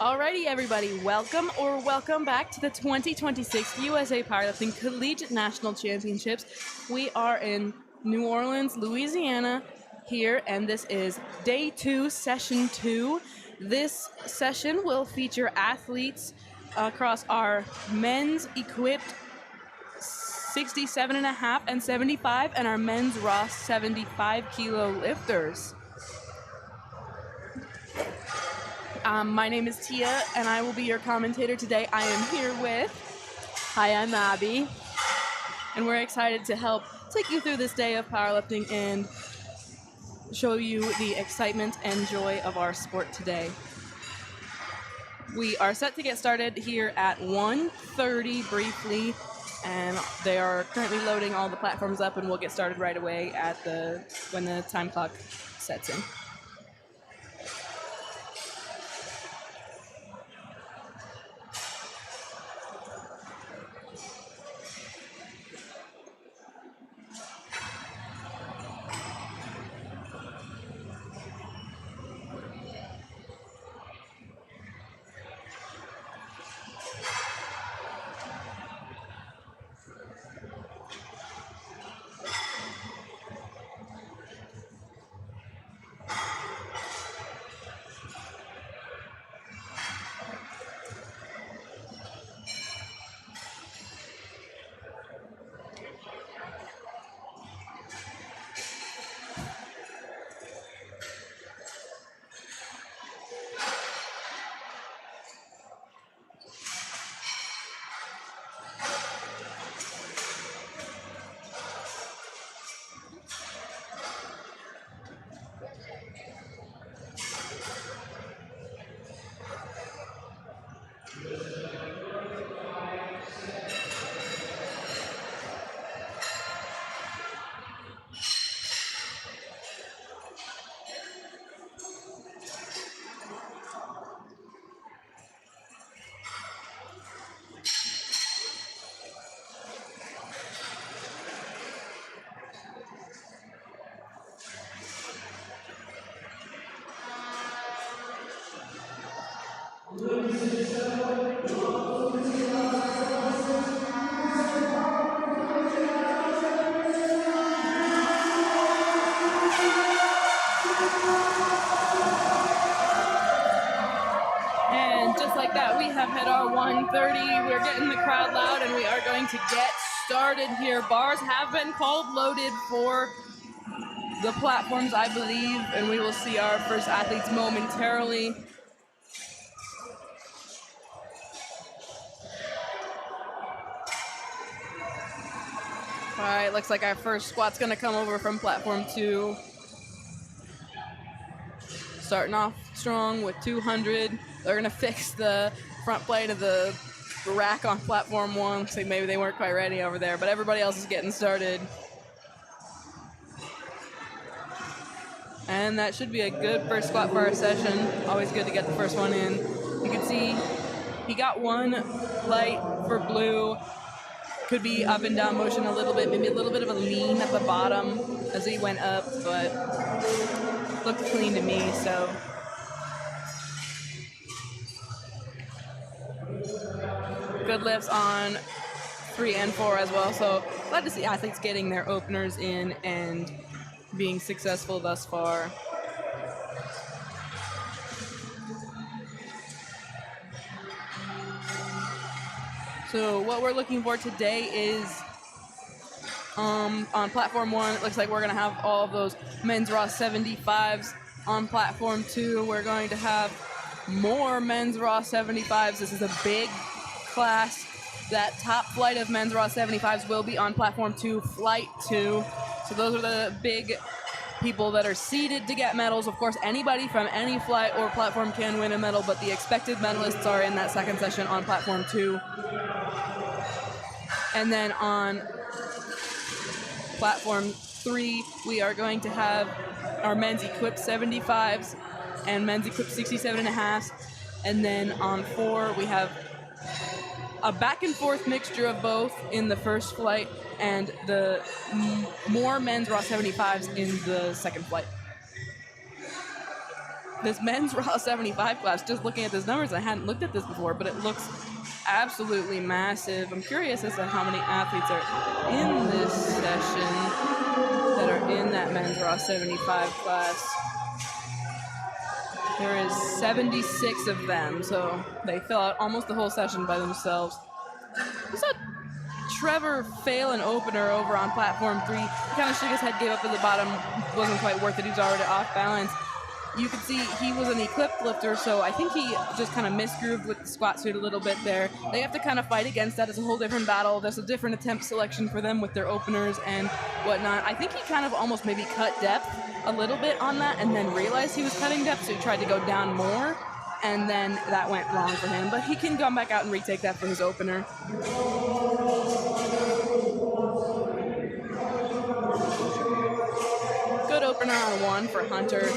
Alrighty, everybody, welcome back to the 2026 USA Powerlifting Collegiate National Championships. We are in New Orleans, Louisiana here, and this is day 2, session 2. This session will feature athletes across our men's equipped 67.5 and 75 and our men's raw 75 kilo lifters. My name is Tia, and I will be your commentator today. I am here with... Hi, I'm Abby. And we're excited to help take you through this day of powerlifting and show you the excitement and joy of our sport today. We are set to get started here at 1:30 briefly, and they are currently loading all the platforms up, and we'll get started right away at when the time clock sets in. And just like that, we have hit our 1:30. We're getting the crowd loud, and we are going to get started here. Bars have been called loaded for the platforms, I believe, and we will see our first athletes momentarily. All right, looks like our first squat's going to come over from platform 2. Starting off strong with 200. They're going to fix the front plate of the rack on platform 1. Looks like maybe they weren't quite ready over there, but everybody else is getting started. And that should be a good first squat for our session. Always good to get the first one in. You can see he got one light for blue. Could be up and down motion a little bit, maybe a little bit of a lean at the bottom as he went up, but looked clean to me, so. Good lifts on 3 and 4 as well, so glad to see athletes getting their openers in and being successful thus far. So what we're looking for today is on platform 1, it looks like we're going to have all of those men's raw 75s. On platform 2, we're going to have more men's raw 75s. This is a big class. That top flight of men's raw 75s will be on platform 2, flight 2. So those are the big people that are seeded to get medals. Of course, anybody from any flight or platform can win a medal, but the expected medalists are in that second session on platform 2. And then on platform 3, we are going to have our men's equipped 75s and men's equipped 67.5s. And then on 4, we have a back and forth mixture of both in the first flight and the more men's raw 75s in the second flight. this men's raw 75 class, just looking at these numbers, I hadn't looked at this before, but it looks absolutely massive. I'm curious as to how many athletes are in this session that are in that men's raw 75 class. There is 76 of them, so they fill out almost the whole session by themselves. We saw Trevor fail an opener over on platform 3. He kind of shook his head, gave up at the bottom, wasn't quite worth it. He was already off balance. You could see he was an equipped lifter, so I think he just kind of misgrooved with the squat suit a little bit there. They have to kind of fight against that. It's a whole different battle. There's a different attempt selection for them with their openers and whatnot. I think he kind of almost maybe cut depth a little bit on that and then realized he was cutting depth, so he tried to go down more, and then that went wrong for him. But he can come back out and retake that for his opener. Good opener on 1 for Hunter.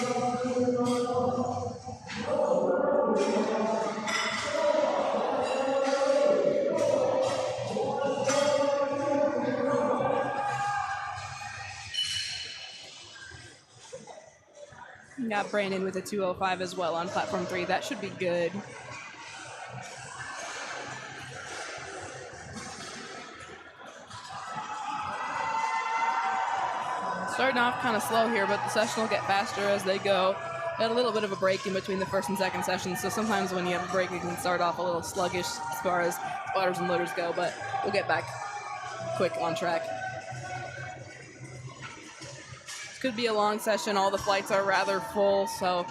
Got Brandon with a 205 as well on platform 3. That should be good. Starting off kind of slow here, but the session will get faster as they go. Got a little bit of a break in between the first and second sessions, so sometimes when you have a break, it can start off a little sluggish as far as spotters and loaders go, but we'll get back quick on track. This could be a long session. All the flights are rather full, so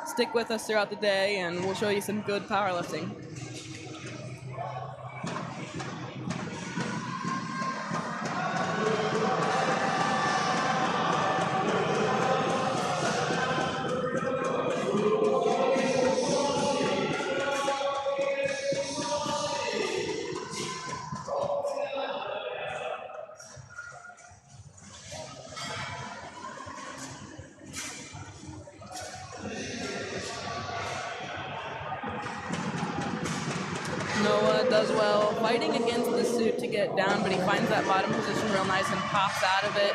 stick with us throughout the day, and we'll show you some good powerlifting. Noah does well fighting against the suit to get down, but he finds that bottom position real nice and pops out of it.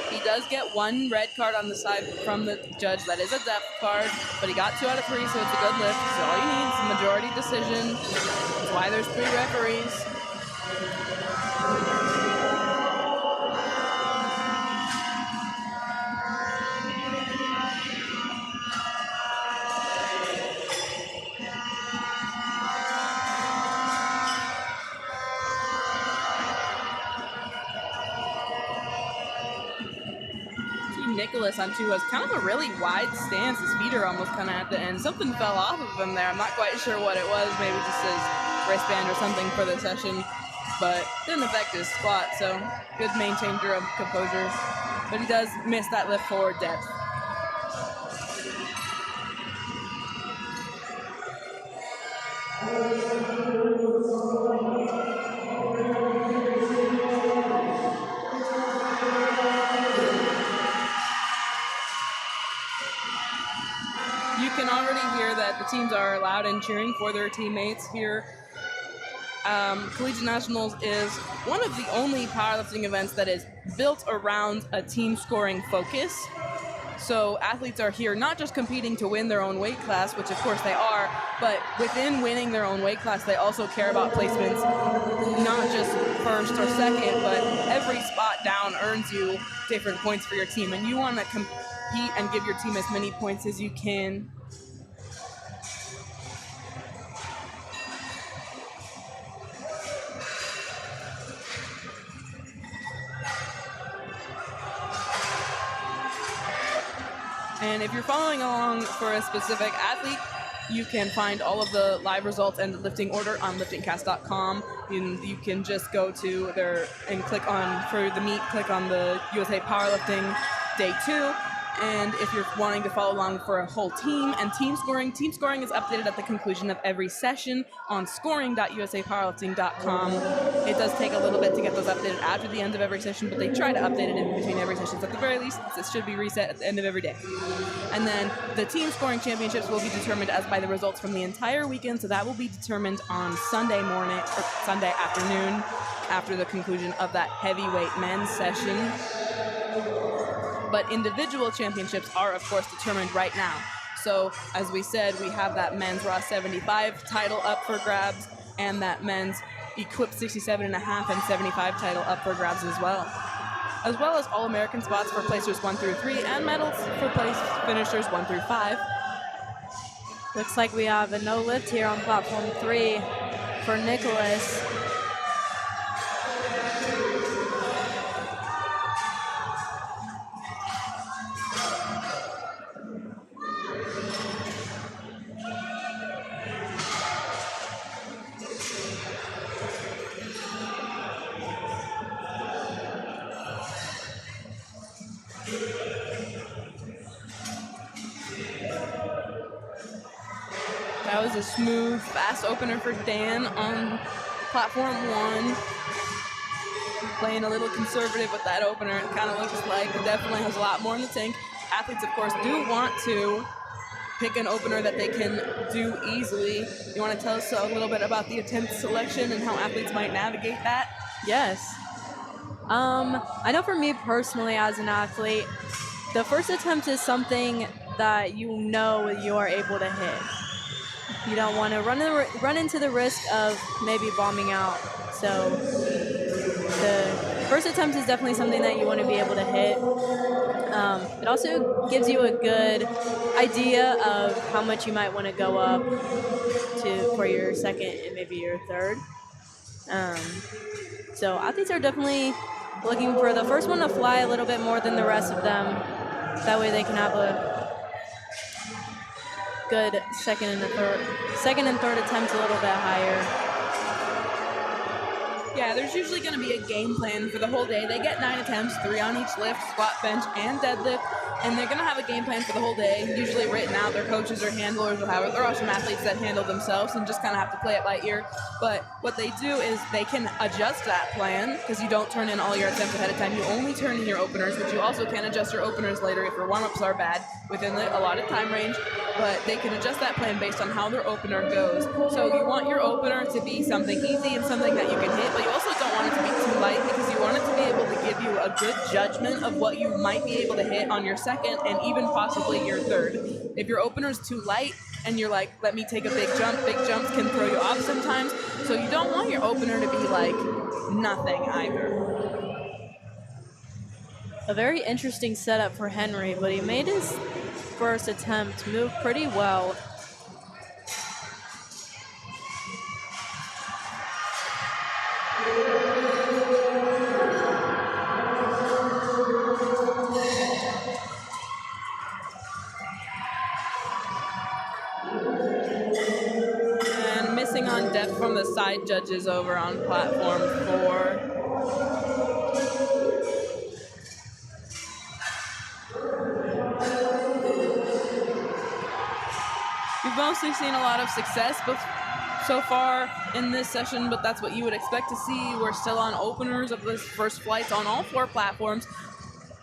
He does get 1 red card on the side from the judge. That is a depth card, but he got 2 out of 3, so it's a good lift. So all you need is a majority decision. That's why there's 3 referees. Nicholas on 2 has kind of a really wide stance. His feet are almost kind of at the end. Something fell off of him there. I'm not quite sure what it was. Maybe just his wristband or something for the session, but didn't affect his squat, so good maintainer of composure. But he does miss that lift forward depth. You can already hear that the teams are loud and cheering for their teammates here. Collegiate Nationals is one of the only powerlifting events that is built around a team scoring focus. So athletes are here not just competing to win their own weight class, which of course they are, but within winning their own weight class, they also care about placements, not just first or second, but every spot down earns you different points for your team, and you want to compete and give your team as many points as you can. And if you're following along for a specific athlete, you can find all of the live results and the lifting order on LiftingCast.com. You can just go to there and click on, for the meet, click on the USA Powerlifting Day 2. And if you're wanting to follow along for a whole team and team scoring is updated at the conclusion of every session on scoring.usapowerlifting.com. It does take a little bit to get those updated after the end of every session, but they try to update it in between every session. So at the very least, it should be reset at the end of every day. And then the team scoring championships will be determined as by the results from the entire weekend. So that will be determined on Sunday morning or Sunday afternoon after the conclusion of that heavyweight men's session. But individual championships are, of course, determined right now. So as we said, we have that men's Raw 75 title up for grabs and that men's equipped 67.5 and 75 title up for grabs as well as All-American spots for placers 1 through 3 and medals for place finishers 1 through 5. Looks like we have a no lift here on platform 3 for Nicholas. That was a smooth, fast opener for Dan on platform 1. Playing a little conservative with that opener. It kind of looks like it definitely has a lot more in the tank. Athletes, of course, do want to pick an opener that they can do easily. You want to tell us a little bit about the attempt selection and how athletes might navigate that? Yes. I know for me personally as an athlete, the first attempt is something that you know you are able to hit. You don't want to run into the risk of maybe bombing out. So the first attempt is definitely something that you want to be able to hit. It also gives you a good idea of how much you might want to go up for your second and maybe your third. So athletes are definitely looking for the first one to fly a little bit more than the rest of them. That way they can have a good second and third attempts a little bit higher. Yeah, there's usually going to be a game plan for the whole day. They get 9 attempts, 3 on each lift, squat, bench, and deadlift, and they're going to have a game plan for the whole day, usually written out. Their coaches or handlers will have it. There are some athletes that handle themselves and just kind of have to play it by ear. But what they do is they can adjust that plan because you don't turn in all your attempts ahead of time. You only turn in your openers, but you also can adjust your openers later if your warm-ups are bad within the allotted time range. But they can adjust that plan based on how their opener goes. So you want your opener to be something easy and something that you can hit, but you also don't want it to be too light because you want it to be able to give you a good judgment of what you might be able to hit on your second and even possibly your third. If your opener is too light and you're like, let me take a big jumps can throw you off sometimes. So you don't want your opener to be like nothing either. A very interesting setup for Henry, but he made his first attempt move pretty well. And missing on depth from the side judges over on platform 4. We've mostly seen a lot of success so far in this session, but that's what you would expect to see. We're still on openers of this first flights on all 4 platforms.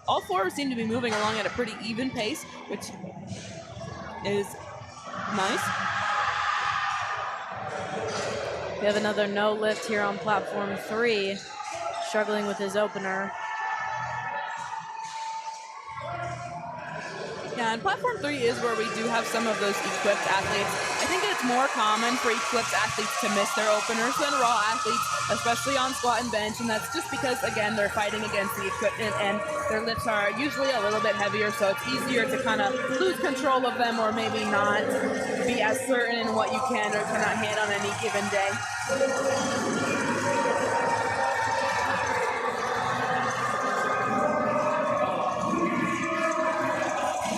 All 4 seem to be moving along at a pretty even pace, which is nice. We have another no lift here on platform 3, struggling with his opener. Yeah, and platform 3 is where we do have some of those equipped athletes. I think it's more common for equipped athletes to miss their openers than raw athletes, especially on squat and bench, and that's just because, again, they're fighting against the equipment and their lifts are usually a little bit heavier, so it's easier to kind of lose control of them or maybe not be as certain in what you can or cannot hit on any given day.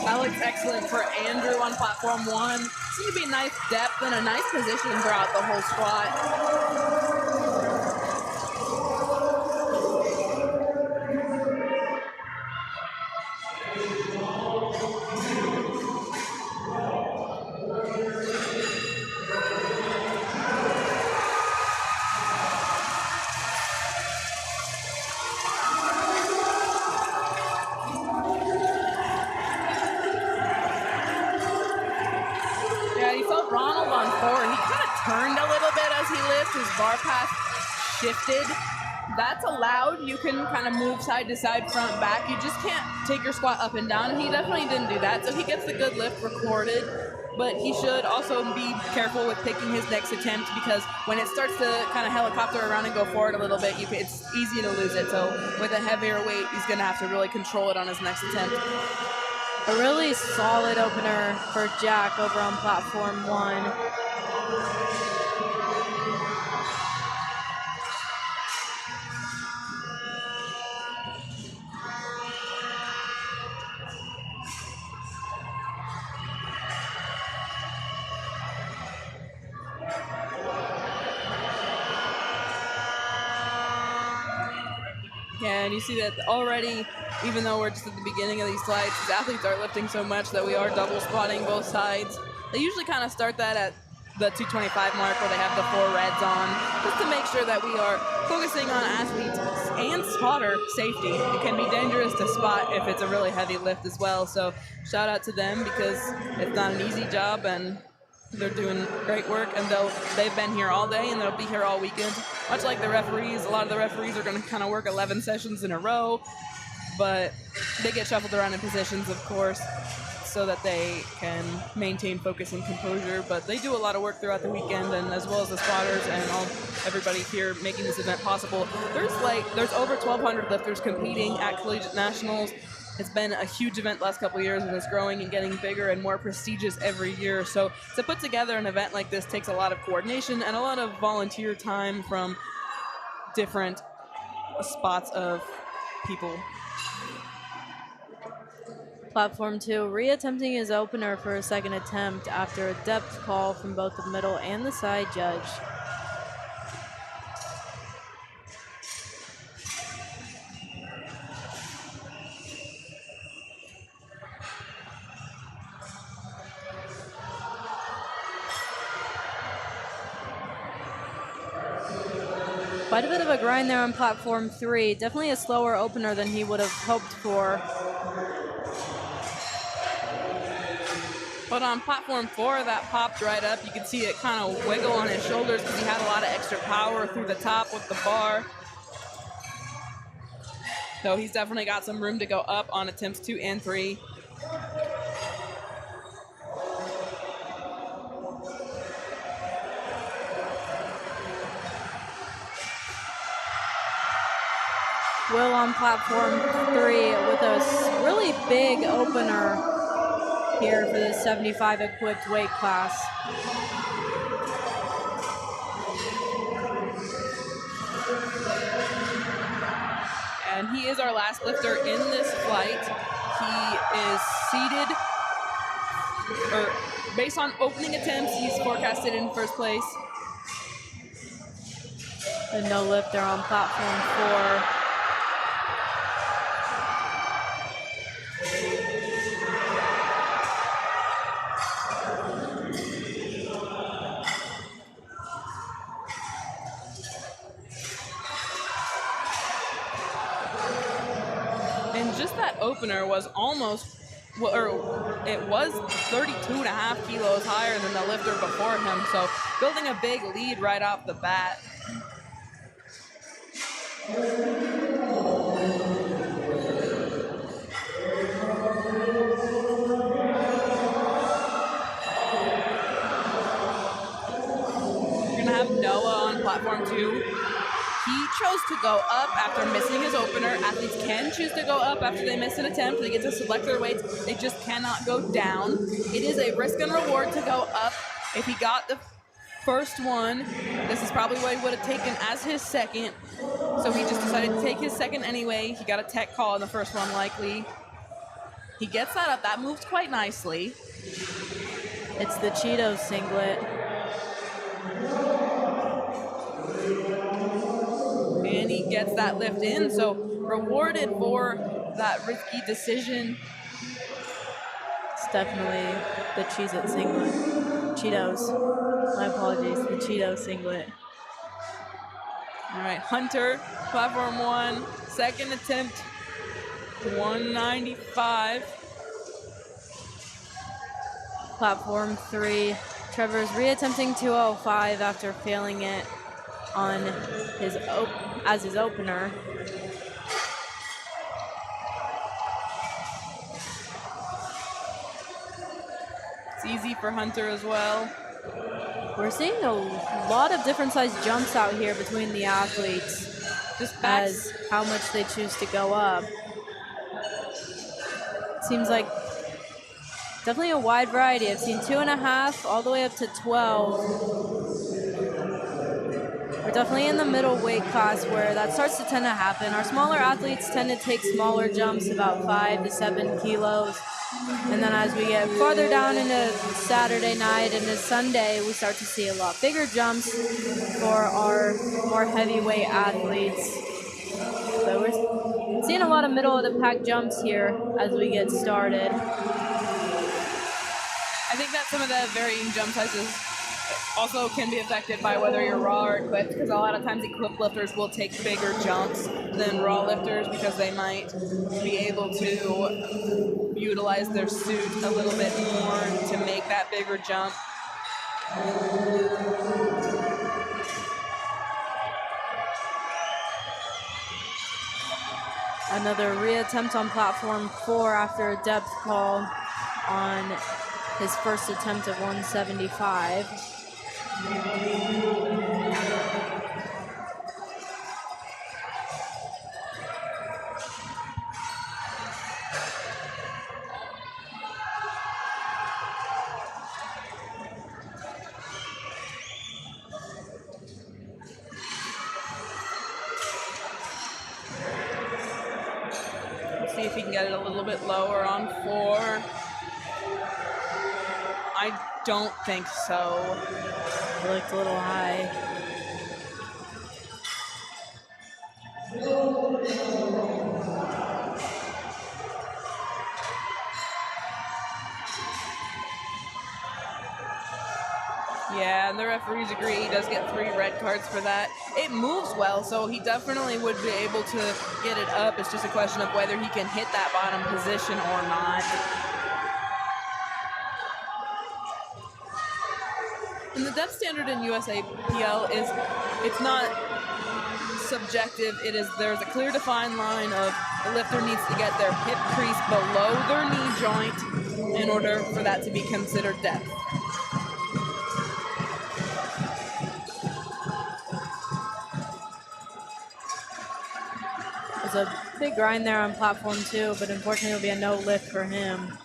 That looks excellent for Andrew on platform 1. Seems to be nice depth and a nice position throughout the whole squat. Ronald on 4, he kind of turned a little bit as he lifted. His bar path shifted, that's allowed. You can kind of move side to side, front, back. You just can't take your squat up and down, and he definitely didn't do that. So he gets the good lift recorded, but he should also be careful with picking his next attempt, because when it starts to kind of helicopter around and go forward a little bit, it's easy to lose it. So with a heavier weight, he's going to have to really control it on his next attempt. A really solid opener for Jack over on platform 1. Yeah, and you see that already, even though we're just at the beginning of these slides, these athletes are lifting so much that we are double squatting both sides. They usually kind of start that at the 225 mark where they have the 4 reds on, just to make sure that we are focusing on athletes and spotter safety. It can be dangerous to spot if it's a really heavy lift as well. So shout out to them, because it's not an easy job, and they're doing great work, and they've been here all day, and they'll be here all weekend. Much like the referees, a lot of the referees are going to kind of work 11 sessions in a row, but they get shuffled around in positions, of course, so that they can maintain focus and composure. But they do a lot of work throughout the weekend, and as well as the spotters and everybody here making this event possible. There's over 1,200 lifters competing at Collegiate Nationals. It's been a huge event the last couple of years, and it's growing and getting bigger and more prestigious every year. So to put together an event like this takes a lot of coordination and a lot of volunteer time from different spots of people. Platform 2, reattempting his opener for a second attempt after a depth call from both the middle and the side judge. Quite a bit of a grind there on platform 3. Definitely a slower opener than he would have hoped for. But on platform 4, that popped right up. You could see it kind of wiggle on his shoulders because he had a lot of extra power through the top with the bar. So he's definitely got some room to go up on attempts 2 and 3. Will on platform 3 with a really big opener here for the 75 equipped weight class. And he is our last lifter in this flight. He is seated, or based on opening attempts, he's forecasted in first place. The no lifter on platform 4. Opener was almost, or it was 32.5 kilos higher than the lifter before him, so building a big lead right off the bat. We're gonna have Noah on platform 2. He chose to go up after missing his opener. Athletes can choose to go up after they miss an attempt. They get to select their weights. They just cannot go down. It is a risk and reward to go up. If he got the first one, this is probably what he would have taken as his second. So he just decided to take his second anyway. He got a tech call in the first one, likely. He gets that up. That moves quite nicely. It's the Cheetos singlet. And he gets that lift in, so rewarded for that risky decision. It's definitely the Cheez-It singlet. Cheetos. My apologies, the Cheetos singlet. All right, Hunter, platform 1, second attempt, 195. Platform 3, Trevor's reattempting 205 after failing it on as his opener. It's easy for Hunter as well. We're seeing a lot of different sized jumps out here between the athletes Just as how much they choose to go up. Seems like definitely a wide variety. I've seen 2.5 all the way up to 12. We're definitely in the middle weight class where that starts to tend to happen. Our smaller athletes tend to take smaller jumps, about 5 to 7 kilos. And then as we get farther down into Saturday night and into Sunday, we start to see a lot bigger jumps for our more heavyweight athletes. So we're seeing a lot of middle of the pack jumps here as we get started. I think that some of the varying jump sizes also can be affected by whether you're raw or equipped, because a lot of times equipped lifters will take bigger jumps than raw lifters because they might be able to utilize their suit a little bit more to make that bigger jump. Another reattempt on platform 4 after a depth call on his first attempt of 175. See if he can get it a little bit lower on 4. I don't think so. It looked a little high. Yeah, and the referees agree. He does get 3 red cards for that. It moves well, so he definitely would be able to get it up. It's just a question of whether he can hit that bottom position or not. And the depth standard in USAPL is, it's not subjective. It is, there's a clear defined line of the lifter needs to get their hip crease below their knee joint in order for that to be considered depth. There's a big grind there on platform 2, but unfortunately it'll be a no lift for him.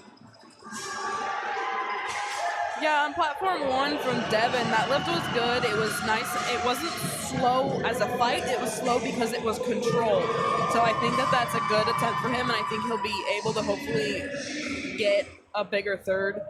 Yeah, on platform 1 from Devin, that lift was good. It was nice. It wasn't slow as a fight. It was slow because it was controlled. So I think that that's a good attempt for him, and I think he'll be able to hopefully get a bigger third.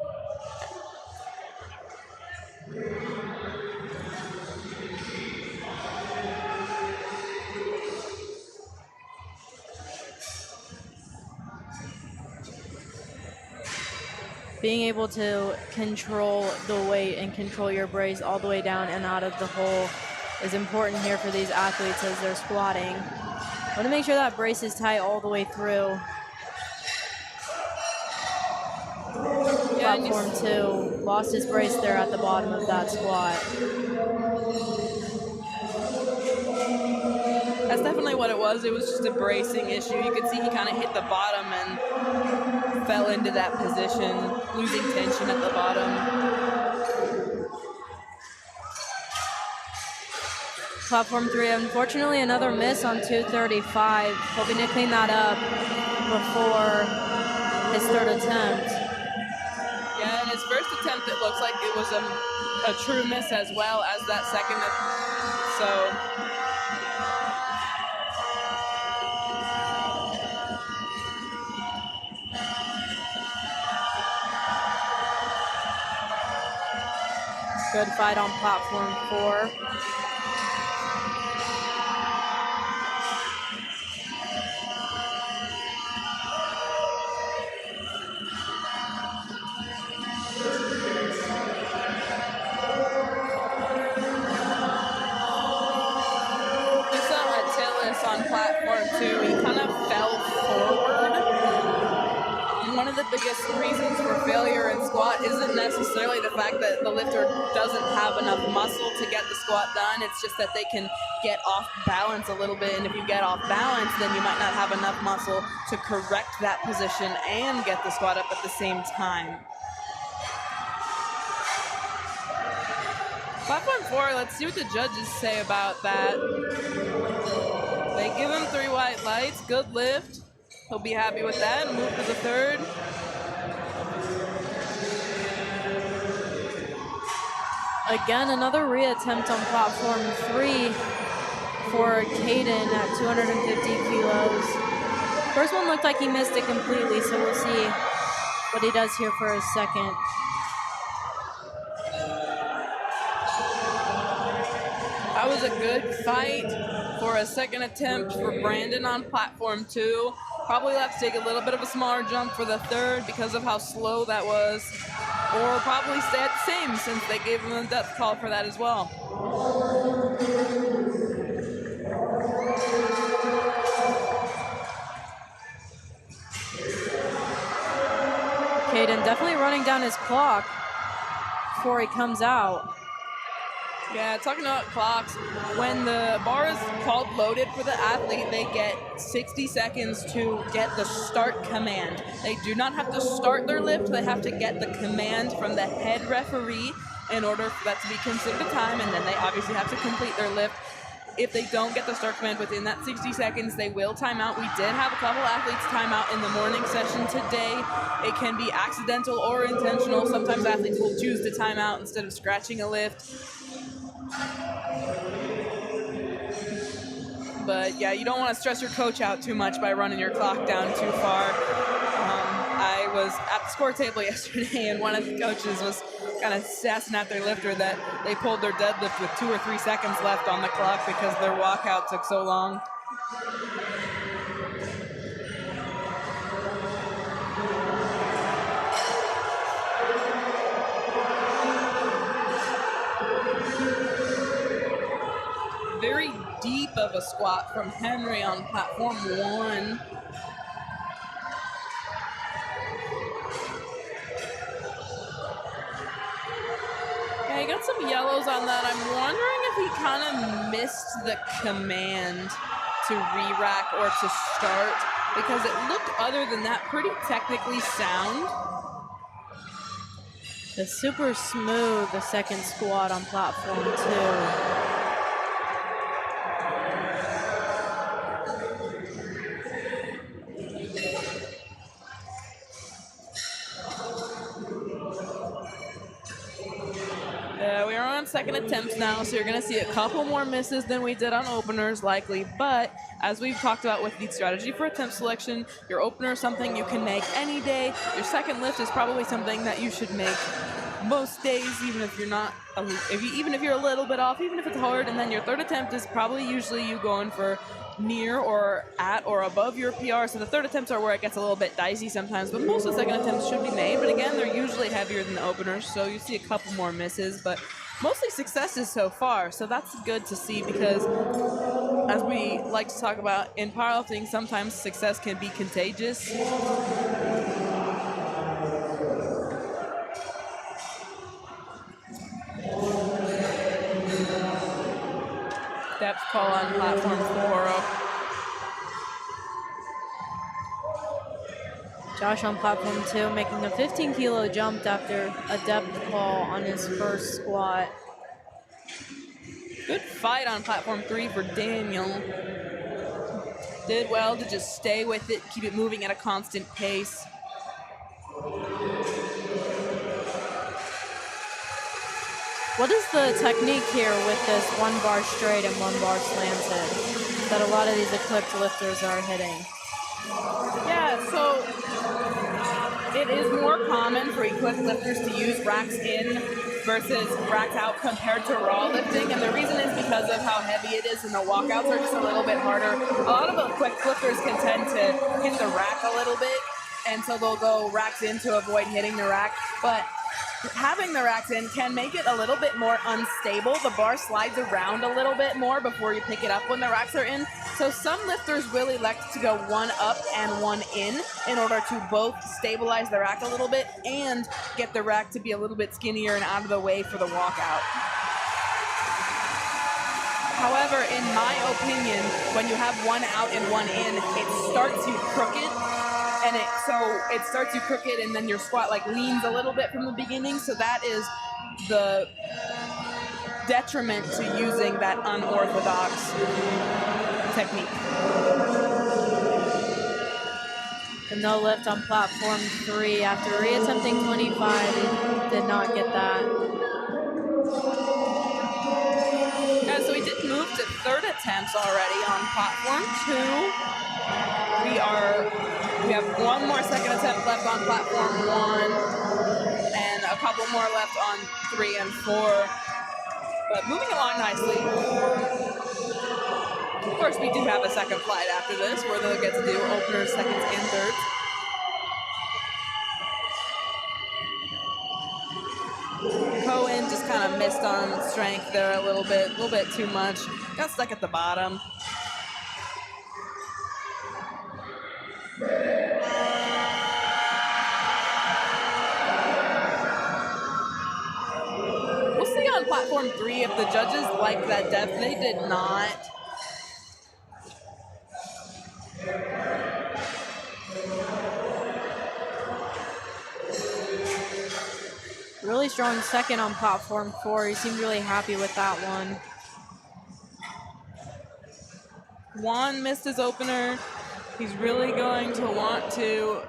Being able to control the weight and control your brace all the way down and out of the hole is important here for these athletes as they're squatting. Want to make sure that brace is tight all the way through. Yeah, platform 2 lost his brace there at the bottom of that squat. That's definitely what it was. It was just a bracing issue. You could see he kind of hit the bottom and fell into that position, losing tension at the bottom. Platform 3, unfortunately another miss on 235. Hoping to clean that up before his third attempt. Yeah, in his first attempt it looks like it was a true miss as well as that second. So good fight on platform 4. on platform 2, he kind of fell forward. One of the biggest reasons for failure in squat isn't necessarily the fact that the lifter doesn't have enough muscle to get the squat done. It's just that they can get off balance a little bit, and if you get off balance, then you might not have enough muscle to correct that position and get the squat up at the same time. Platform 4, let's see what the judges say about that. They give him 3 white lights, good lift. He'll be happy with that and move to the third. Again, another reattempt on platform 3 for Caden at 250 kilos. First one looked like he missed it completely, so we'll see what he does here for his second. That was a good fight for a second attempt for Brandon on platform 2. Probably have to take a little bit of a smaller jump for the third because of how slow that was. Or probably stay at the same since they gave him a death call for that as well. Caden definitely running down his clock before he comes out. Yeah, talking about clocks, when the bar is called loaded for the athlete, they get 60 seconds to get the start command. They do not have to start their lift, they have to get the command from the head referee in order for that to be considered a time, and then they obviously have to complete their lift. If they don't get the start command within that 60 seconds, they will time out. We did have a couple athletes time out in the morning session today. It can be accidental or intentional. Sometimes athletes will choose to time out instead of scratching a lift. But yeah, you don't want to stress your coach out too much by running your clock down too far. I was at the score table yesterday, and one of the coaches was kind of sassing at their lifter that they pulled their deadlift with 2 or 3 seconds left on the clock because their walkout took so long. Very deep of a squat from Henry on platform 1. Yeah, he got some yellows on that. I'm wondering if he kind of missed the command to re-rack or to start, because it looked, other than that, pretty technically sound. The super smooth, the second squat on platform 2. Second attempts now, so you're going to see a couple more misses than we did on openers likely, but as we've talked about with the strategy for attempt selection, your opener is something you can make any day. Your second lift is probably something that you should make most days, even if you're not, even if you're a little bit off, even if it's hard. And then your third attempt is probably usually you going for near or at or above your PR. So the third attempts are where it gets a little bit dicey sometimes, but most of the second attempts should be made. But again, they're usually heavier than the openers, so you see a couple more misses, but mostly successes so far. So that's good to see, because as we like to talk about in powerlifting, sometimes success can be contagious. Depth call on platform 4. Josh on platform 2 making a 15-kilo jump after a depth call on his first squat. Good fight on platform 3 for Daniel. Did well to just stay with it, keep it moving at a constant pace. What is the technique here with this 1 bar straight and 1 bar slanted that a lot of these equipped lifters are hitting? Yeah, so it is more common for equipped lifters to use racks in versus racks out compared to raw lifting, and the reason is because of how heavy it is, and the walkouts are just a little bit harder. A lot of equipped lifters can tend to hit the rack a little bit, and so they'll go racks in to avoid hitting the rack, but having the racks in can make it a little bit more unstable. The bar slides around a little bit more before you pick it up when the racks are in. So some lifters really like to go one up and one in order to both stabilize the rack a little bit and get the rack to be a little bit skinnier and out of the way for the walkout. However, in my opinion, when you have one out and one in, it starts you crooked. And it starts you crooked, and then your squat like leans a little bit from the beginning. So that is the detriment to using that unorthodox technique. The no lift on platform 3 after reattempting 25. He did not get that. Yeah, so we did move to third attempts already on platform 2. We have one more second attempt left on platform 1 and a couple more left on 3 and 4. But moving along nicely. Of course, we do have a second flight after this where they'll get to do openers, seconds, and thirds. Cohen just kind of missed on strength there a little bit too much. Got stuck at the bottom. We'll see on platform 3 if the judges like that depth. They did not. Really strong second on platform 4. He seemed really happy with that one. Juan missed his opener. He's really going to want to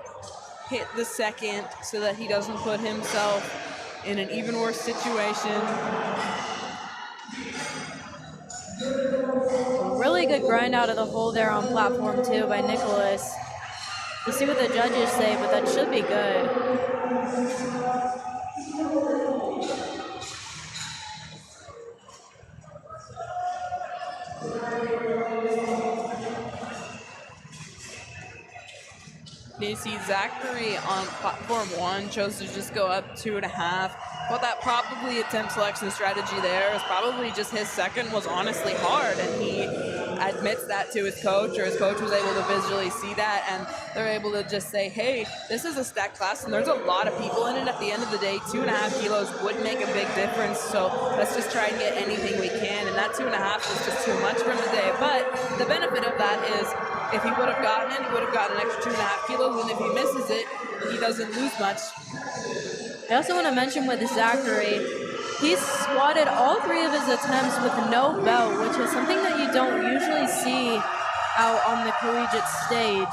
hit the second so that he doesn't put himself in an even worse situation. Really good grind out of the hole there on platform 2 by Nicholas. We'll see what the judges say, but that should be good. You see Zachary on platform 1 chose to just go up 2.5. But that probably attempt selection strategy there is probably just his second was honestly hard, and he admits that to his coach, or his coach was able to visually see that, and they're able to just say, hey, this is a stacked class and there's a lot of people in it. At the end of the day, 2.5 kilos would make a big difference, so let's just try and get anything we can. And that 2.5 was just too much for him today. But the benefit of that is if he would have gotten it, he would have gotten an extra 2.5 kilos, and if he misses it, he doesn't lose much. I also want to mention with Zachary, he's squatted all 3 of his attempts with no belt, which is something that you don't usually see out on the collegiate stage.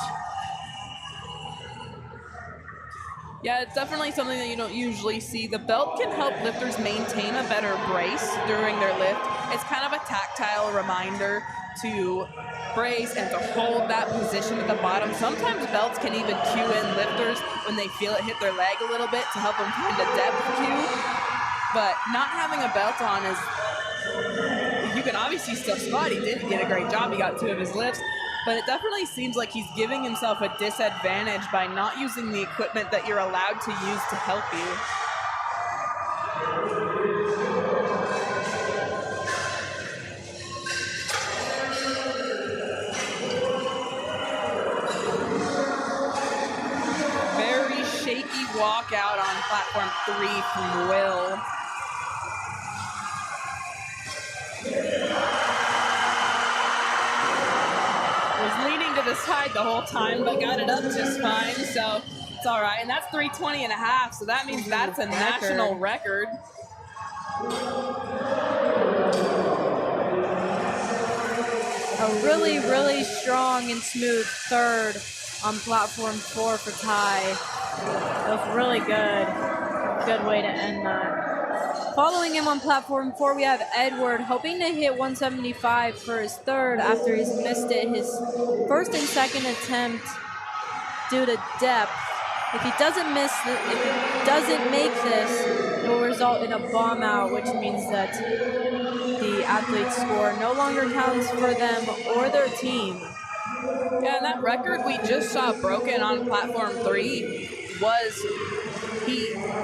Yeah, it's definitely something that you don't usually see. The belt can help lifters maintain a better brace during their lift. It's kind of a tactile reminder to brace and to hold that position at the bottom. Sometimes belts can even cue in lifters when they feel it hit their leg a little bit to help them find a depth cue. But not having a belt on is, you can obviously still squat. He did get a great job. He got 2 of his lifts. But it definitely seems like he's giving himself a disadvantage by not using the equipment that you're allowed to use to help you. Very shaky walkout on platform 3 from Will. Was leaning to the side the whole time, but got it up just fine, so it's all right. And that's 320.5, so that means that's a national record. A really, really strong and smooth third on platform 4 for Ty. That was really good. Good way to end that. Following him on platform 4, we have Edward hoping to hit 175 for his third after he's missed it his first and second attempt due to depth. If he doesn't make this, it will result in a bomb out, which means that the athlete's score no longer counts for them or their team. Yeah, and that record we just saw broken on platform 3 was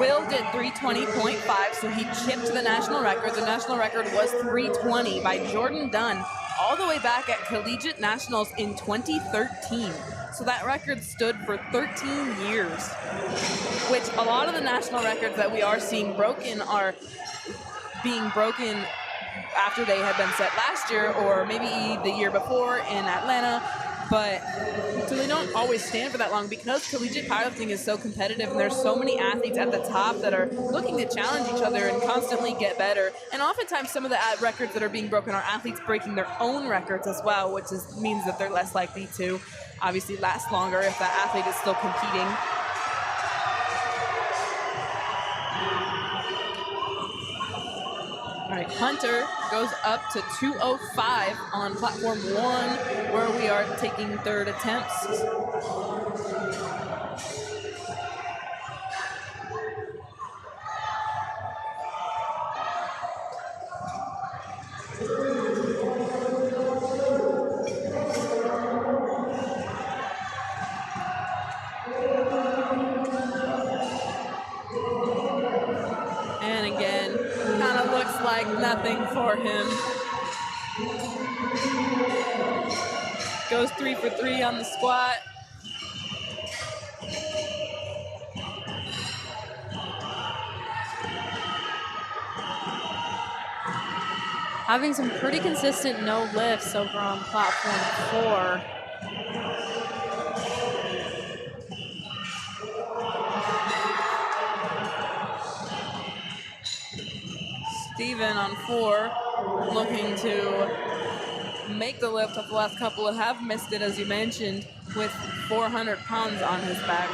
Will did 320.5, so he chipped the national record. The national record was 320 by Jordan Dunn, all the way back at Collegiate Nationals in 2013. So that record stood for 13 years, which a lot of the national records that we are seeing broken are being broken after they had been set last year or maybe the year before in Atlanta. But so they don't always stand for that long because collegiate powerlifting is so competitive and there's so many athletes at the top that are looking to challenge each other and constantly get better. And oftentimes some of the records that are being broken are athletes breaking their own records as well, which means that they're less likely to obviously last longer if that athlete is still competing. All right, Hunter goes up to 205 on platform 1, where we are taking third attempts. And again, kind of looks like nothing for him. Goes 3 for 3 on the squat. Having some pretty consistent no lifts over on platform 4. Steven on 4, looking to make the lift of the last couple and have missed it, as you mentioned, with 400 pounds on his back.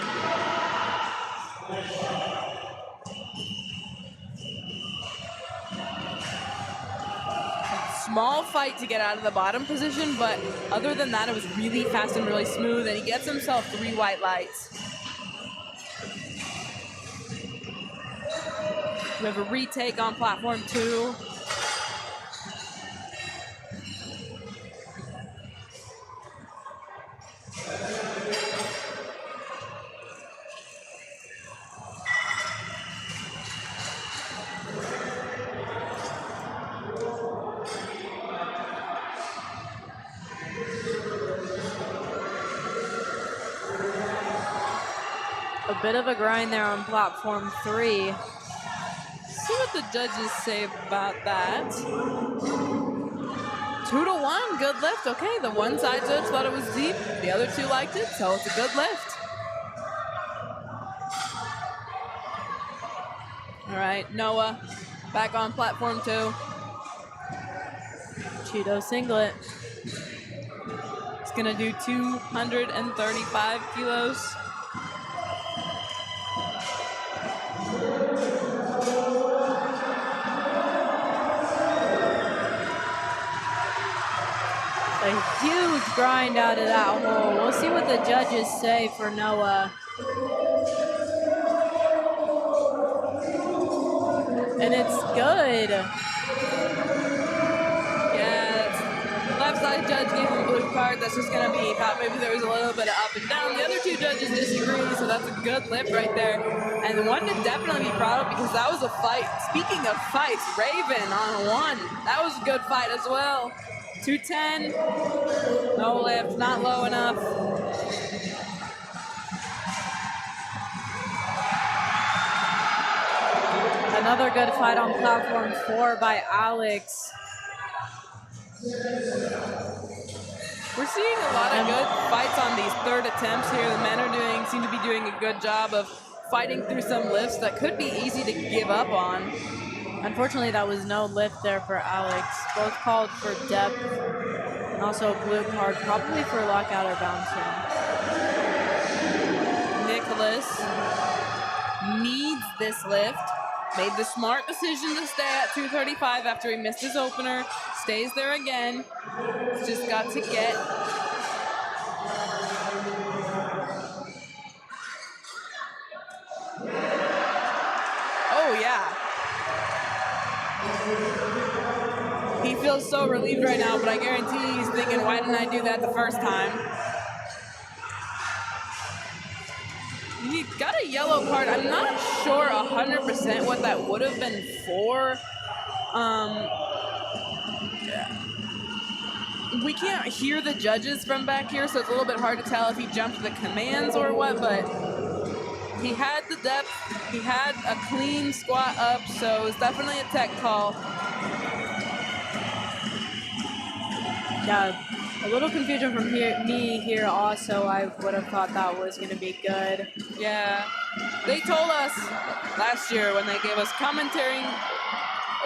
Small fight to get out of the bottom position, but other than that, it was really fast and really smooth, and he gets himself 3 white lights. We have a retake on platform 2. A bit of a grind there on platform 3. See what the judges say about that. 2 to 1, good lift. Okay, the one side judge thought it was deep. The other 2 liked it, so it's a good lift. All right, Noah, back on platform 2. Cheeto singlet. He's gonna do 235 kilos. A huge grind out of that hole. We'll see what the judges say for Noah. And it's good. Yeah, left side judge gave him a blue card. That's just gonna be, thought maybe there was a little bit of up and down. The other 2 judges disagree, so that's a good lift right there. And one to definitely be proud of because that was a fight. Speaking of fights, Raven on 1. That was a good fight as well. 210, no lift, not low enough. Another good fight on platform 4 by Alex. We're seeing a lot of good fights on these third attempts here. The men seem to be doing a good job of fighting through some lifts that could be easy to give up on. Unfortunately, that was no lift there for Alex. Both called for depth and also a blue card, probably for lockout or bouncing. Nicholas needs this lift. Made the smart decision to stay at 235 after he missed his opener. Stays there again. He's just got to get oh yeah. He feels so relieved right now, but I guarantee he's thinking, why didn't I do that the first time? He got a yellow card. I'm not sure 100% what that would have been for. We can't hear the judges from back here, so it's a little bit hard to tell if he jumped the commands or what, but he had the depth, he had a clean squat up, so it's definitely a tech call. Yeah, a little confusion from me here also. I would have thought that was going to be good. Yeah, they told us last year when they gave us commentary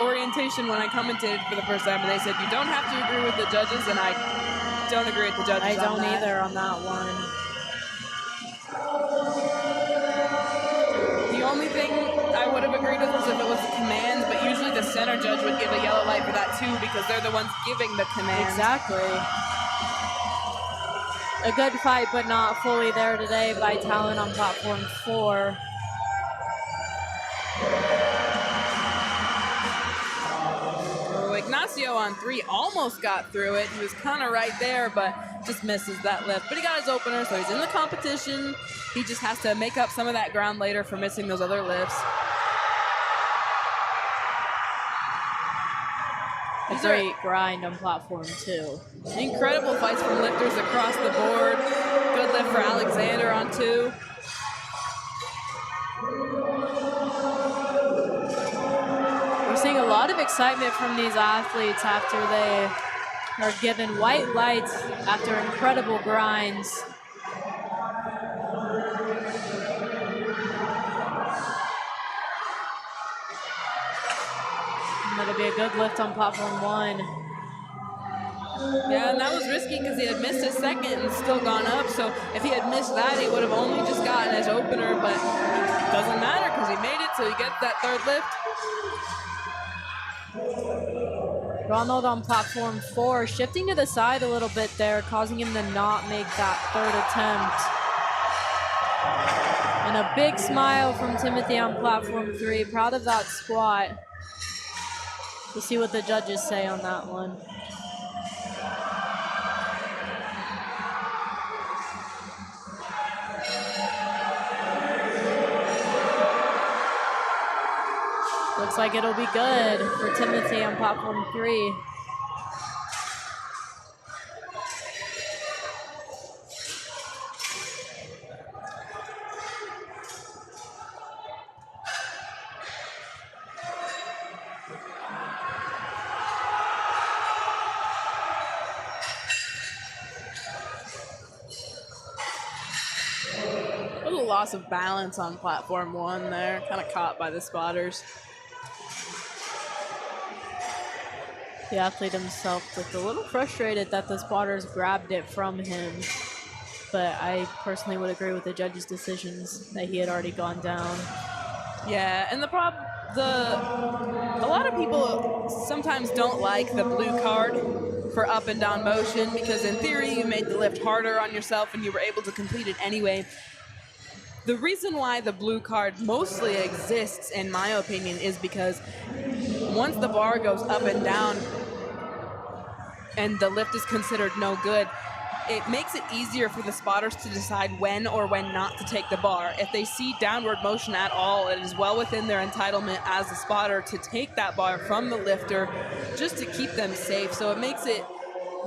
orientation when I commentated for the first time, and they said you don't have to agree with the judges, and I don't agree with the judges. I don't either on that one. The only thing I would have agreed with was if it was the commands, but usually the center judge would give a yellow light for that too because they're the ones giving the commands. Exactly. A good fight, but not fully there today by Talon on platform 4. Ignacio on 3 almost got through it. He was kind of right there, but just misses that lift. But he got his opener, so he's in the competition. He just has to make up some of that ground later for missing those other lifts. A great grind on platform 2. Incredible fights from lifters across the board. Good lift for Alexander on 2. Seeing a lot of excitement from these athletes after they are given white lights after incredible grinds. And that'll be a good lift on platform 1. Yeah, and that was risky because he had missed his second and still gone up. So if he had missed that, he would have only just gotten his opener, but it doesn't matter because he made it, so he gets that third lift. Ronald on platform 4, shifting to the side a little bit there, causing him to not make that third attempt. And a big smile from Timothy on platform 3, proud of that squat. We'll see what the judges say on that one. Looks like it'll be good for Timothy on platform 3. A little loss of balance on platform 1 there, kind of caught by the spotters. The athlete himself looked a little frustrated that the spotters grabbed it from him, but I personally would agree with the judges' decisions that he had already gone down. Yeah, and a lot of people sometimes don't like the blue card for up and down motion because in theory you made the lift harder on yourself and you were able to complete it anyway. The reason why the blue card mostly exists, in my opinion, is because once the bar goes up and down and the lift is considered no good, it makes it easier for the spotters to decide when or when not to take the bar. If they see downward motion at all, it is well within their entitlement as a spotter to take that bar from the lifter just to keep them safe. So it makes it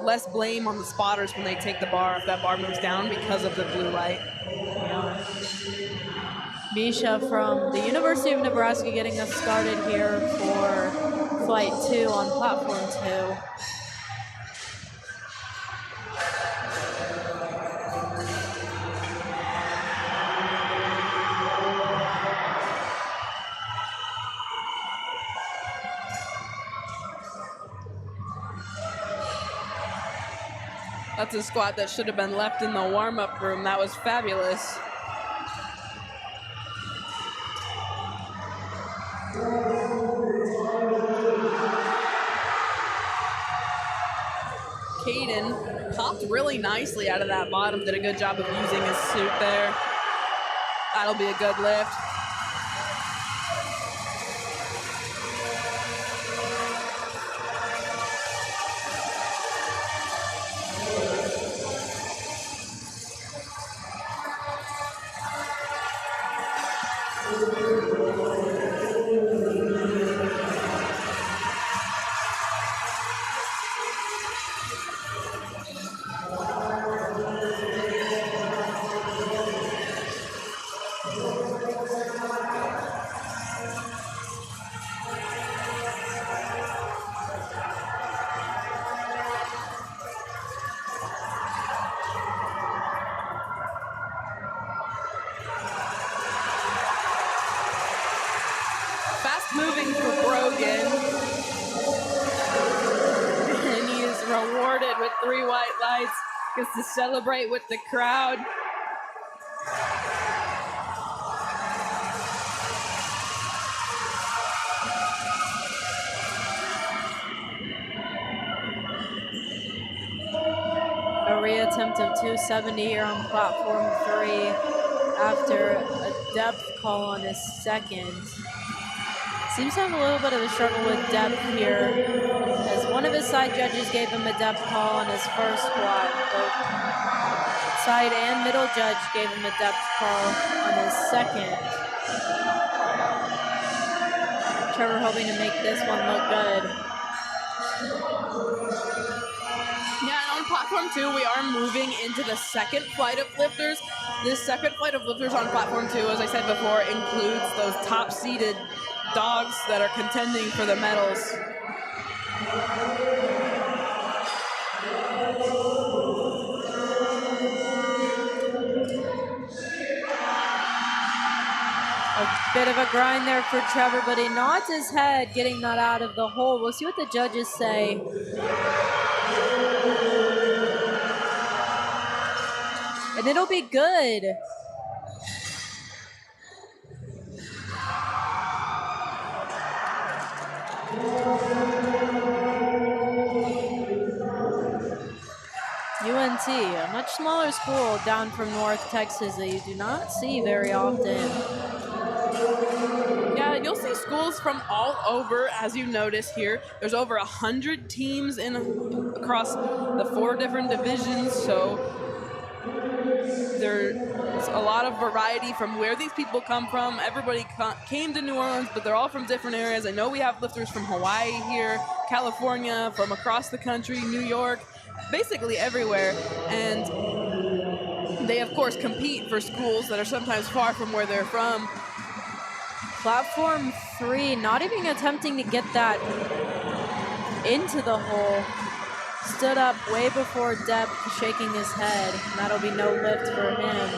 less blame on the spotters when they take the bar if that bar moves down because of the blue light. Yeah. Misha from the University of Nebraska getting us started here for flight 2 on platform 2. That's a squat that should have been left in the warm-up room. That was fabulous. Caden popped really nicely out of that bottom, did a good job of using his suit there. That'll be a good lift. Fast moving for Brogan. And he is rewarded with 3 white lights. Gets to celebrate with the crowd. A reattempt of 270 here on platform 3 after a depth call on his second. Seems to have a little bit of a struggle with depth here, as one of his side judges gave him a depth call on his first squat. Both side and middle judge gave him a depth call on his second. Trevor hoping to make this one look good. Yeah, and on platform 2, we are moving into the second flight of lifters. This second flight of lifters on platform 2, as I said before, includes those top-seeded dogs that are contending for the medals. A bit of a grind there for Trevor, but he nods his head, getting that out of the hole. We'll see what the judges say. And it'll be good. UNT, a much smaller school down from North Texas that you do not see very often. Yeah, you'll see schools from all over, as you notice here. There's over 100 teams across the 4 different divisions, so there's a lot of variety from where these people come from. Everybody came to New Orleans, but they're all from different areas. I know we have lifters from Hawaii here, California, from across the country, New York, basically everywhere. And they, of course, compete for schools that are sometimes far from where they're from. Platform 3, not even attempting to get that into the hole. Stood up way before depth, shaking his head. And that'll be no lift for him.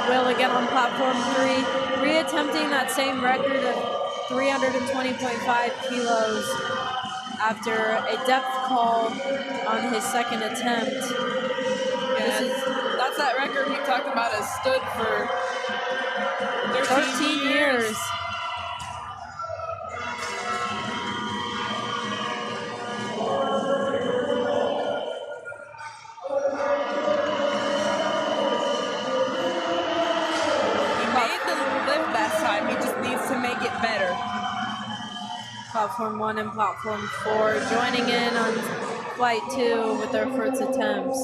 Will again on platform 3, reattempting that same record of 320.5 kilos after a depth call on his second attempt. That's that record we talked about has stood for 13 years. He made the lift last time. He just needs to make it better. Platform 1 and platform 4 joining in on flight 2 with their first attempts.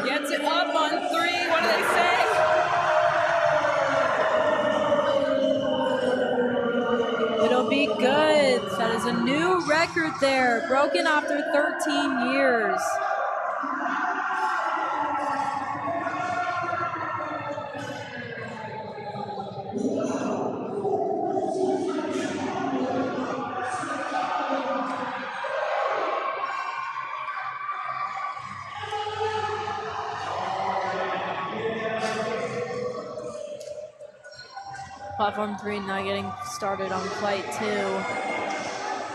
Gets it up on 3. What do they say? It'll be good. That is a new record there, broken after 13 years. Platform 3 now getting started on flight 2.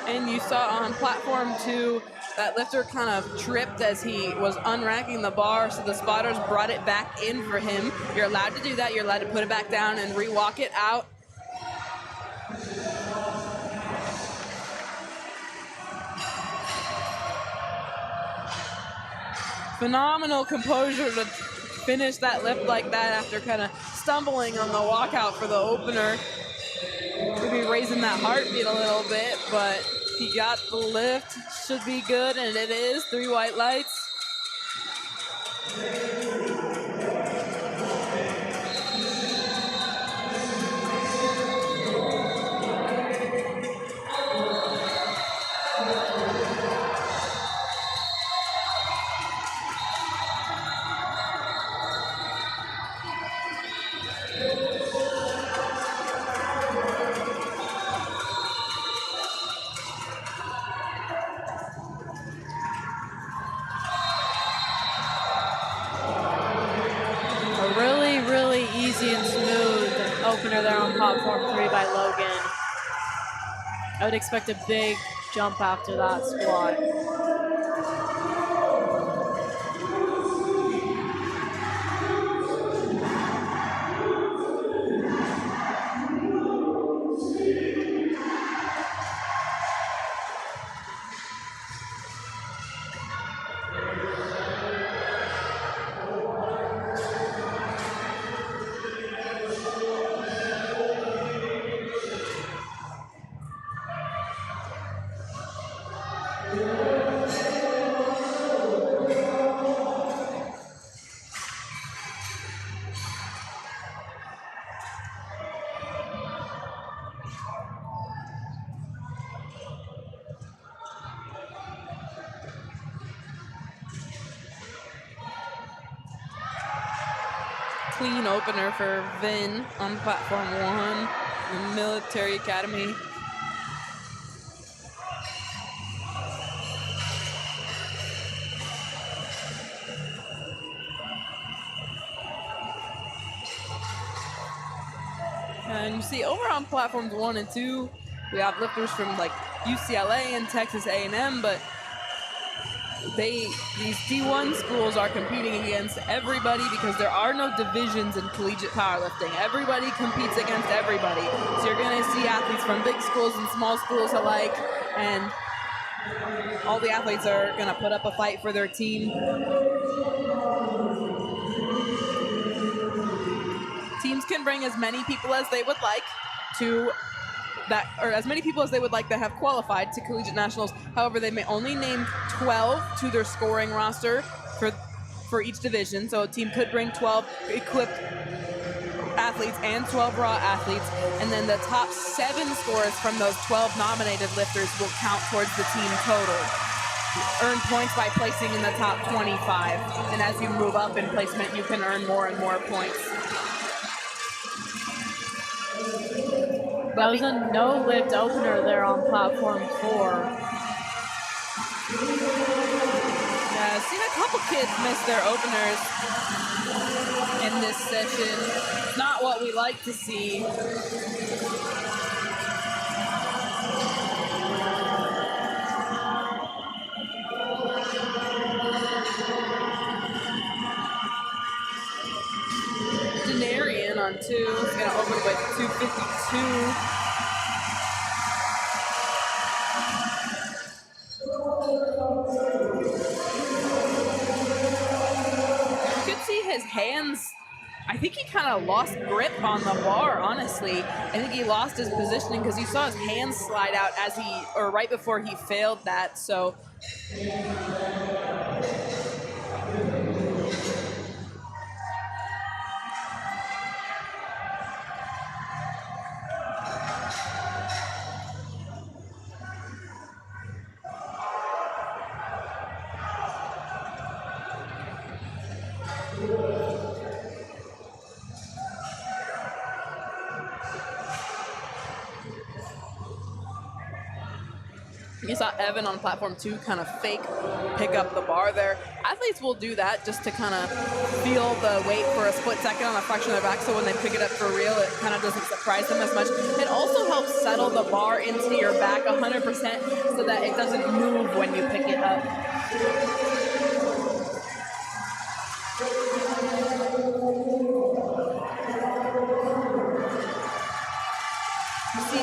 And you saw on platform 2, that lifter kind of tripped as he was unracking the bar, so the spotters brought it back in for him. You're allowed to do that. You're allowed to put it back down and re-walk it out. Phenomenal composure to finish that lift like that after kind of stumbling on the walkout for the opener. Maybe raising that heartbeat a little bit, but he got the lift. Should be good, and it is. 3 white lights. Really easy and smooth opener there on platform 3 by Logan. I would expect a big jump after that squat. Clean opener for Vin on platform 1, the Military Academy. And you see over on platforms 1 and 2, we have lifters from like UCLA and Texas A&M, but these D1 schools are competing against everybody because there are no divisions in collegiate powerlifting. Everybody competes against everybody. So you're going to see athletes from big schools and small schools alike, and all the athletes are going to put up a fight for their team. Teams can bring as many people as they would like to that, or as many people as they would like that have qualified to collegiate nationals. However, they may only name 12 to their scoring roster for each division. So a team could bring 12 equipped athletes and 12 raw athletes, and then the top 7 scorers from those 12 nominated lifters will count towards the team total. Earn points by placing in the top 25, and as you move up in placement, you can earn more and more points. That was a no-lift opener there on platform 4. Yeah, I've seen a couple kids miss their openers in this session. Not what we like to see. Denarian on 2 is going to open with 252. His hands, I think he kind of lost grip on the bar, honestly. I think he lost his positioning because you saw his hands slide out right before he failed that, so. You saw Evan on platform 2 kind of fake pick up the bar there. Athletes will do that just to kind of feel the weight for a split second on a fraction of their back, so when they pick it up for real, it kind of doesn't surprise them as much. It also helps settle the bar into your back 100% so that it doesn't move when you pick it up.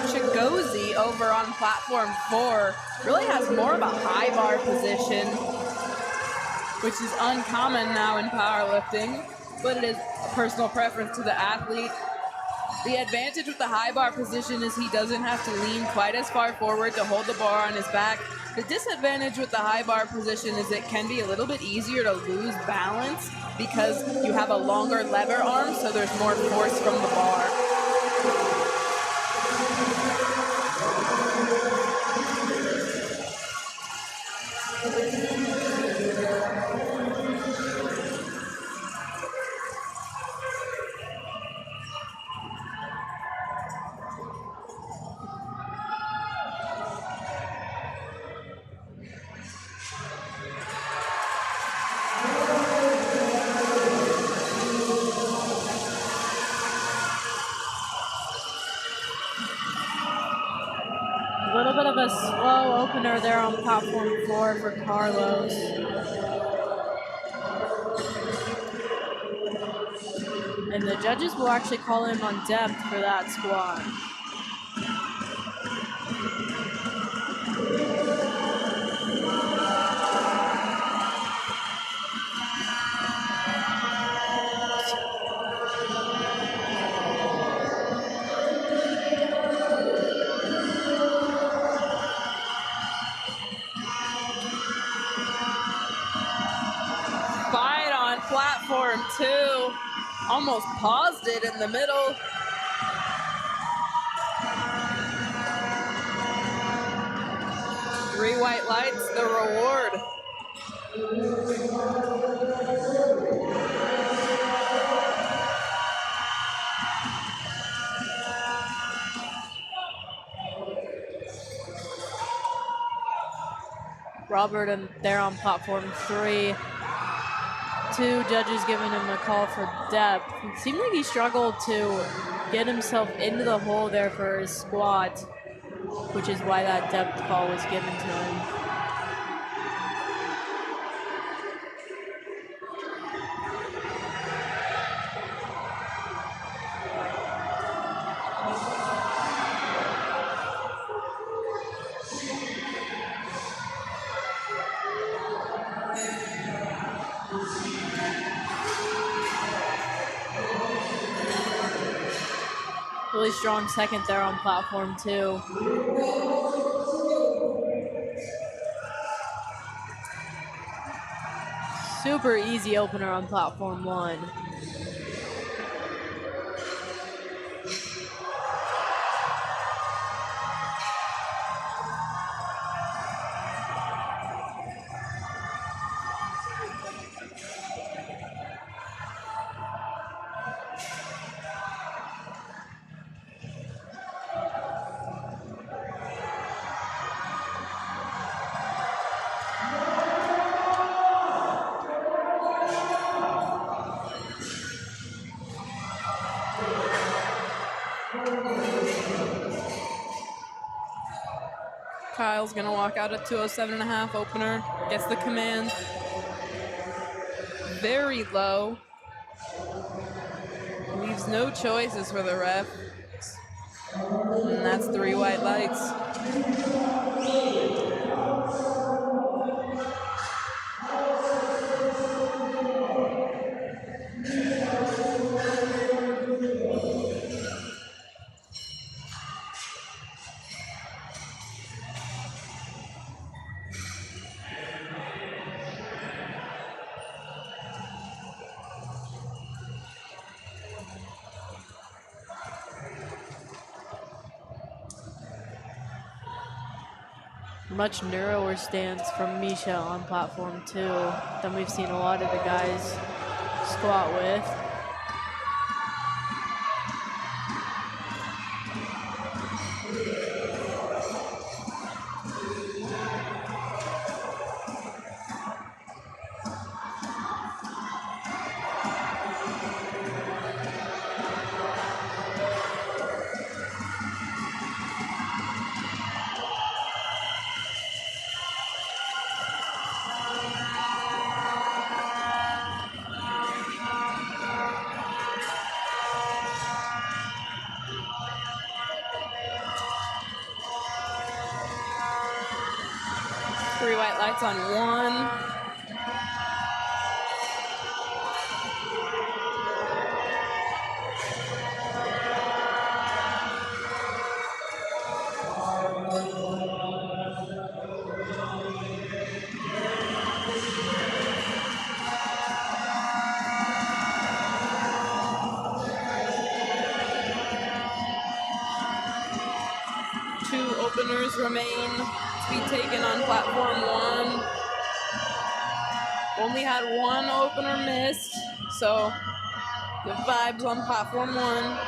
Chigozi over on platform 4 really has more of a high bar position. which is uncommon now in powerlifting, but it is a personal preference to the athlete. The advantage with the high bar position is he doesn't have to lean quite as far forward to hold the bar on his back. The disadvantage with the high bar position is it can be a little bit easier to lose balance because you have a longer lever arm, so there's more force from the bar. A little bit of a slow opener there on platform 4 for Carlos. And the judges will actually call him on depth for that squat. Fight on platform 2. Almost paused it in the middle. Three white lights, the reward. Robert and there on platform 3. Two judges giving him a call for depth. It seemed like he struggled to get himself into the hole there for his squat, which is why that depth call was given to him. Really strong second there on platform 2. Super easy opener on platform 1. Kyle's gonna walk out at 207.5 opener, gets the command. Very low. Leaves no choices for the ref. And that's 3 white lights. Much narrower stance from Misha on platform 2 than we've seen a lot of the guys squat with. Three white lights on 1. openers remain to be taken on platform 1. Only had one opener missed, so good vibes on platform 1.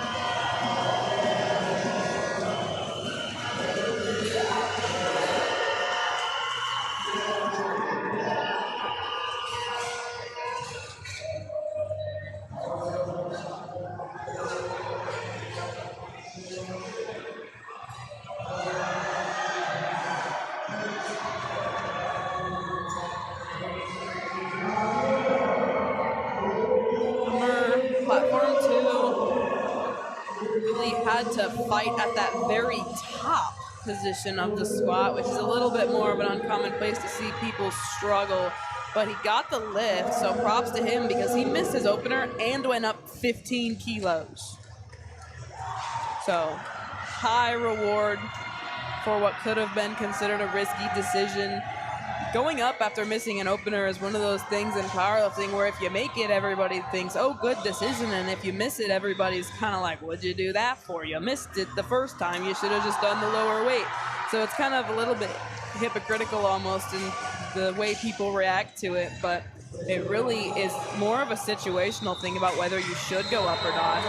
Platform 2 really had to fight at that very top position of the squat, which is a little bit more of an uncommon place to see people struggle. But he got the lift, so props to him because he missed his opener and went up 15 kilos. So high reward for what could have been considered a risky decision. Going up after missing an opener is one of those things in powerlifting where if you make it, everybody thinks, oh, good decision. And if you miss it, everybody's kind of like, what'd you do that for? You missed it the first time. You should have just done the lower weight. So it's kind of a little bit hypocritical almost in the way people react to it. But it really is more of a situational thing about whether you should go up or not.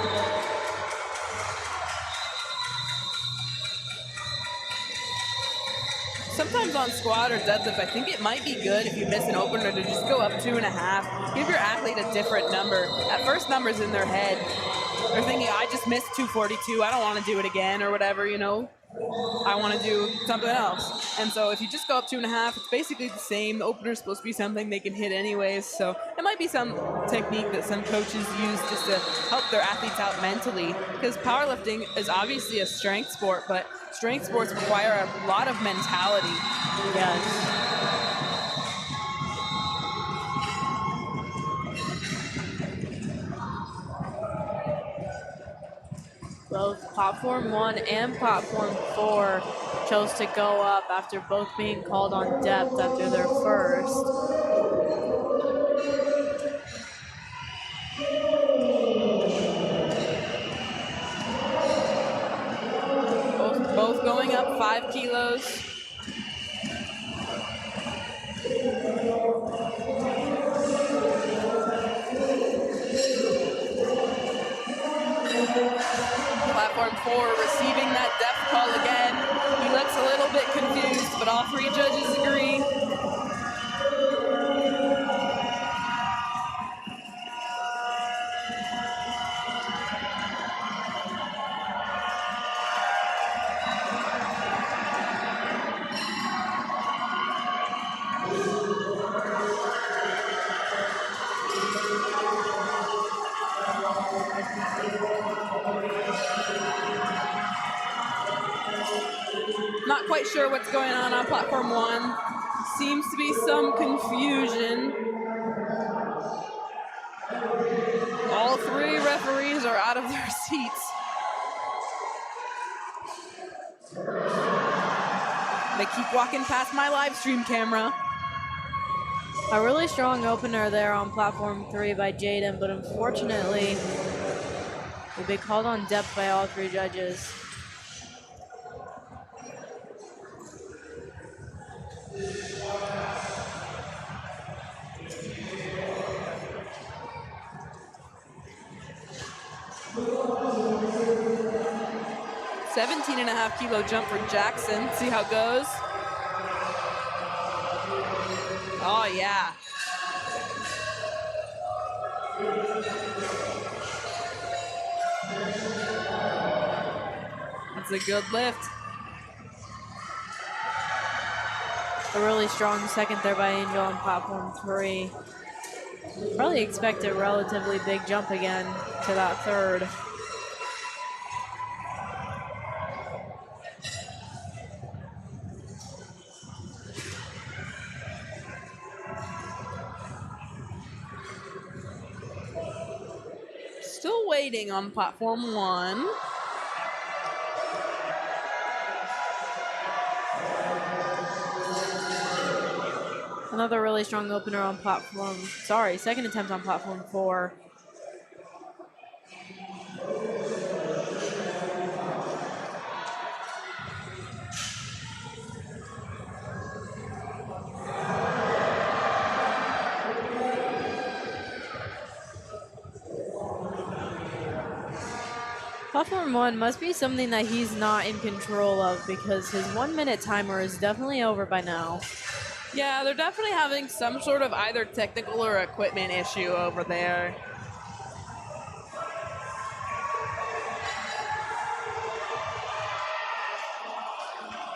Sometimes on squat or deadlift, I think it might be good if you miss an opener to just go up 2.5. Give your athlete a different number. That first number's in their head. They're thinking, I just missed 242. I don't want to do it again or whatever, you know. I want to do something else. And so if you just go up 2.5, it's basically the same. The opener's supposed to be something they can hit anyways. So it might be some technique that some coaches use just to help their athletes out mentally. Because powerlifting is obviously a strength sport, but strength sports require a lot of mentality. Yes. Both platform 1 and platform 4 chose to go up after both being called on depth after their first. Both going up 5 kilos. Platform 4 receiving that depth call again. He looks a little bit confused, but all 3 judges agree. Not quite sure what's going on platform 1. Seems to be some confusion. All 3 referees are out of their seats. They keep walking past my live stream camera. A really strong opener there on platform 3 by Jaden, but unfortunately will be called on depth by all 3 judges. $17.5 kilo jump for Jackson. See how it goes. Oh, yeah. That's a good lift. A really strong second there by Angel on platform 3. Probably expect a relatively big jump again to that third. Still waiting on platform 1. Another really strong opener on second attempt on platform 4. Platform 1 must be something that he's not in control of because his 1 minute timer is definitely over by now. Yeah, they're definitely having some sort of either technical or equipment issue over there.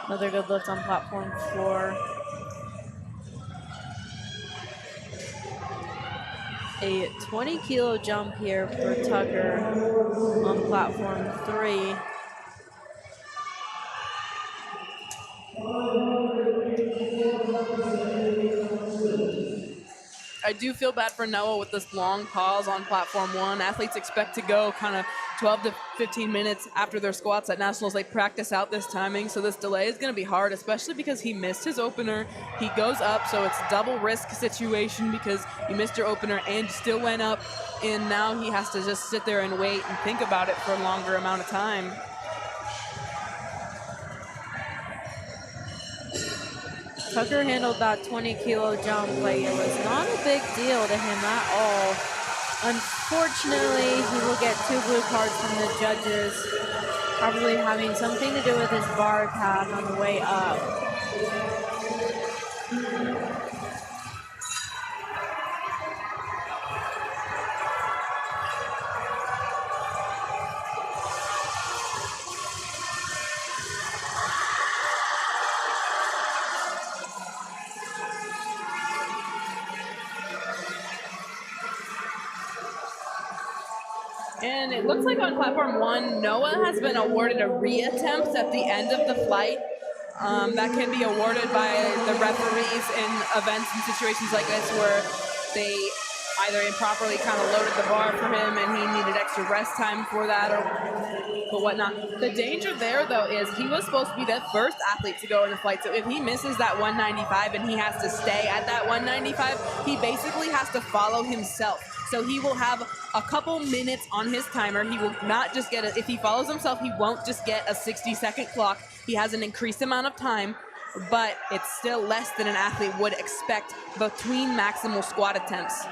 Another good lift on platform 4. A 20-kilo jump here for Tucker on platform 3. I do feel bad for Noah with this long pause on platform 1. Athletes expect to go kind of 12 to 15 minutes after their squats at nationals. They practice out this timing, so this delay is going to be hard, especially because he missed his opener. He goes up, so it's double risk situation because you missed your opener and you still went up, and now he has to just sit there and wait and think about it for a longer amount of time. Tucker handled that 20-kilo jump, but it was not a big deal to him at all. Unfortunately, he will get 2 blue cards from the judges, probably having something to do with his bar tab on the way up. And it looks like on platform 1, Noah has been awarded a reattempt at the end of the flight. That can be awarded by the referees in events and situations like this where they either improperly kind of loaded the bar for him and he needed extra rest time for that or whatnot. The danger there, though, is he was supposed to be the first athlete to go in the flight. So if he misses that 195 and he has to stay at that 195, he basically has to follow himself. So he will have a couple minutes on his timer. He will not just get if he follows himself, he won't just get a 60-second clock. He has an increased amount of time, but it's still less than an athlete would expect between maximal squat attempts.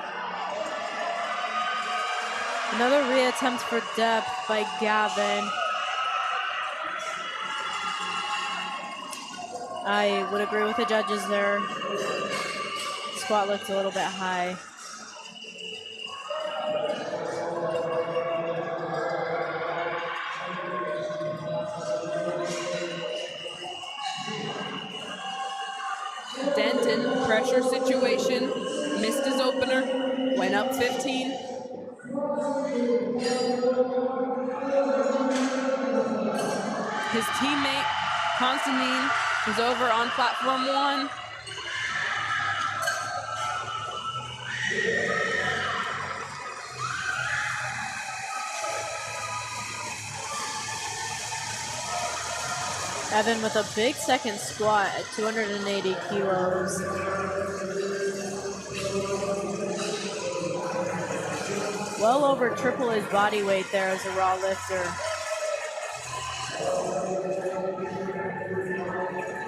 Another reattempt for depth by Gavin. I would agree with the judges there. Squat looks a little bit high. Denton, pressure situation, missed his opener, went up 15. His teammate, Constantine, is over on platform 1. Evan with a big second squat at 280 kilos. Well over triple his body weight there as a raw lifter.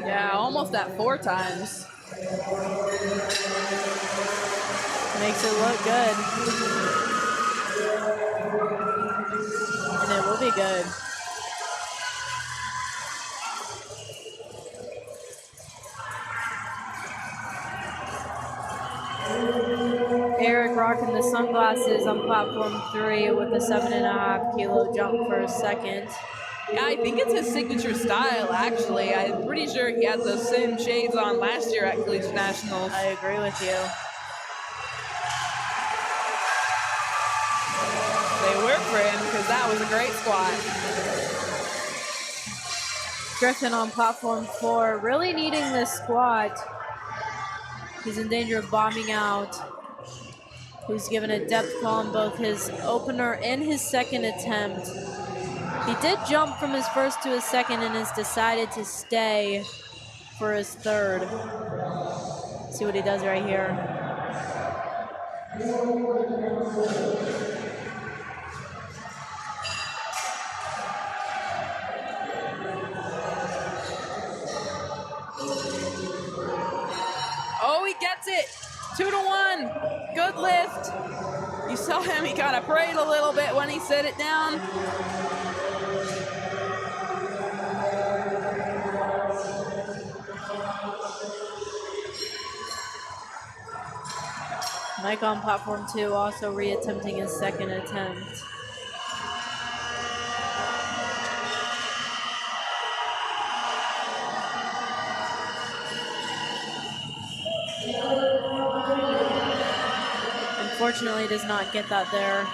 Yeah, almost at 4 times. Makes it look good. And it will be good. Eric rocking the sunglasses on platform 3 with a 7.5 kilo jump for a second. Yeah, I think it's his signature style, actually. I'm pretty sure he had those same shades on last year at Collegiate Nationals. I agree with you. They work for him because that was a great squat. Griffin on platform 4, really needing this squat. He's in danger of bombing out. He's given a depth call on both his opener and his second attempt. He did jump from his first to his second and has decided to stay for his third. Let's see what he does right here. Oh, he gets it. 2-to-1. Good lift. You saw him, he kind of prayed a little bit when he set it down. Mike on platform 2 also reattempting his second attempt. Unfortunately, does not get that there.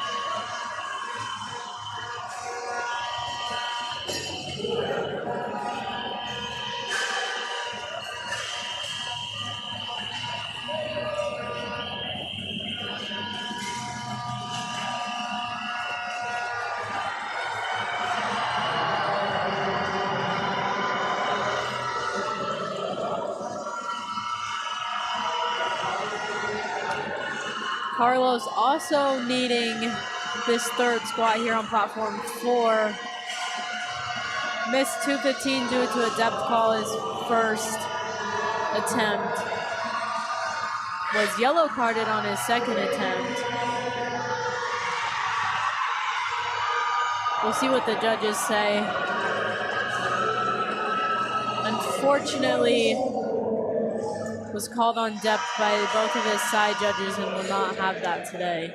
Carlos also needing this third squat here on platform 4. Missed 215 due to a depth call his first attempt. Was yellow carded on his second attempt. We'll see what the judges say. Unfortunately, was called on depth by both of his side judges and will not have that today.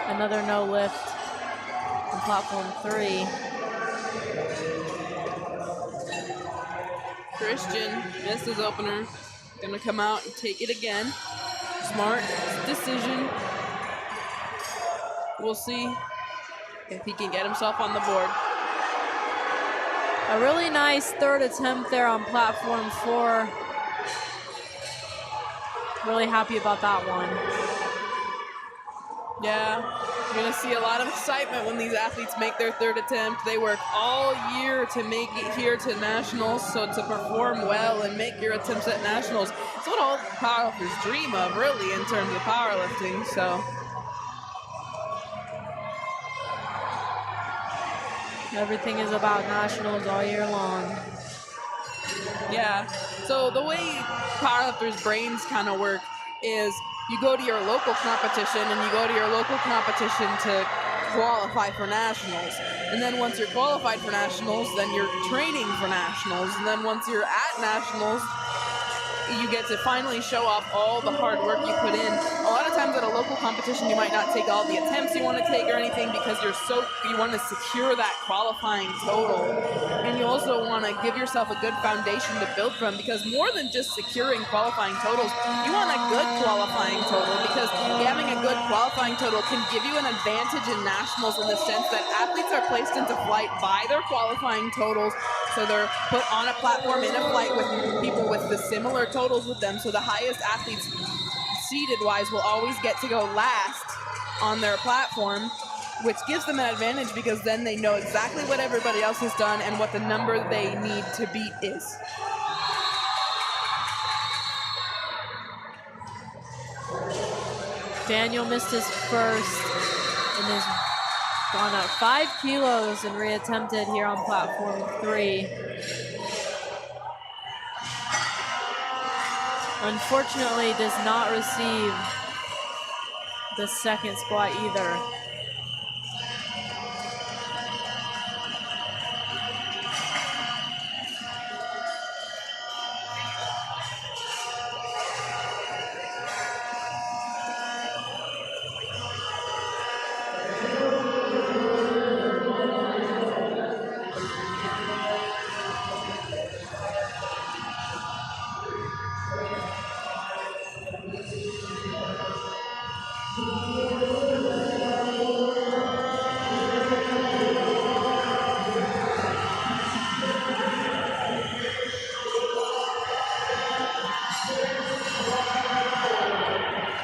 Another no lift on platform 3. Christian missed his opener. Gonna come out and take it again. Smart decision. We'll see if he can get himself on the board. A really nice third attempt there on platform 4. Really happy about that one. Yeah, you're gonna see a lot of excitement when these athletes make their third attempt. They work all year to make it here to nationals, so to perform well and make your attempts at nationals. It's what all powerlifters dream of, really, in terms of powerlifting, so. Everything is about nationals all year long. Yeah, so the way powerlifters' brains kind of work is you go to your local competition and you go to your local competition to qualify for nationals. And then once you're qualified for nationals, then you're training for nationals. And then once you're at nationals, you get to finally show off all the hard work you put in. A lot of times at a local competition, you might not take all the attempts you want to take or anything because you want to secure that qualifying total. And you also want to give yourself a good foundation to build from, because more than just securing qualifying totals, you want a good qualifying total, because having a good qualifying total can give you an advantage in nationals in the sense that athletes are placed into flight by their qualifying totals. So they're put on a platform in a flight with people with the similar totals with them. So the highest athletes seated-wise will always get to go last on their platform, which gives them an advantage because then they know exactly what everybody else has done and what the number they need to beat is. Daniel missed his first and has gone up 5 kilos and reattempted here on platform 3. Unfortunately, does not receive the second squat either.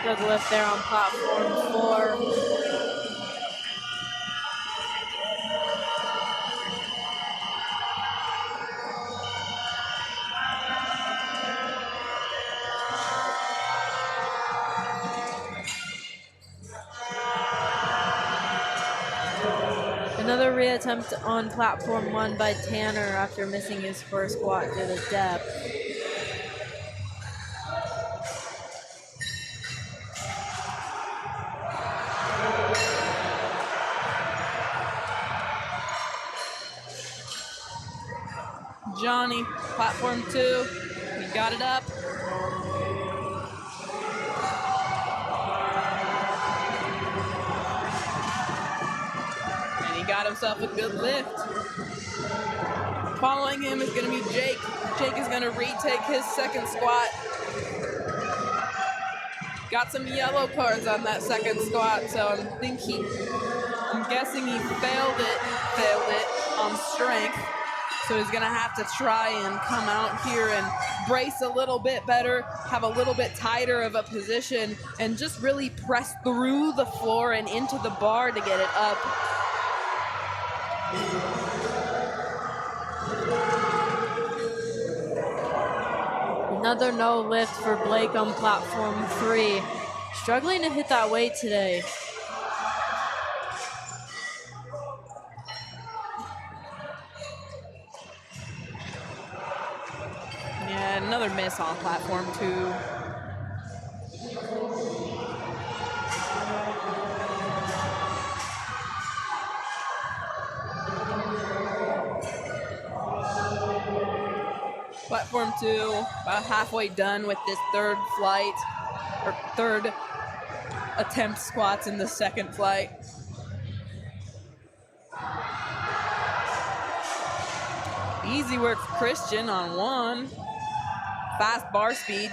Good lift there on platform 4. Another reattempt on platform 1 by Tanner after missing his first squat due to depth. Johnny, platform 2, he got it up. And he got himself a good lift. Following him is gonna be Jake. Jake is gonna retake his second squat. Got some yellow cards on that second squat, so I'm guessing he failed it on strength. So he's gonna have to try and come out here and brace a little bit better, have a little bit tighter of a position, and just really press through the floor and into the bar to get it up. Another no lift for Blake on platform 3. Struggling to hit that weight today. Yeah, another miss on platform 2. Platform 2, about halfway done with this third flight, or third attempt squats in the second flight. Easy work for Christian on 1. Fast bar speed.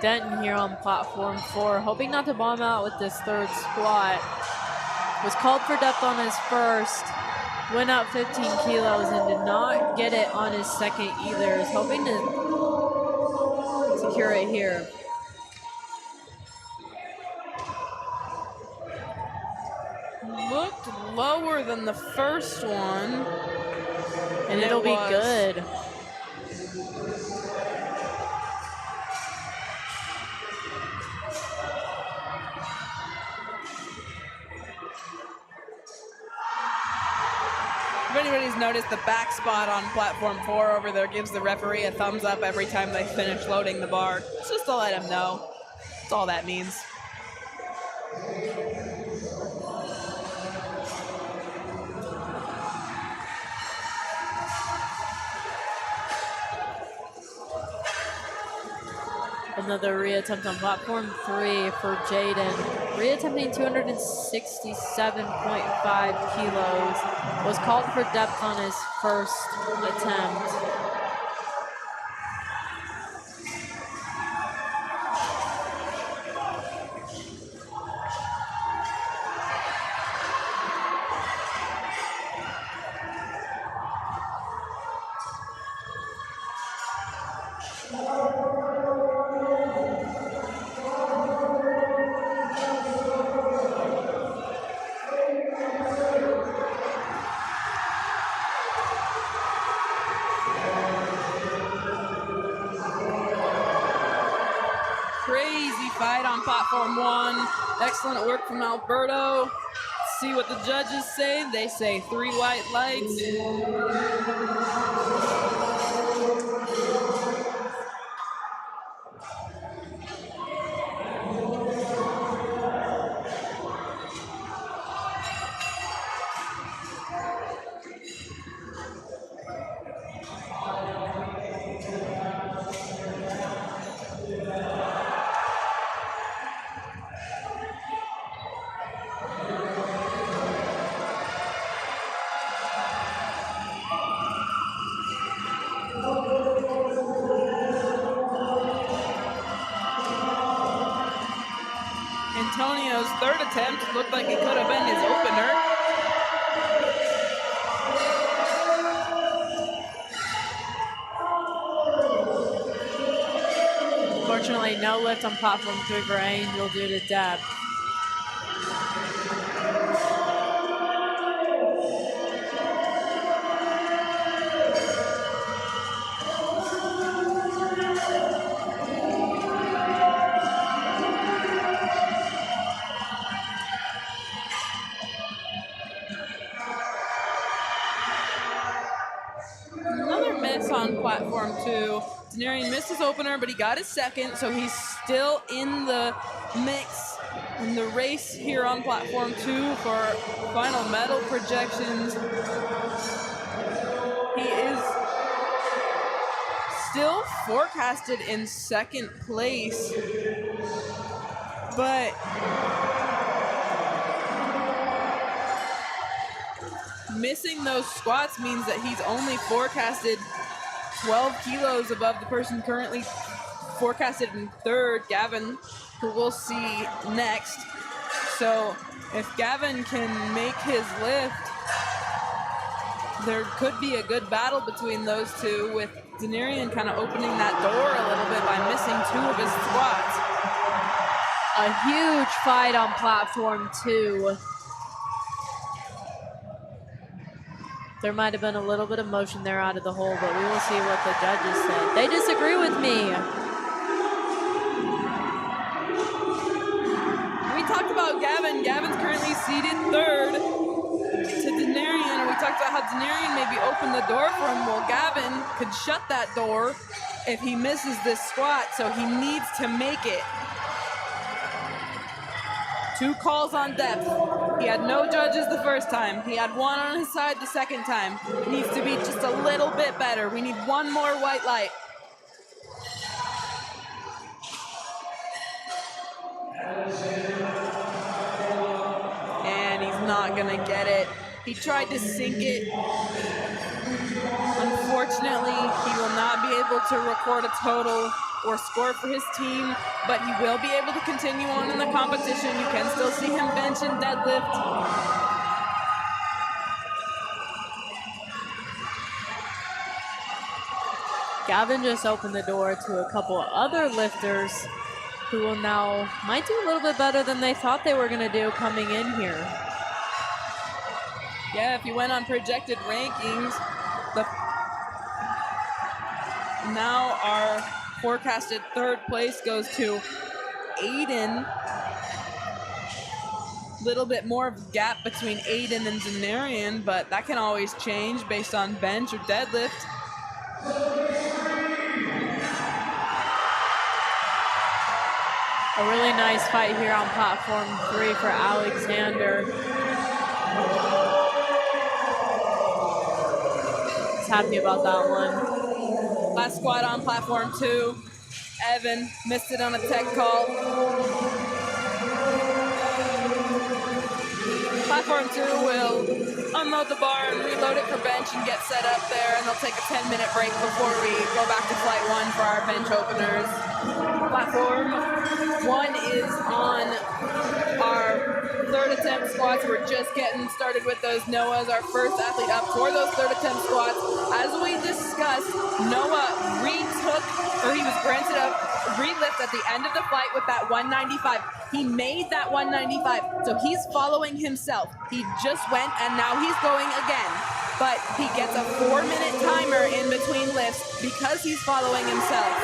Denton here on platform 4, hoping not to bomb out with this third squat. Was called for depth on his first, went up 15 kilos and did not get it on his second either. Is hoping to secure it here. Looked lower than the first one. And it'll be good. If anybody's noticed, the back spot on platform 4 over there gives the referee a thumbs up every time they finish loading the bar. It's just to let him know. That's all that means. Another reattempt on platform 3 for Jaden. Reattempting 267.5 kilos. Was called for depth on his first attempt. Crazy fight on platform 1. Excellent work from Alberto. Let's see what the judges say. They say 3 white lights. Antonio's third attempt looked like it could have been his opener. Unfortunately, no lift on platform 3 for Angel due to depth. miss on platform 2. Denarian missed his opener, but he got his second, so he's still in the mix in the race here on platform 2 for final medal projections. He is still forecasted in second place, but missing those squats means that he's only forecasted 12 kilos above the person currently forecasted in third, Gavin, who we'll see next. So if Gavin can make his lift, there could be a good battle between those two, with Denarian kind of opening that door a little bit by missing 2 of his squats. A huge fight on platform 2. There might have been a little bit of motion there out of the hole, but we will see what the judges said. They disagree with me. We talked about Gavin. Gavin's currently seated third to Denarian, and we talked about how Denarian maybe opened the door for him. Well, Gavin could shut that door if he misses this squat, so he needs to make it. 2 calls on depth. He had no judges the first time. He had 1 on his side the second time. Needs to be just a little bit better. We need 1 more white light. And he's not gonna get it. He tried to sink it. Unfortunately, he will not be able to record a total or score for his team, but he will be able to continue on in the competition. You can still see him bench and deadlift. Gavin just opened the door to a couple of other lifters who will now might do a little bit better than they thought they were going to do coming in here. Yeah, if you went on projected rankings, now our forecasted third place goes to Aiden. Little bit more of a gap between Aiden and Denarian, but that can always change based on bench or deadlift. A really nice fight here on platform 3 for Alexander. He's happy about that one. Last squat on platform 2. Evan missed it on a tech call. Platform 2 will unload the bar and reload it for bench and get set up there, and they'll take a 10-minute break before we go back to flight 1 for our bench openers. Platform 1 is on our third attempt squats. We're just getting started with those. Noah's our first athlete up for those third attempt squats. As we discussed, Noah he was granted a relift at the end of the flight with that 195. He made that 195, so he's following himself. He just went, and now he's going again. But he gets a 4-minute timer in between lifts because he's following himself.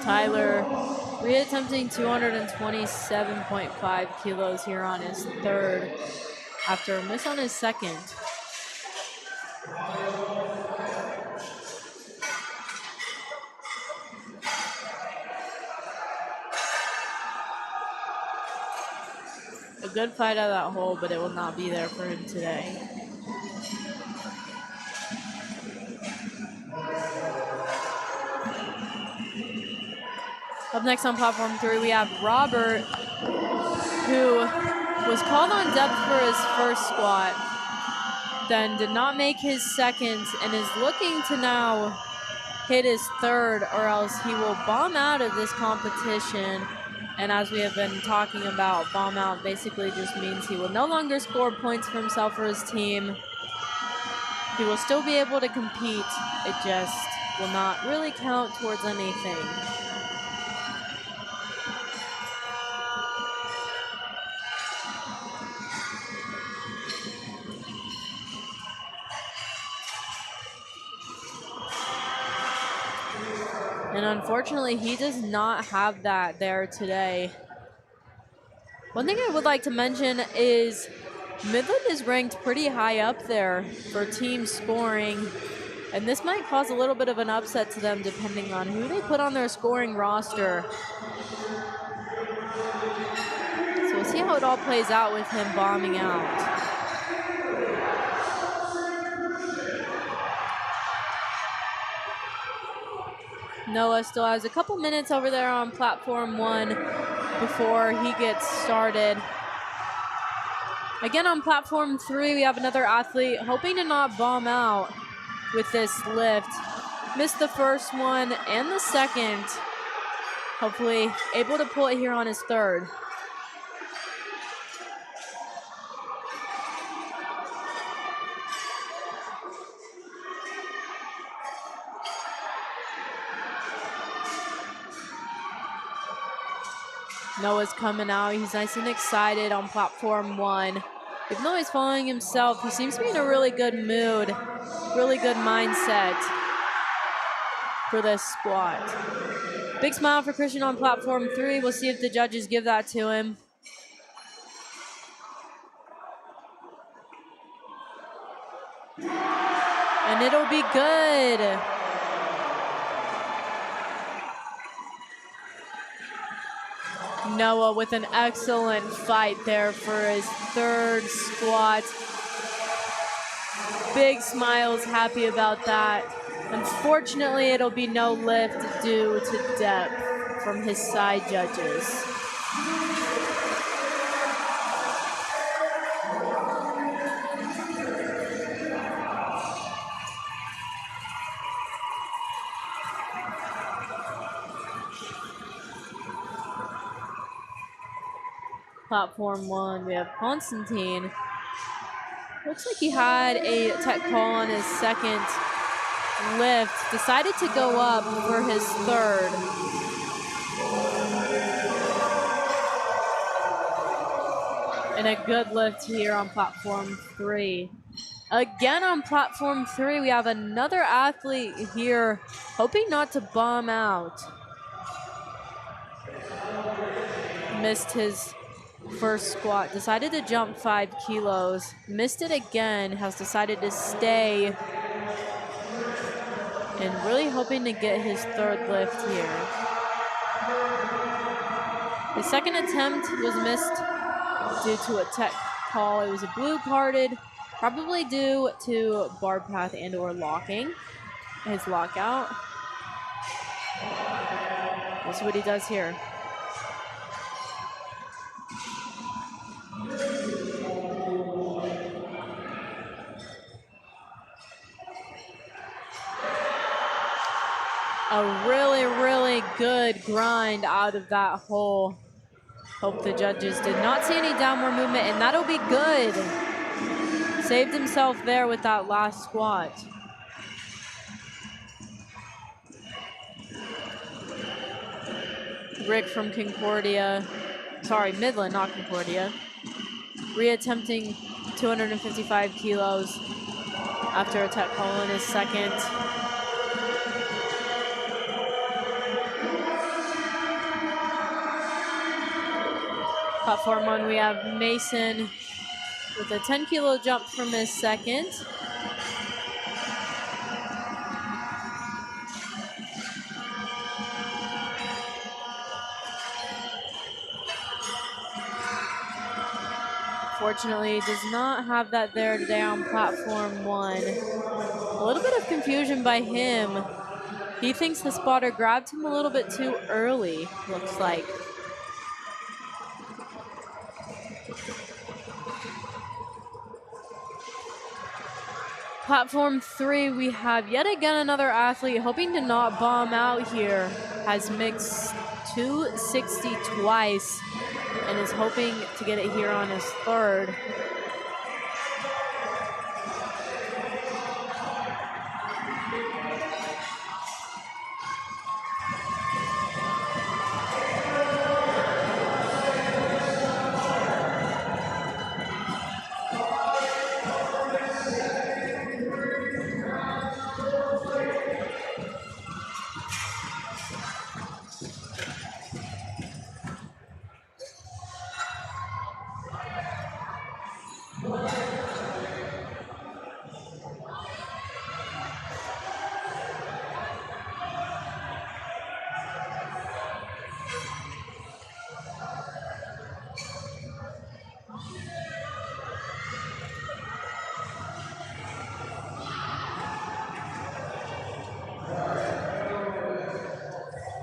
Tyler reattempting 227.5 kilos here on his third after a miss on his second. A good fight out of that hole, but it will not be there for him today. Up next on platform 3, we have Robert, who was called on depth for his first squat, then did not make his second, and is looking to now hit his third, or else he will bomb out of this competition. And as we have been talking about, bomb out basically just means he will no longer score points for himself or his team. He will still be able to compete, it just will not really count towards anything. And unfortunately, he does not have that there today. One thing I would like to mention is Midland is ranked pretty high up there for team scoring, and this might cause a little bit of an upset to them depending on who they put on their scoring roster. So we'll see how it all plays out with him bombing out. Noah still has a couple minutes over there on platform 1 before he gets started. Again, on platform 3, we have another athlete hoping to not bomb out with this lift. Missed the first one and the second. Hopefully able to pull it here on his third. Noah's coming out. He's nice and excited on platform 1. Even though he's following himself, he seems to be in a really good mood, really good mindset for this squat. Big smile for Christian on platform 3. We'll see if the judges give that to him. And it'll be good. Noah with an excellent fight there for his third squat. Big smiles, happy about that. Unfortunately, it'll be no lift due to depth from his side judges. Platform 1, we have Constantine. Looks like he had a tech call on his second lift. Decided to go up for his third. And a good lift here on platform 3. Again on platform 3, we have another athlete here hoping not to bomb out. Missed his first squat, decided to jump 5 kilos, missed it again, has decided to stay, and really hoping to get his third lift here. His second attempt was missed due to a tech call. It was a blue carded, probably due to bar path and or locking, his lockout. We'll see what he does here. A really, really good grind out of that hole. Hope the judges did not see any downward movement, and that'll be good. Saved himself there with that last squat. Rick from Concordia, sorry, Midland, not Concordia. Reattempting 255 kilos after a tech call in his second. Platform 1, we have Mason with a 10 kilo jump from his second. Fortunately, does not have that there today on platform 1. A little bit of confusion by him. He thinks the spotter grabbed him a little bit too early, looks like. Platform 3, we have yet again another athlete hoping to not bomb out here. Has mixed 260 twice and is hoping to get it here on his third.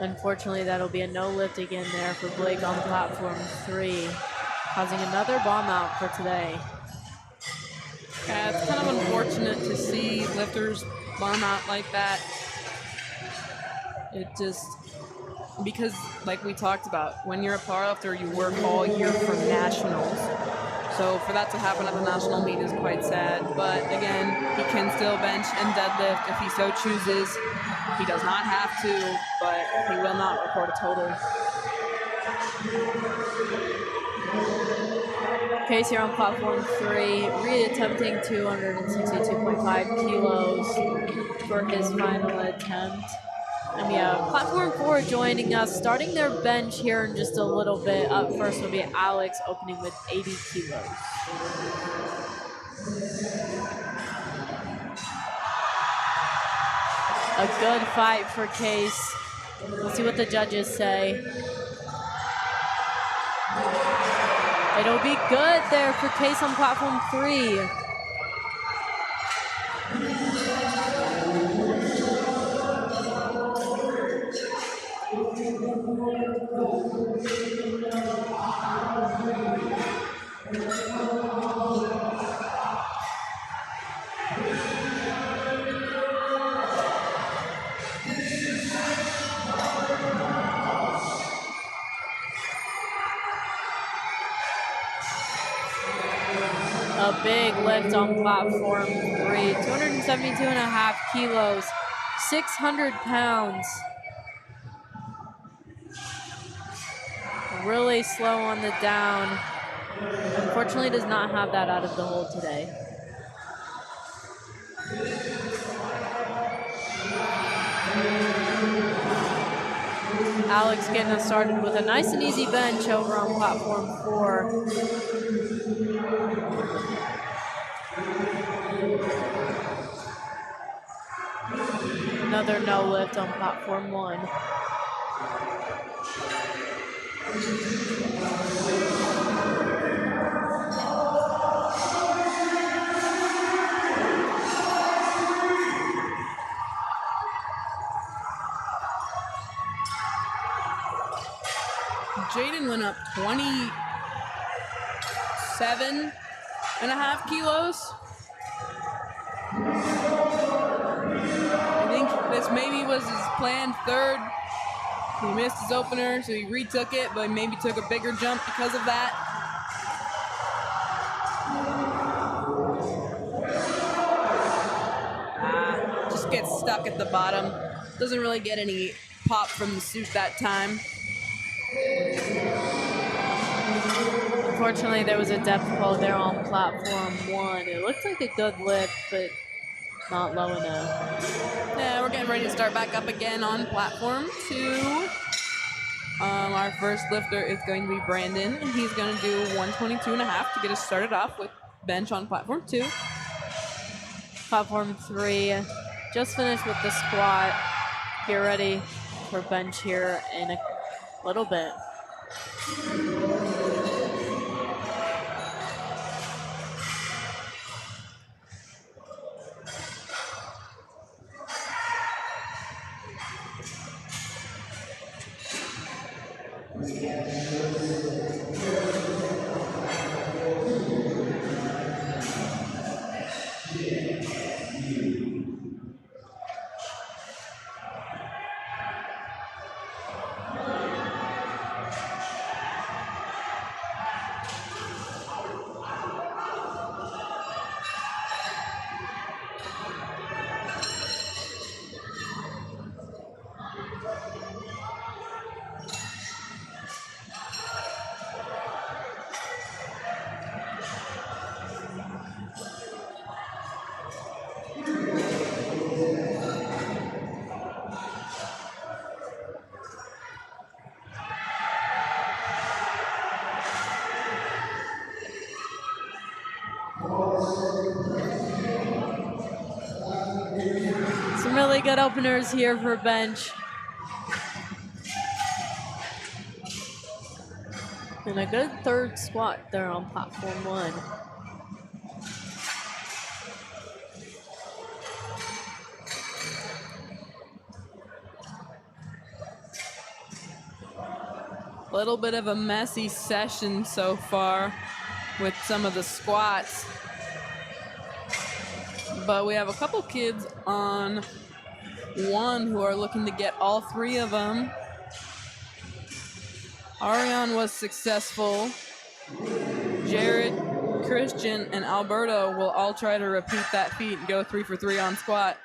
Unfortunately, that'll be a no lift again there for Blake on platform 3, causing another bomb out for today. Yeah, it's kind of unfortunate to see lifters bomb out like that. It just, because like we talked about, when you're a powerlifter, you work all year for nationals. So for that to happen at the national meet is quite sad. But again, he can still bench and deadlift if he so chooses. He does not have to, but he will not record a total. Case here on platform 3, re-attempting 262.5 kilos for his final attempt. And yeah, platform 4 joining us, starting their bench here in just a little bit. Up first will be Alex, opening with 80 kilos. A good fight for Case. We'll see what the judges say. It'll be good there for Case on platform 3. A big lift on platform 3, 272.5 kilos, 600 pounds. Really slow on the down. Unfortunately, does not have that out of the hole today. Alex getting us started with a nice and easy bench over on platform 4. Another no lift on platform 1. Jaden went up 27.5 kilos. I think this maybe was his planned third. He missed his opener, so he retook it, but maybe took a bigger jump because of that. Just gets stuck at the bottom. Doesn't really get any pop from the suit that time. Unfortunately, there was a depth pull there on platform 1. It looked like a good lift, but not low enough. Yeah, we're getting ready to start back up again on platform 2. Our first lifter is going to be Brandon. He's going to do 122.5 to get us started off with bench on platform 2. Platform 3, just finished with the squat. Get ready for bench here in a little bit. Some really good openers here for bench. And a good third squat there on platform 1. little bit of a messy session so far with some of the squats. But we have a couple kids on one who are looking to get all three of them. Ariane was successful. Jared, Christian, and Alberto will all try to repeat that feat and go 3 for 3 on squat.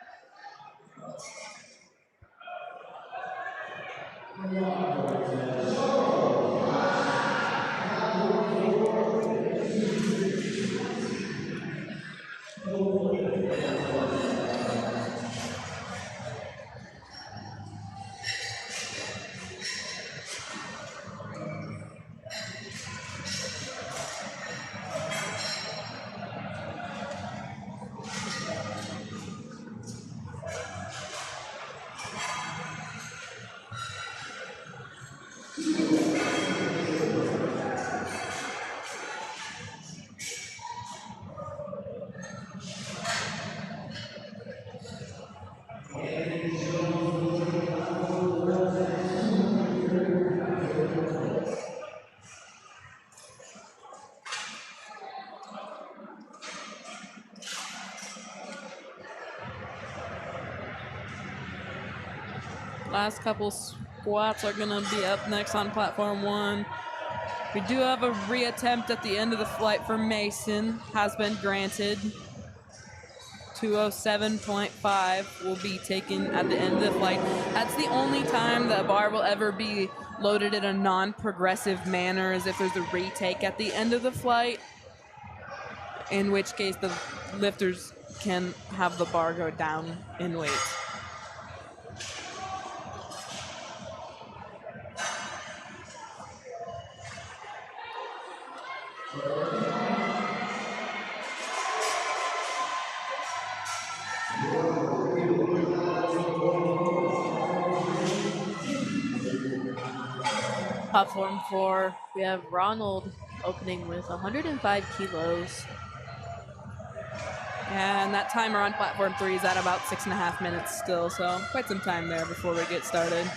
Last couple squats are gonna be up next on platform 1. We do have a reattempt at the end of the flight for Mason, has been granted. 207.5 will be taken at the end of the flight. That's the only time the bar will ever be loaded in a non-progressive manner, is if there's a retake at the end of the flight, in which case the lifters can have the bar go down in weight. Platform 4, we have Ronald opening with 105 kilos. And that timer on platform 3 is at about 6.5 minutes still, so quite some time there before we get started.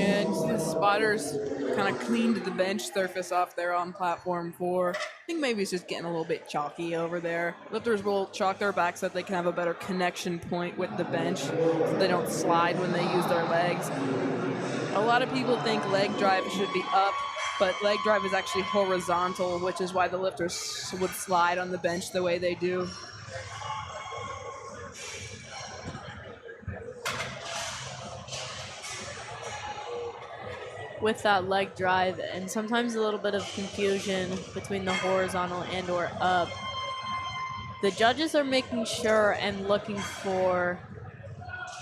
And you see the spotters kind of cleaned the bench surface off there on platform 4. I think maybe it's just getting a little bit chalky over there. Lifters will chalk their back so that they can have a better connection point with the bench, so they don't slide when they use their legs. A lot of people think leg drive should be up, but leg drive is actually horizontal, which is why the lifters would slide on the bench the way they do. With that leg drive and sometimes a little bit of confusion between the horizontal and or up, the judges are making sure and looking for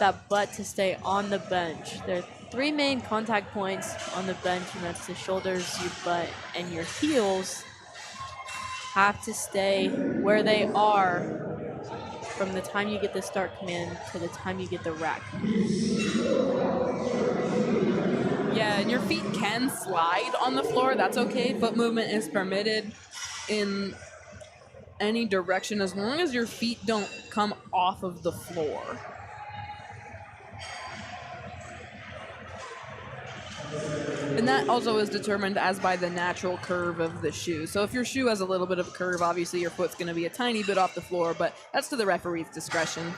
that butt to stay on the bench. There are 3 main contact points on the bench, and that's the shoulders, your butt, and your heels have to stay where they are from the time you get the start command to the time you get the rack. Yeah, and your feet can slide on the floor. That's okay. Foot movement is permitted in any direction as long as your feet don't come off of the floor. And that also is determined as by the natural curve of the shoe. So if your shoe has a little bit of a curve, obviously your foot's going to be a tiny bit off the floor, but that's to the referee's discretion.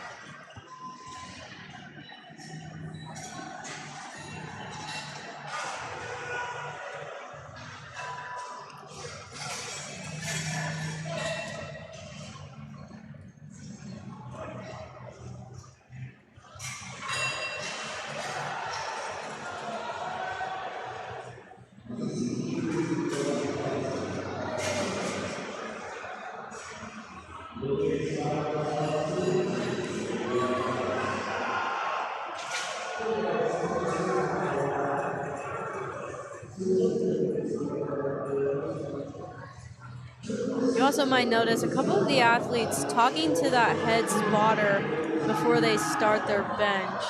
You also might notice a couple of the athletes talking to that head spotter before they start their bench.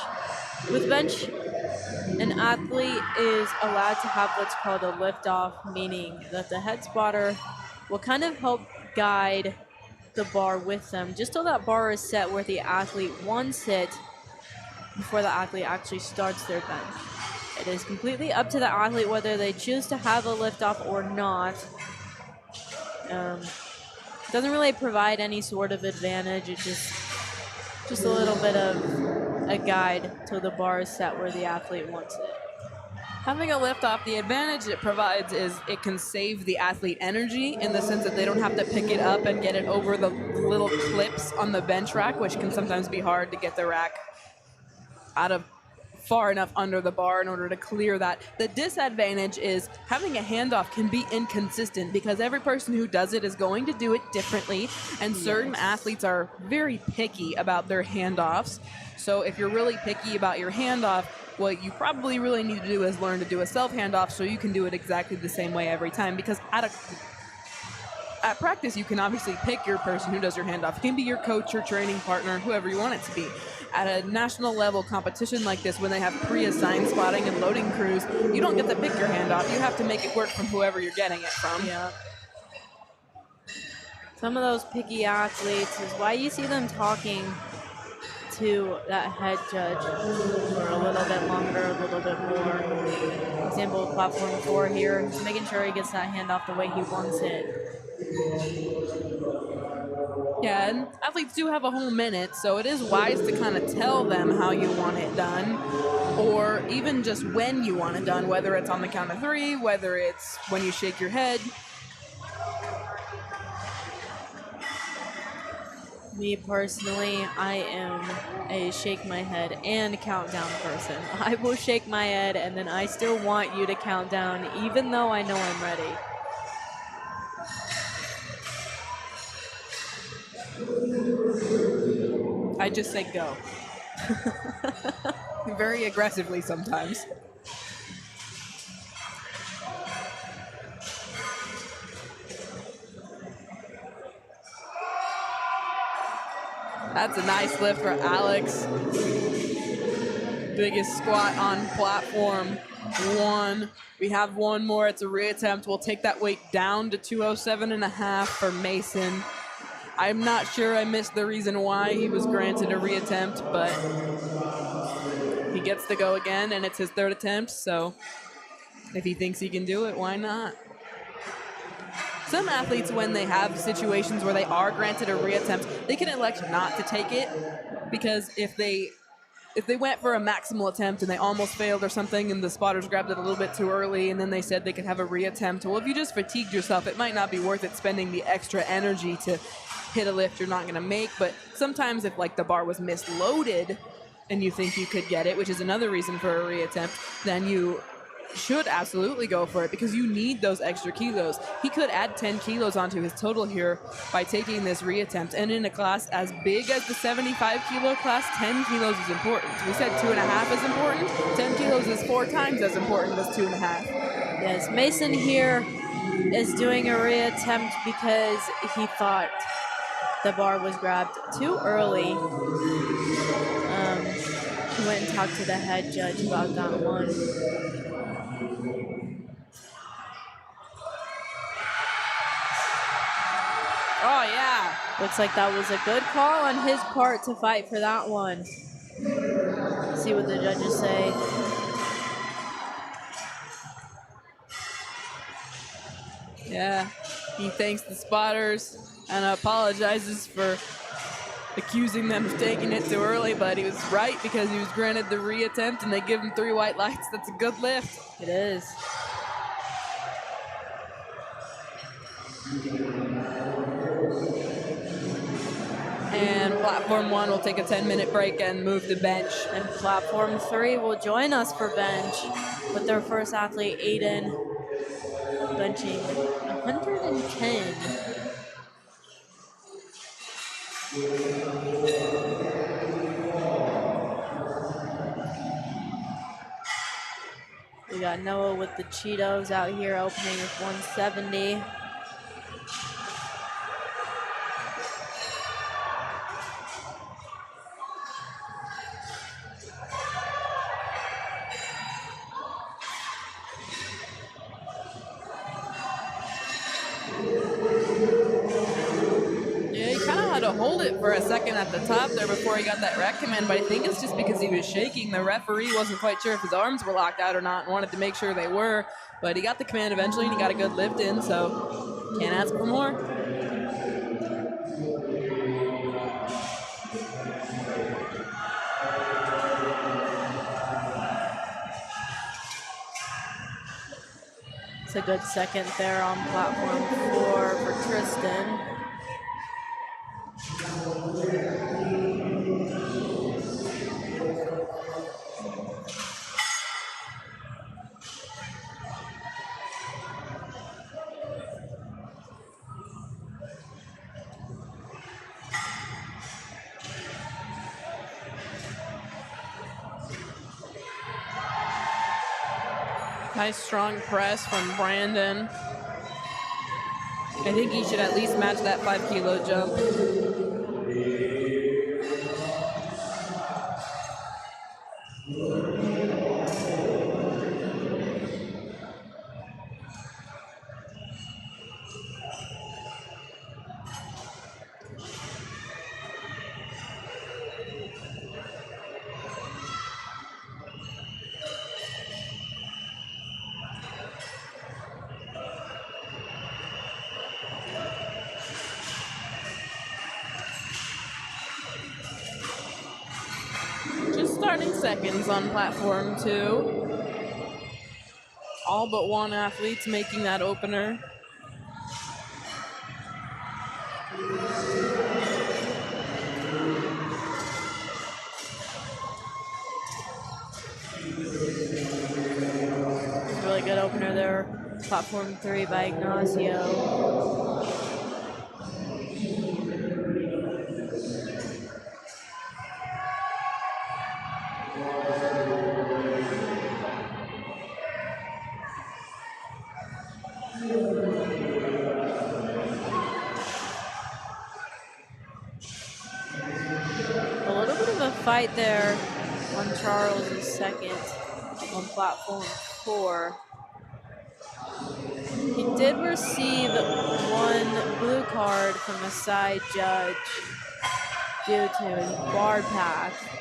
With bench, an athlete is allowed to have what's called a lift-off, meaning that the head spotter will kind of help guide the bar with them, just so that bar is set where the athlete wants it before the athlete actually starts their bench. It is completely up to the athlete whether they choose to have a lift-off or not. Doesn't really provide any sort of advantage. It's just a little bit of a guide till the bar is set where the athlete wants it. Having a lift off, the advantage it provides is it can save the athlete energy in the sense that they don't have to pick it up and get it over the little clips on the bench rack, which can sometimes be hard to get the rack out of far enough under the bar in order to clear that. The disadvantage is having a handoff can be inconsistent because every person who does it is going to do it differently, and certain athletes are very picky about their handoffs. So if you're really picky about your handoff, what you probably really need to do is learn to do a self handoff so you can do it exactly the same way every time, because at practice you can obviously pick your person who does your handoff. It can be your coach, your training partner, whoever you want it to be. At a national level competition like this, when they have pre-assigned spotting and loading crews, you don't get to pick your handoff. You have to make it work from whoever you're getting it from. Yeah. Some of those picky athletes is why you see them talking to that head judge for a little bit longer, a little bit more. Example of platform 4 here, he's making sure he gets that handoff the way he wants it. Yeah, and athletes do have a whole minute, so it is wise to kind of tell them how you want it done, or even just when you want it done, whether it's on the count of 3, whether it's when you shake your head. Me personally, I am a shake my head and countdown person. I will shake my head and then I still want you to count down even though I know I'm ready. I just say go. Very aggressively sometimes. That's a nice lift for Alex. Biggest squat on platform 1. We have one more. It's a reattempt. We'll take that weight down to 207.5 for Mason. I'm not sure I missed the reason why he was granted a reattempt, but he gets to go again, and it's his 3rd attempt, so if he thinks he can do it, why not? Some athletes, when they have situations where they are granted a reattempt, they can elect not to take it, because if they went for a maximal attempt and they almost failed or something and the spotters grabbed it a little bit too early and then they said they could have a reattempt, well, if you just fatigued yourself, it might not be worth it spending the extra energy to hit a lift you're not going to make. But sometimes if like the bar was misloaded and you think you could get it, which is another reason for a reattempt, then you should absolutely go for it because you need those extra kilos. He could add 10 kilos onto his total here by taking this reattempt. And in a class as big as the 75 kilo class, 10 kilos is important. We said 2.5 is important. 10 kilos is 4 times as important as 2.5. Yes, Mason here is doing a reattempt because he thought the bar was grabbed too early. He went and talked to the head judge about that one. Oh, yeah. Looks like that was a good call on his part to fight for that one. See what the judges say. Yeah. He thanks the spotters and apologizes for accusing them of taking it too early, but he was right because he was granted the reattempt and they give him 3 white lights. That's a good lift. It is. And platform 1 will take a 10-minute break and move to bench. And platform 3 will join us for bench with their first athlete, Aiden, benching 110. We got Noah with the Cheetos out here opening with 170. Yeah, he kind of had to hold it for a second at the top there before he got that rec command, but I think it's just because he was shaking. The referee wasn't quite sure if his arms were locked out or not and wanted to make sure they were, but he got the command eventually and he got a good lift in, so can't ask for more. It's a good second there on platform 4 for Tristan. Nice strong press from Brandon. I think he should at least match that 5 kilo jump. Just starting seconds on platform 2. All but one athlete's making that opener. Really good opener there. Platform 3 by Ignacio. A little bit of a fight there on Charles' second on platform 4. He did receive one blue card from a side judge due to his bar path.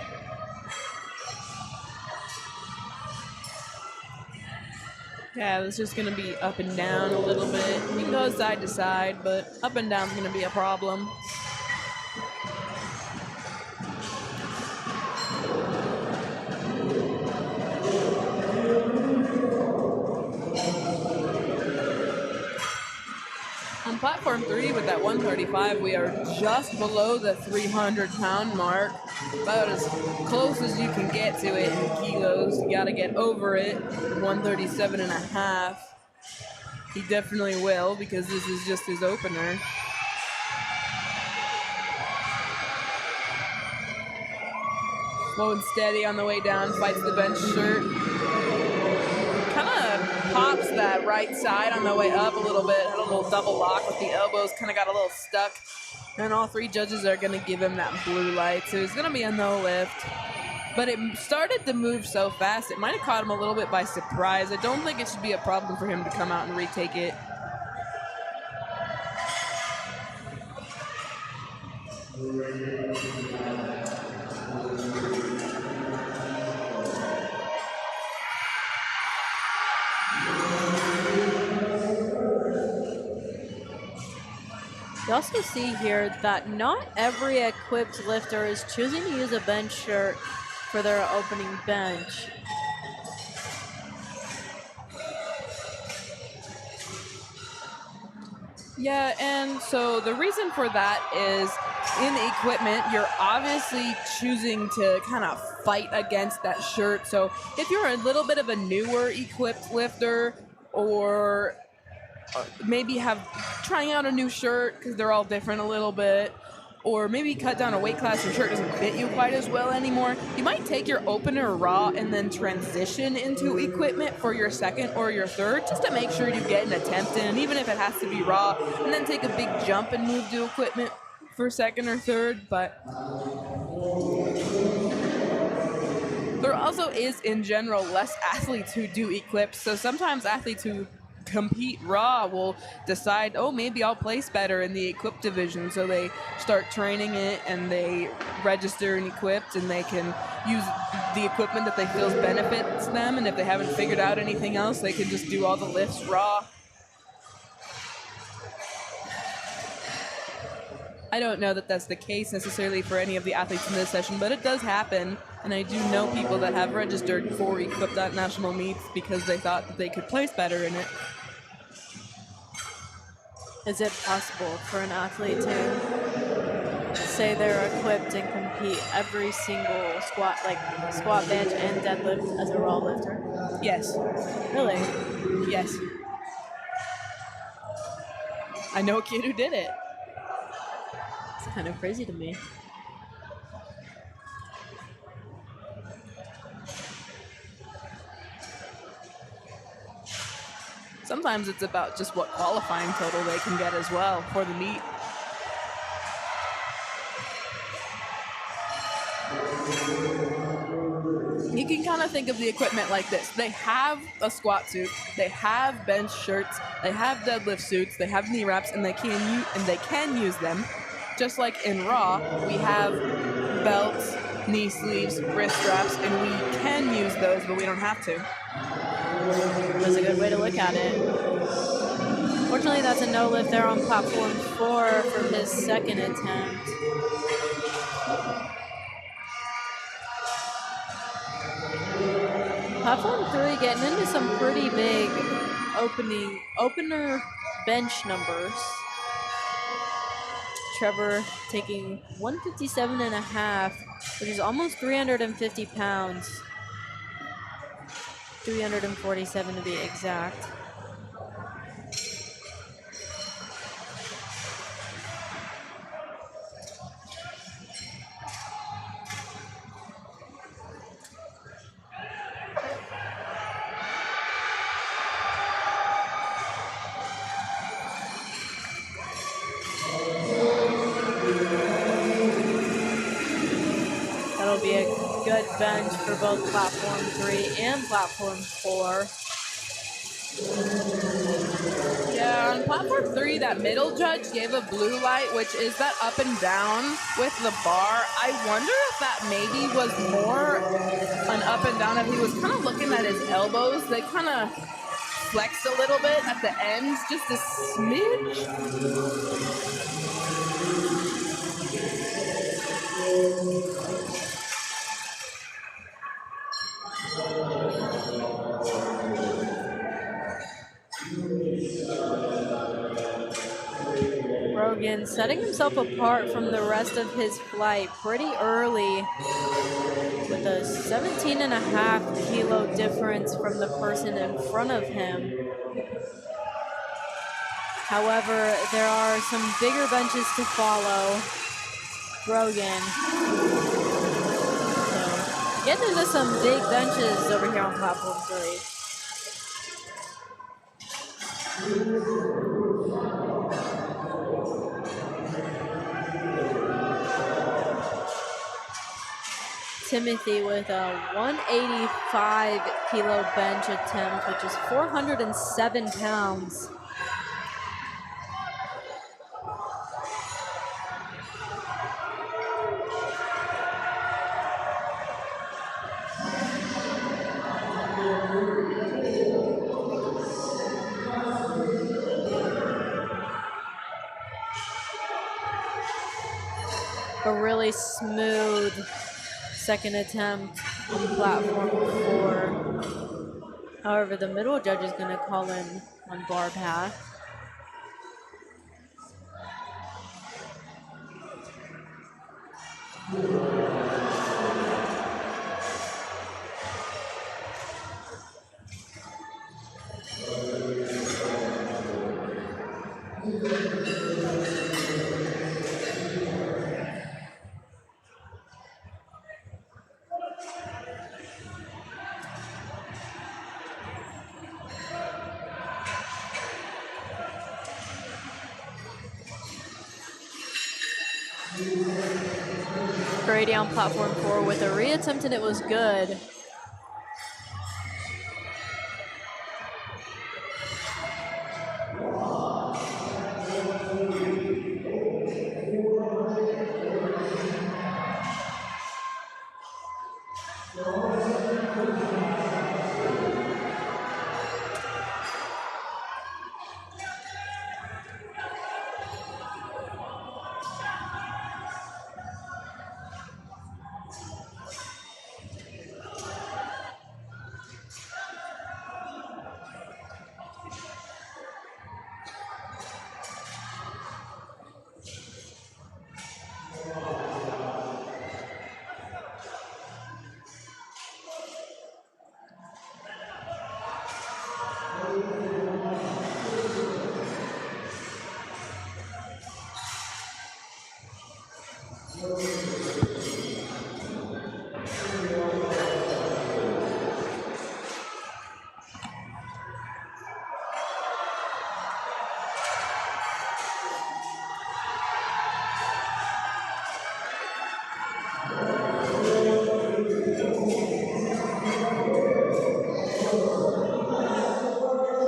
Yeah, it's just going to be up and down a little bit. You can go side to side, but up and down is going to be a problem. On platform 3 with that 135, we are just below the 300-pound mark. About as close as you can get to it in kilos. You got to get over it, 137 and a half. He definitely will because this is just his opener. Slow and steady on the way down, fights the bench shirt. Kind of pops that right side on the way up a little bit. Had a little double lock with the elbows, kind of got a little stuck. And all 3 judges are going to give him that blue light. So he's going to be a no lift. But it started to move so fast, it might have caught him a little bit by surprise. I don't think it should be a problem for him to come out and retake it. You also see here that not every equipped lifter is choosing to use a bench shirt for their opening bench. Yeah, and so the reason for that is in equipment, you're obviously choosing to kind of fight against that shirt. So if you're a little bit of a newer equipped lifter or maybe trying out a new shirt because they're all different a little bit, or maybe cut down a weight class, your shirt doesn't fit you quite as well anymore, you might take your opener raw and then transition into equipment for your second or your third, just to make sure you get an attempt in, even if it has to be raw, and then take a big jump and move to equipment for second or third. But there also is, in general, less athletes who do equips. So sometimes athletes who compete raw will decide, oh, maybe I'll place better in the equipped division. So they start training it and they register in equipped, and they can use the equipment that they feel benefits them. And if they haven't figured out anything else, they can just do all the lifts raw. I don't know that that's the case necessarily for any of the athletes in this session, but it does happen. And I do know people that have registered for equipped at national meets because they thought that they could place better in it. Is it possible for an athlete to say they're equipped and compete every single squat, like squat, bench, and deadlift as a raw lifter? Yes. Really? Yes. I know a kid who did it. It's kind of crazy to me. Sometimes it's about just what qualifying total they can get as well for the meet. You can kind of think of the equipment like this. They have a squat suit, they have bench shirts, they have deadlift suits, they have knee wraps, and they can use them. Just like in raw, we have belts, knee sleeves, wrist straps, and we can use those, but we don't have to. That's a good way to look at it. Fortunately, that's a no lift there on platform 4 for his second attempt. Platform 3 getting into some pretty big opener bench numbers. Trevor taking 157.5, which is almost 350 pounds. 347 to be exact. That'll be a good bench for both platform 3 and platform 4. Yeah, on platform 3, that middle judge gave a blue light, which is that up and down with the bar. I wonder if that maybe was more an up and down, if he was kind of looking at his elbows. They kind of flexed a little bit at the ends, just a smidge. Brogan setting himself apart from the rest of his flight pretty early with a 17.5 kilo difference from the person in front of him. However, there are some bigger benches to follow. Brogan. So, getting into some big benches over here on platform 3. Timothy with a 185 kilo bench attempt, which is 407 pounds. A really smooth second attempt on platform 4. However, the middle judge is going to call in on bar path. Brady on platform 4 with a reattempt, and it was good.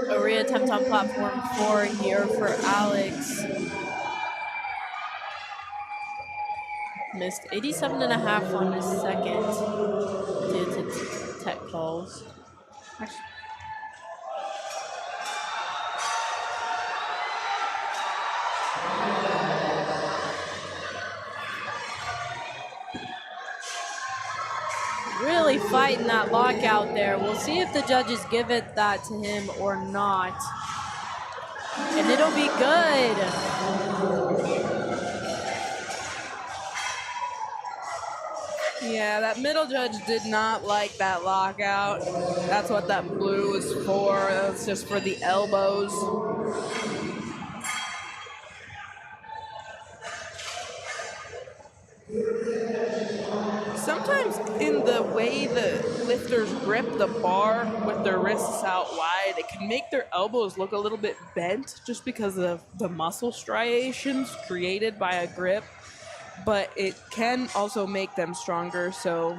A reattempt on platform 4 here for Alex. Missed 87.5 on his second due to tech calls. Really fighting that lockout there. We'll see if the judges give it that to him or not. And it'll be good. Yeah, that middle judge did not like that lockout. That's what that blue was for. That's just for the elbows. Sometimes in the way the lifters grip the bar with their wrists out wide, it can make their elbows look a little bit bent just because of the muscle striations created by a grip. But it can also make them stronger, so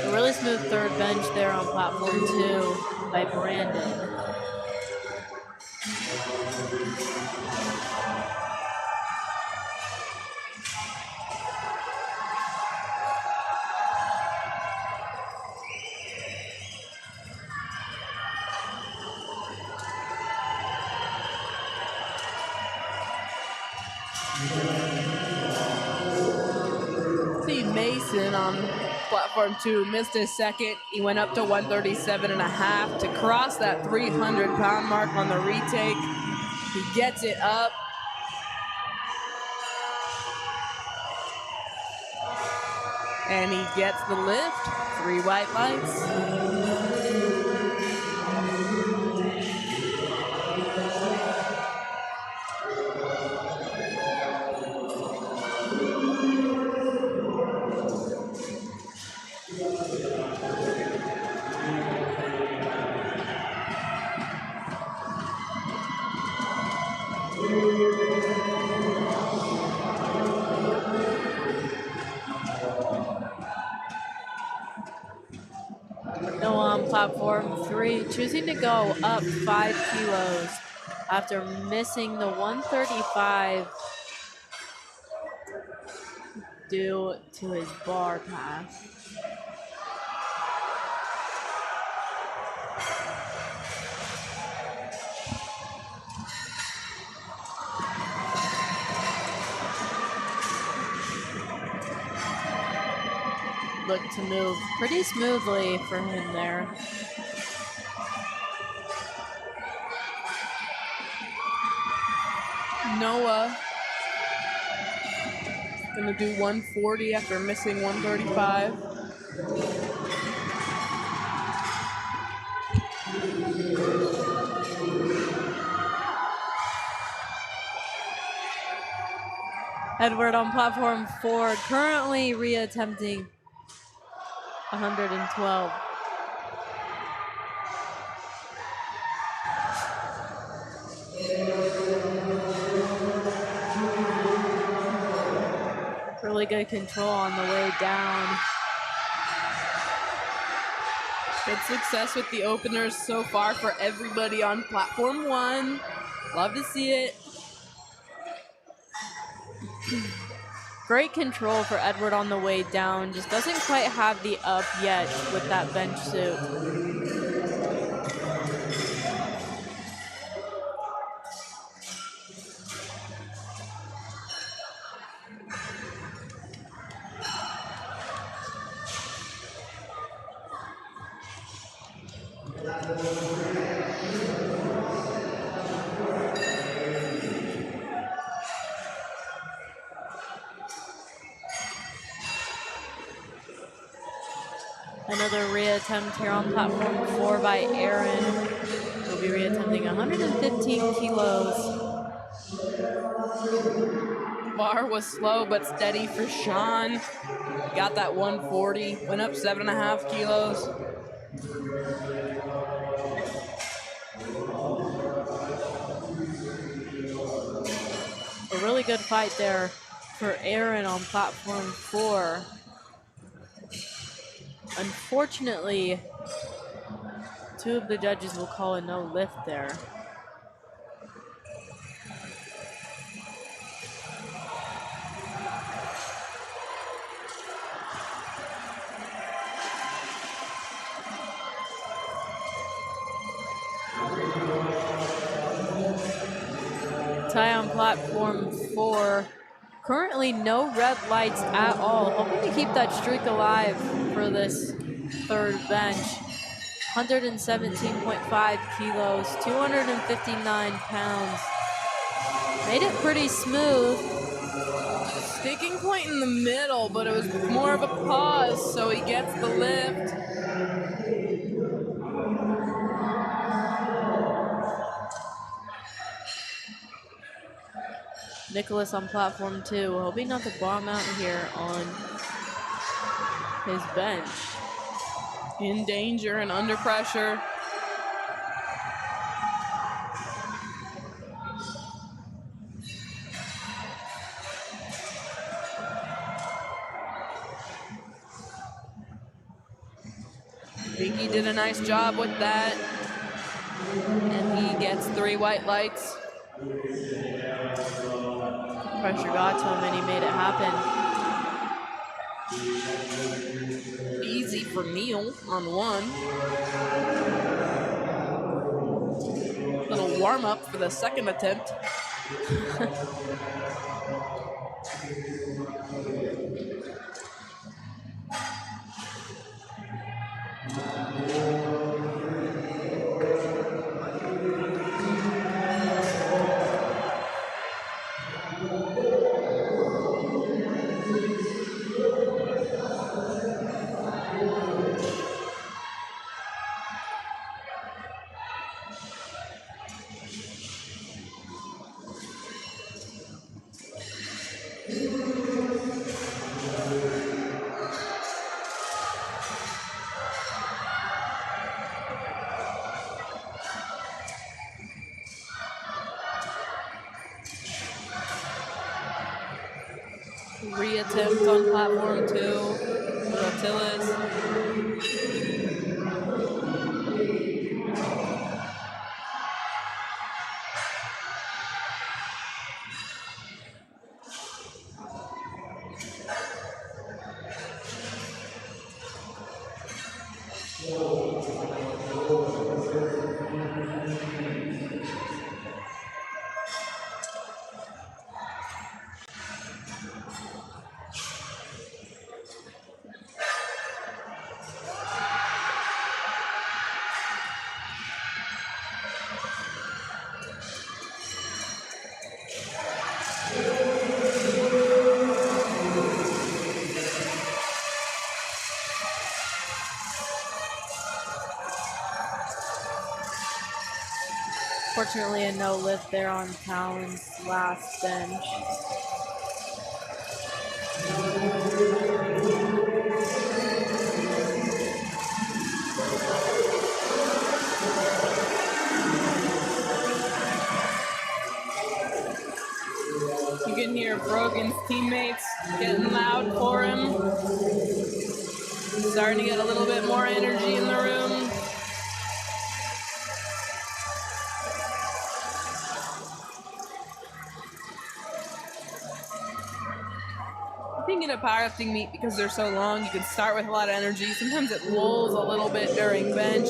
A really smooth third bench there on platform 2 by Brandon. see Mason on platform 2 missed his second. He went up to 137.5 to cross that 300-pound mark on the retake. He gets it up. And he gets the lift. 3 white lights. on platform 3, choosing to go up 5 kilos after missing the 135 due to his bar pass. Looked to move pretty smoothly for him there. Noah gonna do 140 after missing 135. Edward on platform 4, currently reattempting 112. Really good control on the way down. Good success with the openers so far for everybody on platform 1. Love to see it. Great control for Edward on the way down. Just doesn't quite have the up yet with that bench suit. Another reattempt here on platform 4 by Aaron. He'll be reattempting 115 kilos. Bar was slow but steady for Sean. Got that 140, went up 7.5 kilos. A really good fight there for Aaron on platform 4. Unfortunately, 2 of the judges will call a no lift there. Ty on platform 4. Currently no red lights at all. Hoping to keep that streak alive for this third bench. 117.5 kilos, 259 pounds. Made it pretty smooth. Sticking point in the middle, but it was more of a pause, so he gets the lift. Nicholas on platform 2, hoping not to bomb out here on his bench. In danger and under pressure. Vicky did a nice job with that. And he gets 3 white lights. Pressure got to him and he made it happen. Easy for Neil on 1. Little warm up for the second attempt. Reattempt on platform 2 for Attilas. Unfortunately, a no lift there on Talon's last bench. You can hear Brogan's teammates getting loud for him. Starting to get a little bit more energy in the room. I think in a powerlifting meet, because they're so long, you can start with a lot of energy. Sometimes it lulls a little bit during bench,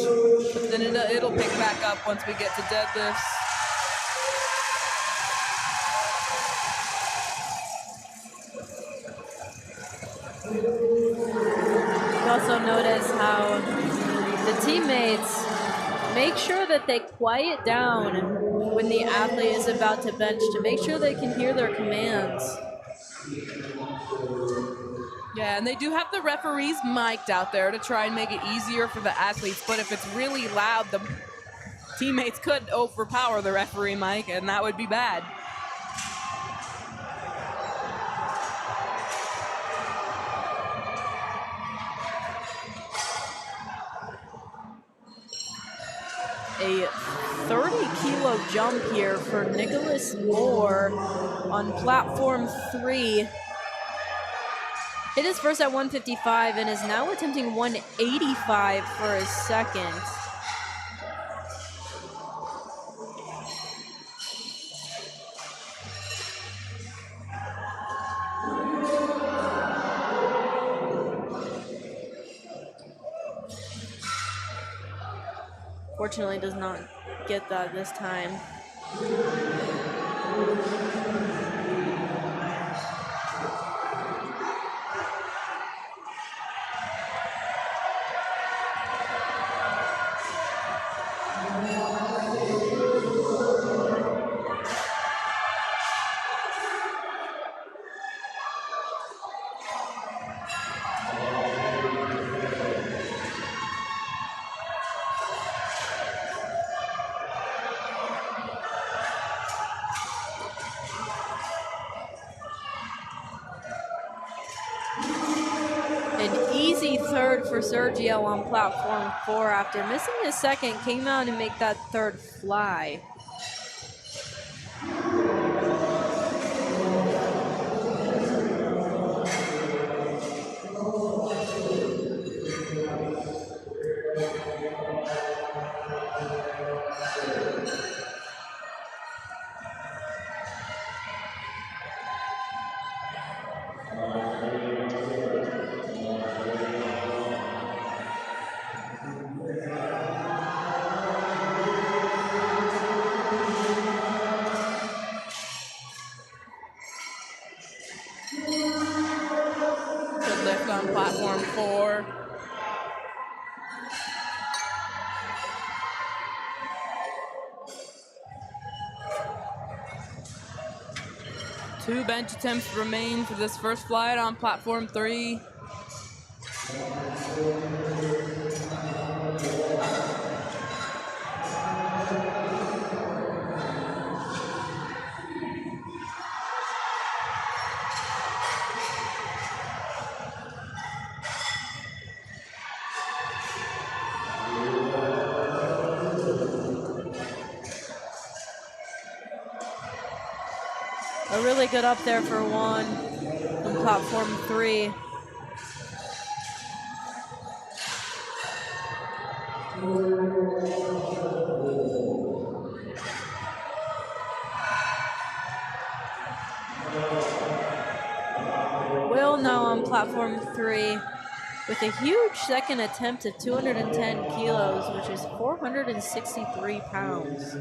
but then it'll pick back up once we get to deadlifts. You also notice how the teammates make sure that they quiet down when the athlete is about to bench to make sure they can hear their commands. Yeah, and they do have the referees mic'd out there to try and make it easier for the athletes, but if it's really loud, the teammates could overpower the referee mic, and that would be bad. A 30-kilo jump here for Nicholas Moore on platform 3. Hit his first at 155 and is now attempting 185 for his second. Fortunately, does not get that this time. An easy third for Sergio on platform 4 after missing his second, came out and make that third fly. Good lift on platform 4. Two bench attempts remain for this first flight on platform 3. A really good up there for one on platform 3. Will now on platform 3 with a huge second attempt at 210 kilos, which is 463 pounds.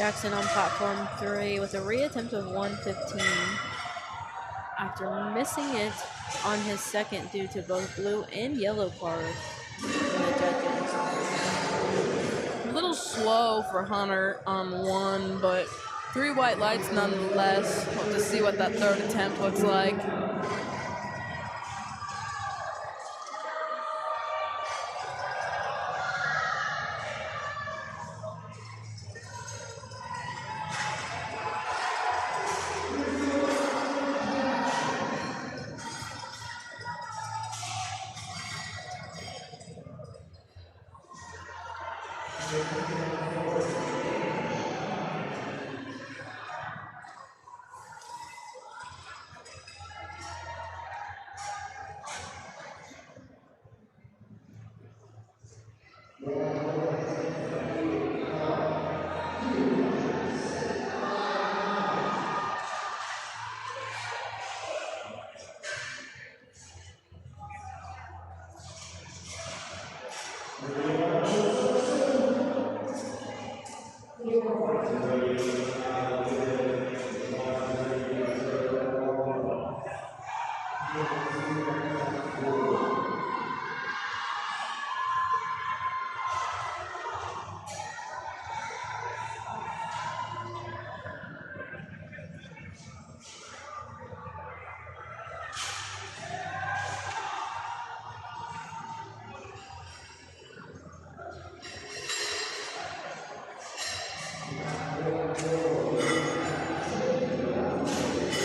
Jackson on platform 3 with a reattempt of 115 after missing it on his second due to both blue and yellow cards from the judges. A little slow for Hunter on 1, but 3 white lights nonetheless. Hope to see what that third attempt looks like.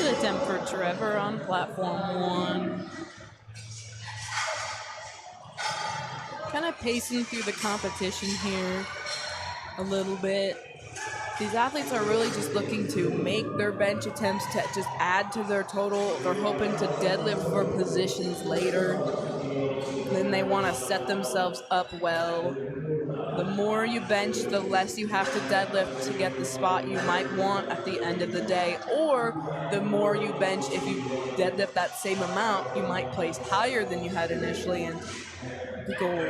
Good attempt for Trevor on platform 1. Kind of pacing through the competition here a little bit. These athletes are really just looking to make their bench attempts to just add to their total. They're hoping to deadlift for positions later. Then they want to set themselves up well. The more you bench, the less you have to deadlift to get the spot you might want at the end of the day. Or the more you bench, if you deadlift that same amount, you might place higher than you had initially and goal.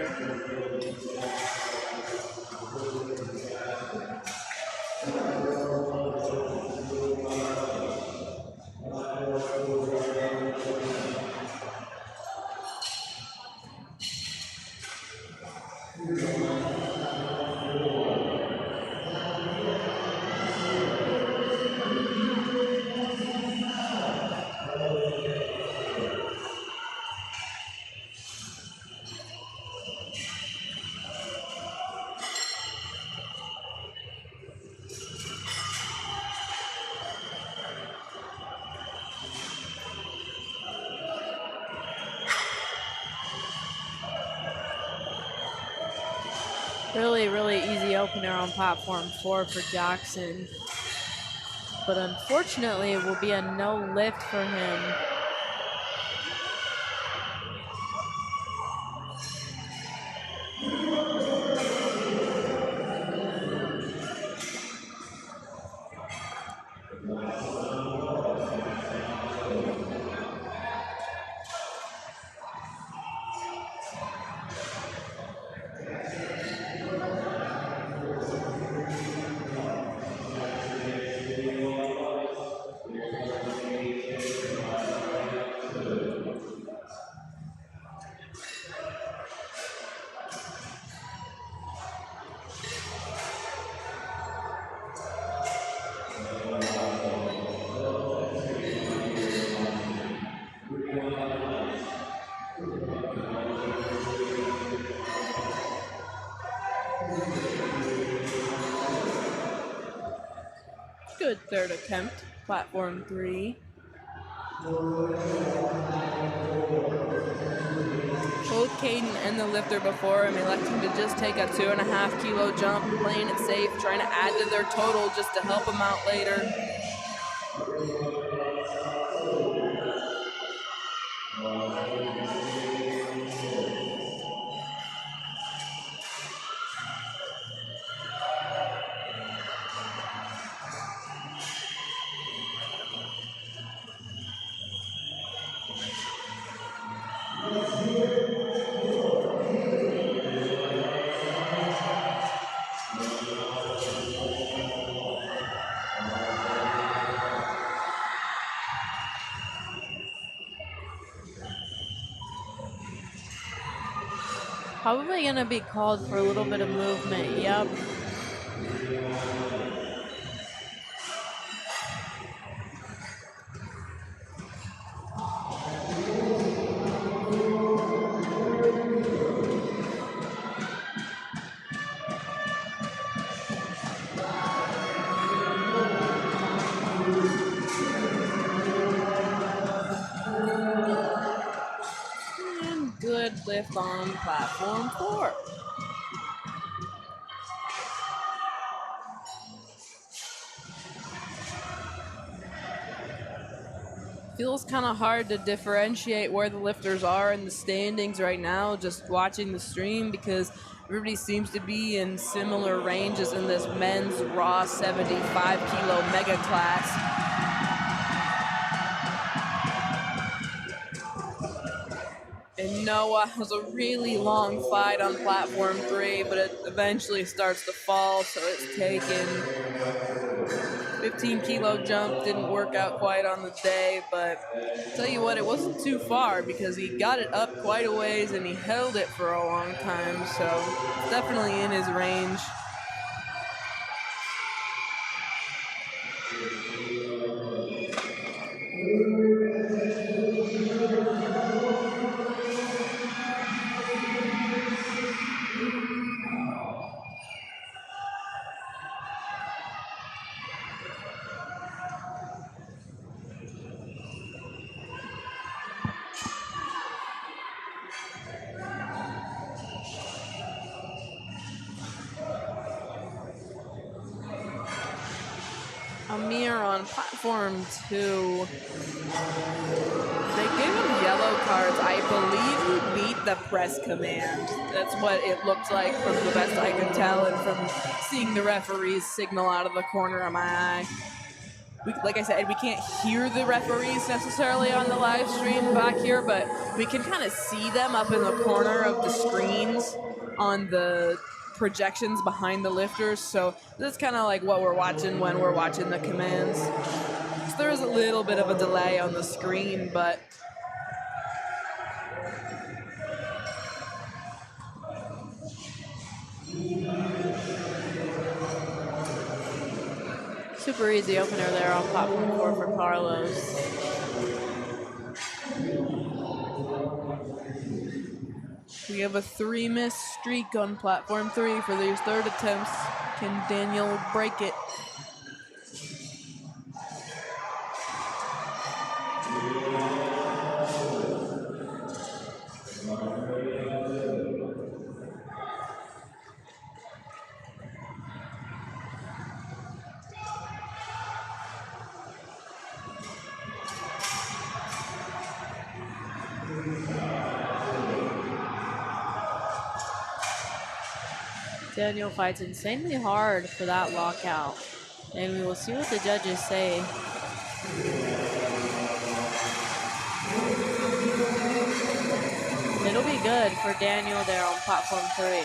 Really easy opener on platform 4 for Jackson. But unfortunately, it will be a no lift for him. Good third attempt, platform 3. Both Caden and the lifter before him electing to just take a 2.5 kilo jump, playing it safe, trying to add to their total just to help them out later. Probably going to be called for a little bit of movement. Yep. And good lift on platform 4. Feels kind of hard to differentiate where the lifters are in the standings right now, just watching the stream, because everybody seems to be in similar ranges in this men's raw 75 kilo mega class. And Noah has a really long fight on platform 3, but it eventually starts to fall, so it's taken 15 kilo jump. Didn't work out quite on the day, but I'll tell you what, it wasn't too far because he got it up quite a ways and he held it for a long time, so it's definitely in his range. Amir on platform 2. They gave him yellow cards. I believe he beat the press command. That's what it looked like from the best I could tell and from seeing the referee's signal out of the corner of my eye. Like I said, we can't hear the referees necessarily on the live stream back here, but we can kind of see them up in the corner of the screens on the projections behind the lifters. So this is kind of like what we're watching when we're watching the commands. So there is a little bit of a delay on the screen, but Super easy opener there on platform 4 for Carlos. we have a 3-miss streak on platform 3 for these third attempts. Can Daniel break it? Daniel fights insanely hard for that lockout. And we will see what the judges say. It'll be good for Daniel there on platform 3.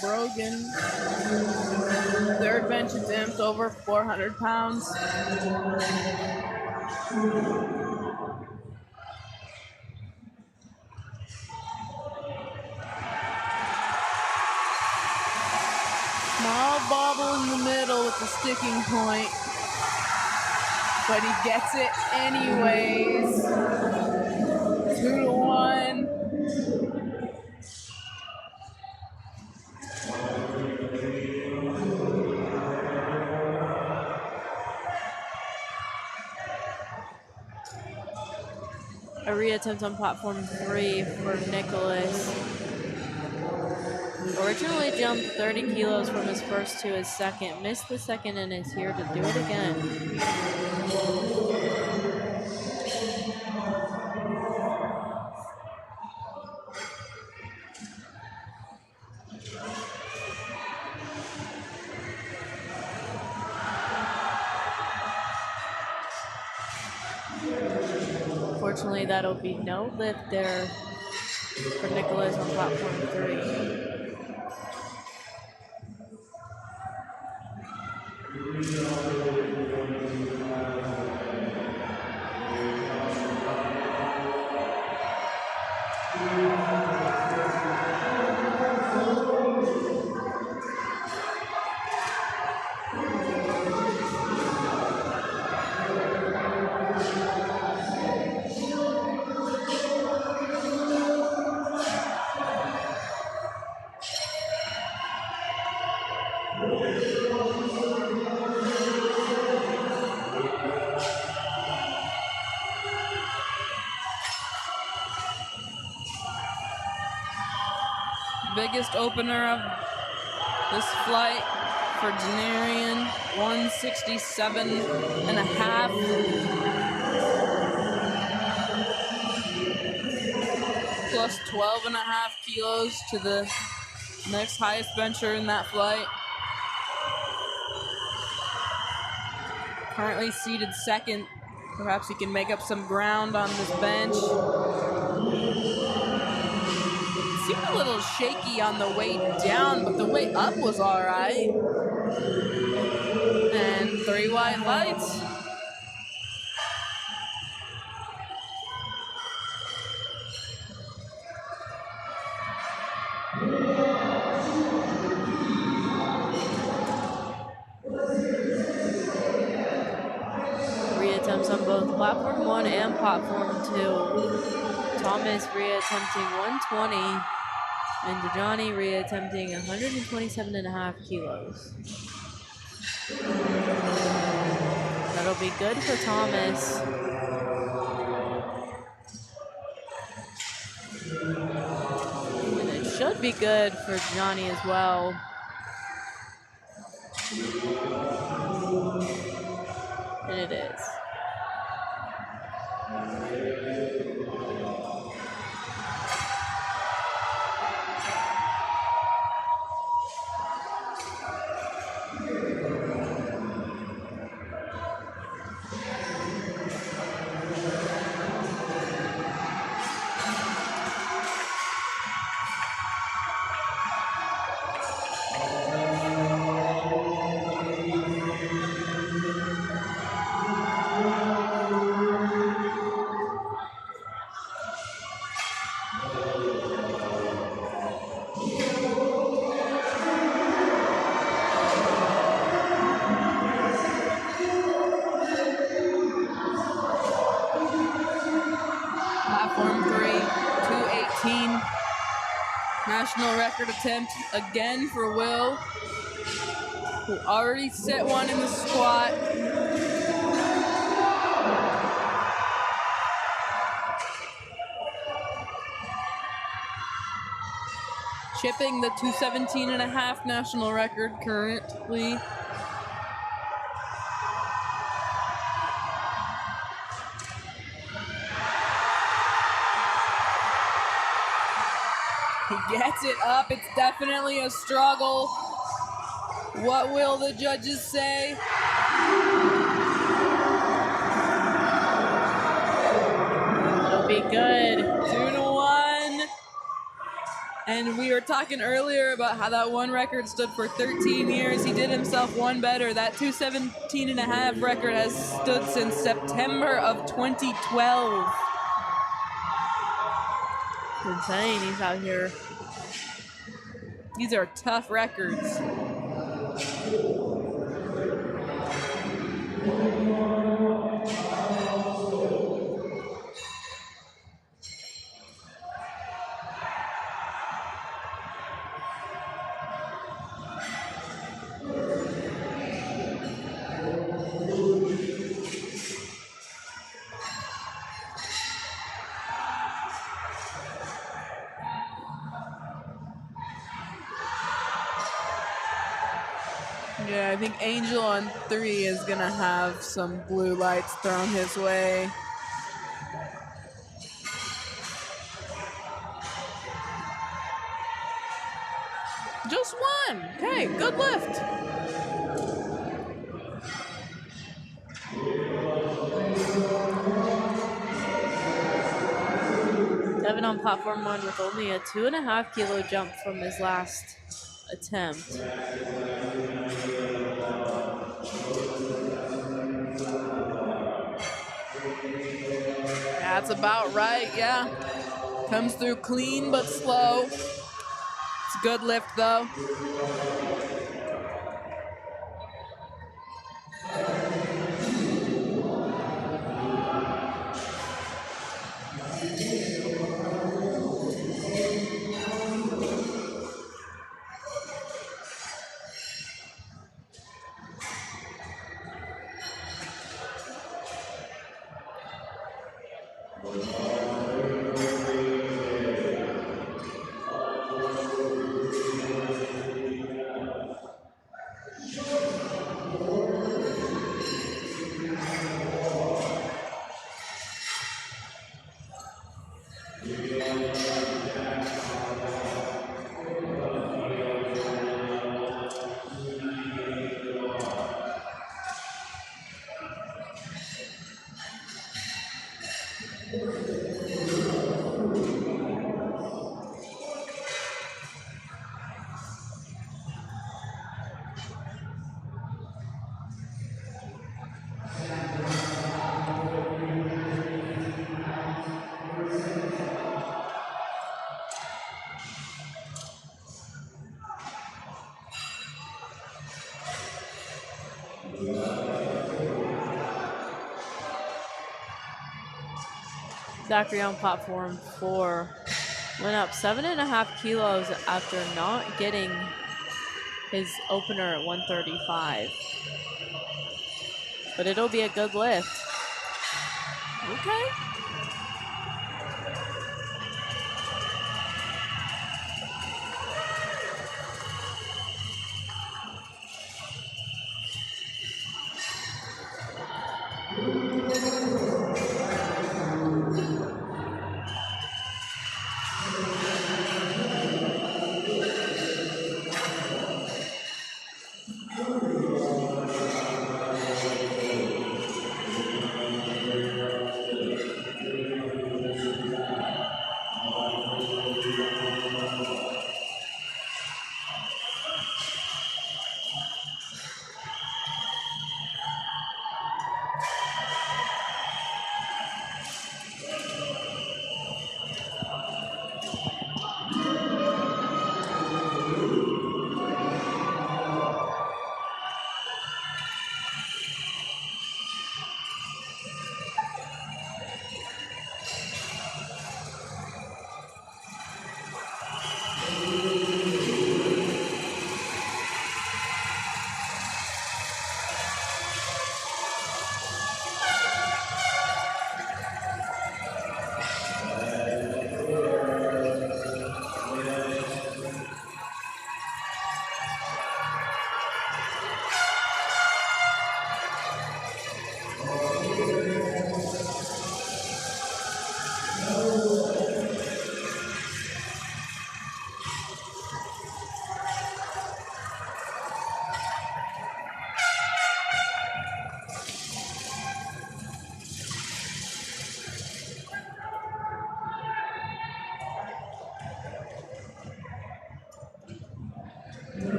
Brogan, third bench attempt over 400 pounds. Small bobble in the middle with the sticking point, but he gets it anyways. 2-1. A reattempt on platform 3 for Nicholas. Originally jumped 30 kilos from his first to his second. Missed the second and is here to do it again. unfortunately, that'll be no lift there for Nicholas on platform 3. Biggest opener of this flight for Janarian, 167.5. Plus 12.5 kilos to the next highest bencher in that flight. Currently seated second. Perhaps he can make up some ground on this bench. Seemed a little shaky on the way down, but the way up was all right. And 3 white lights. Reattempts on both platform 1 and platform 2. Thomas reattempting 120 and Dejani reattempting 127.5 kilos. That'll be good for Thomas. And it should be good for Johnny as well. And it is. Platform 3, 218. National record attempt again for Will, who already set one in the squat. Chipping the 217.5 national record currently. He gets it up. It's definitely a struggle. What will the judges say? It'll be good. 2-1. And we were talking earlier about how that one record stood for 13 years. He did himself one better. That 217.5 record has stood since September of 2012. Insane, he's out here. These are tough records. Yeah, I think Angel on 3 is gonna have some blue lights thrown his way. Just one. Okay, good lift. Devin on platform 1 with only a 2.5 kilo jump from his last attempt. That's about right, yeah. Comes through clean but slow. It's a good lift though. Zachary on platform 4 went up 7.5 kilos after not getting his opener at 135. But it'll be a good lift. Okay.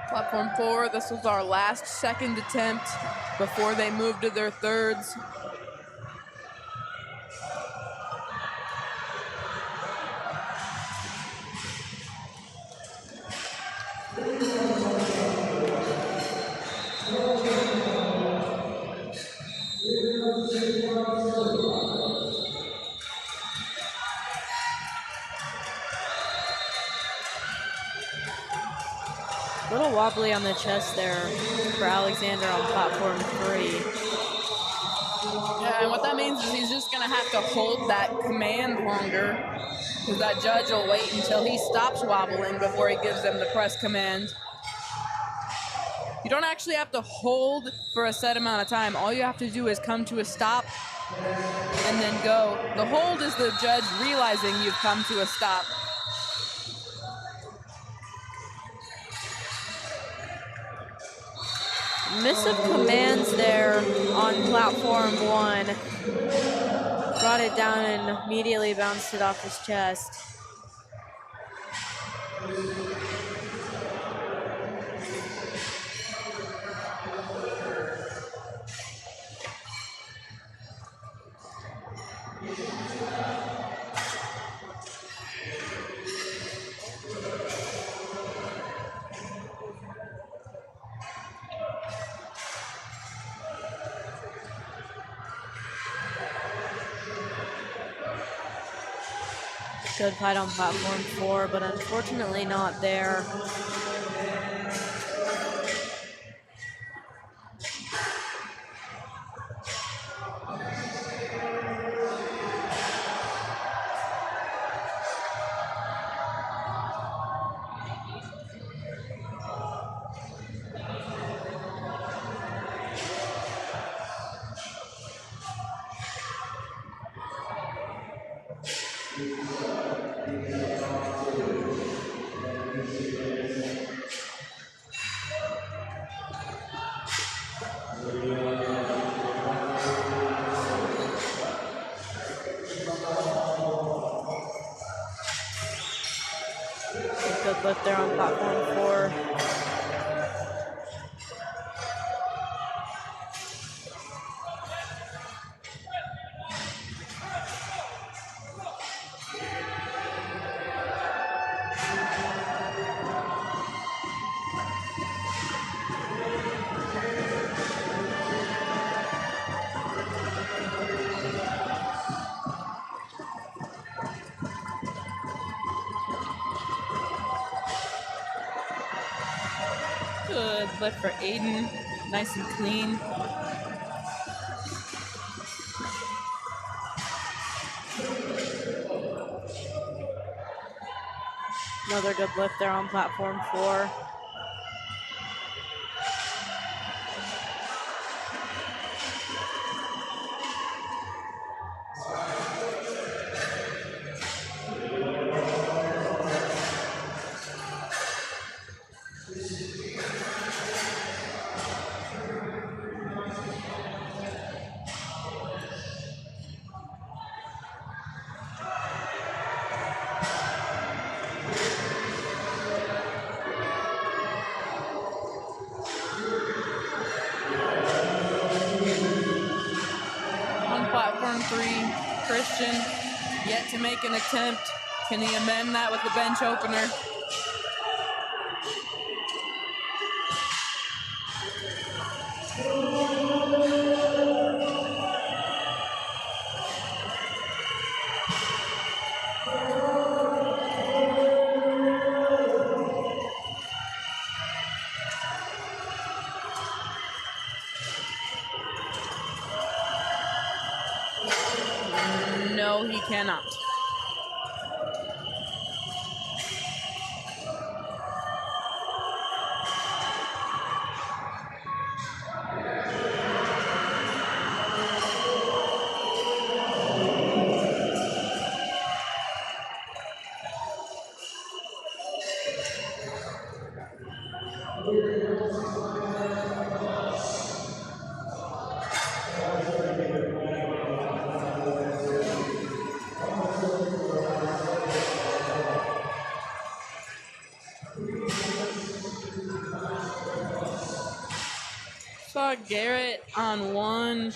Platform 4, this was our last second attempt before they moved to their thirds. little wobbly on the chest there for Alexander on platform 3. Yeah, and what that means is he's just going to have to hold that command longer, because that judge will wait until he stops wobbling before he gives them the press command. You don't actually have to hold for a set amount of time. All you have to do is come to a stop and then go. The hold is the judge realizing you've come to a stop. Miss of commands there on platform 1. Brought it down and immediately bounced it off his chest. Good fight on platform 4, but unfortunately not there. Good lift there on platform 4. Good lift for Aiden. Nice and clean. Another good lift there on platform 4. On platform 3, Christian yet to make an attempt. Can he amend that with the bench opener? No, he cannot. Saw Garrett on 1.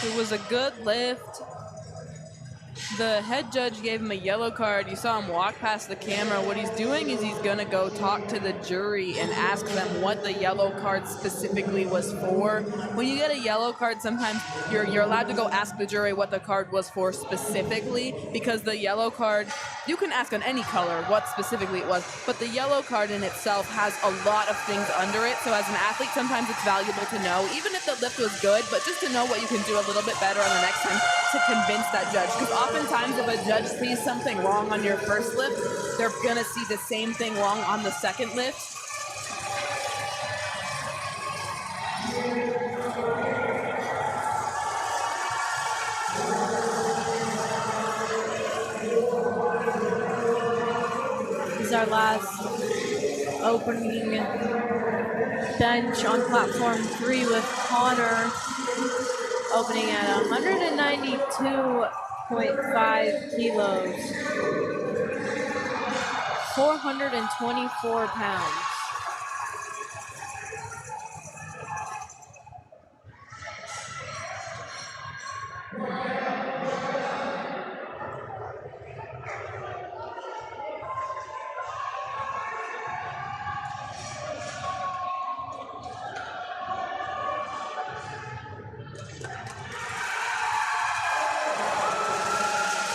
It was a good lift, The head judge gave him a yellow card. You saw him walk past the camera. What he's doing is he's going to go talk to the jury and ask them what the yellow card specifically was for. When you get a yellow card, sometimes you're allowed to go ask the jury what the card was for specifically, because the yellow card, you can ask on any color what specifically it was, but the yellow card in itself has a lot of things under it. So as an athlete, sometimes it's valuable to know, even if the lift was good, but just to know what you can do a little bit better on the next time to convince that judge. Because oftentimes if a judge sees something wrong on your first lift, they're going to see the same thing wrong on the second lift. This is our last opening bench on platform 3 with Connor opening at 192.5 kilos, 424 pounds.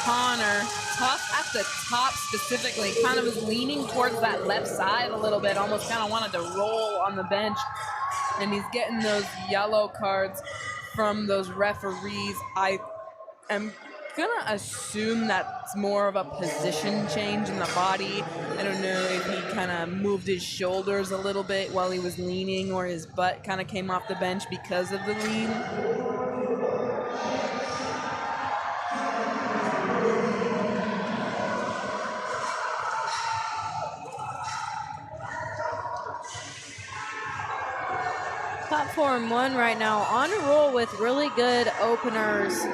Connor, tough at the top specifically, kind of was leaning towards that left side a little bit, almost kind of wanted to roll on the bench, and he's getting those yellow cards from those referees. I am gonna assume that's more of a position change in the body. I don't know if he kind of moved his shoulders a little bit while he was leaning, or his butt kind of came off the bench because of the lean. Platform 1 right now on a roll with really good openers.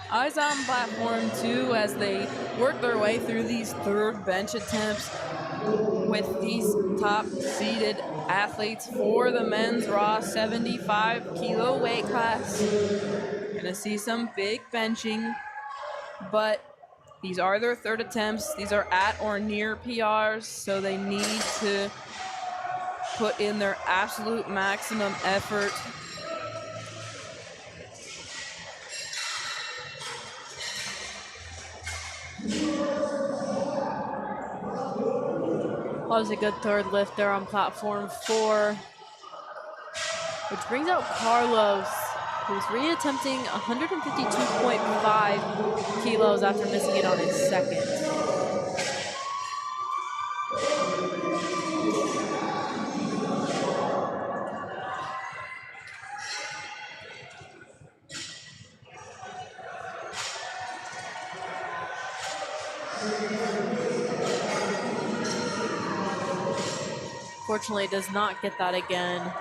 Eyes on platform 2 as they work their way through these third bench attempts with these top seeded athletes for the men's raw 75 kilo weight class. Gonna see some big benching, but these are their third attempts. These are at or near PRs, so they need to put in their absolute maximum effort. That was a good third lift there on platform 4, which brings out Carlos, who's reattempting 152.5 kilos after missing it on his second. Fortunately, does not get that again.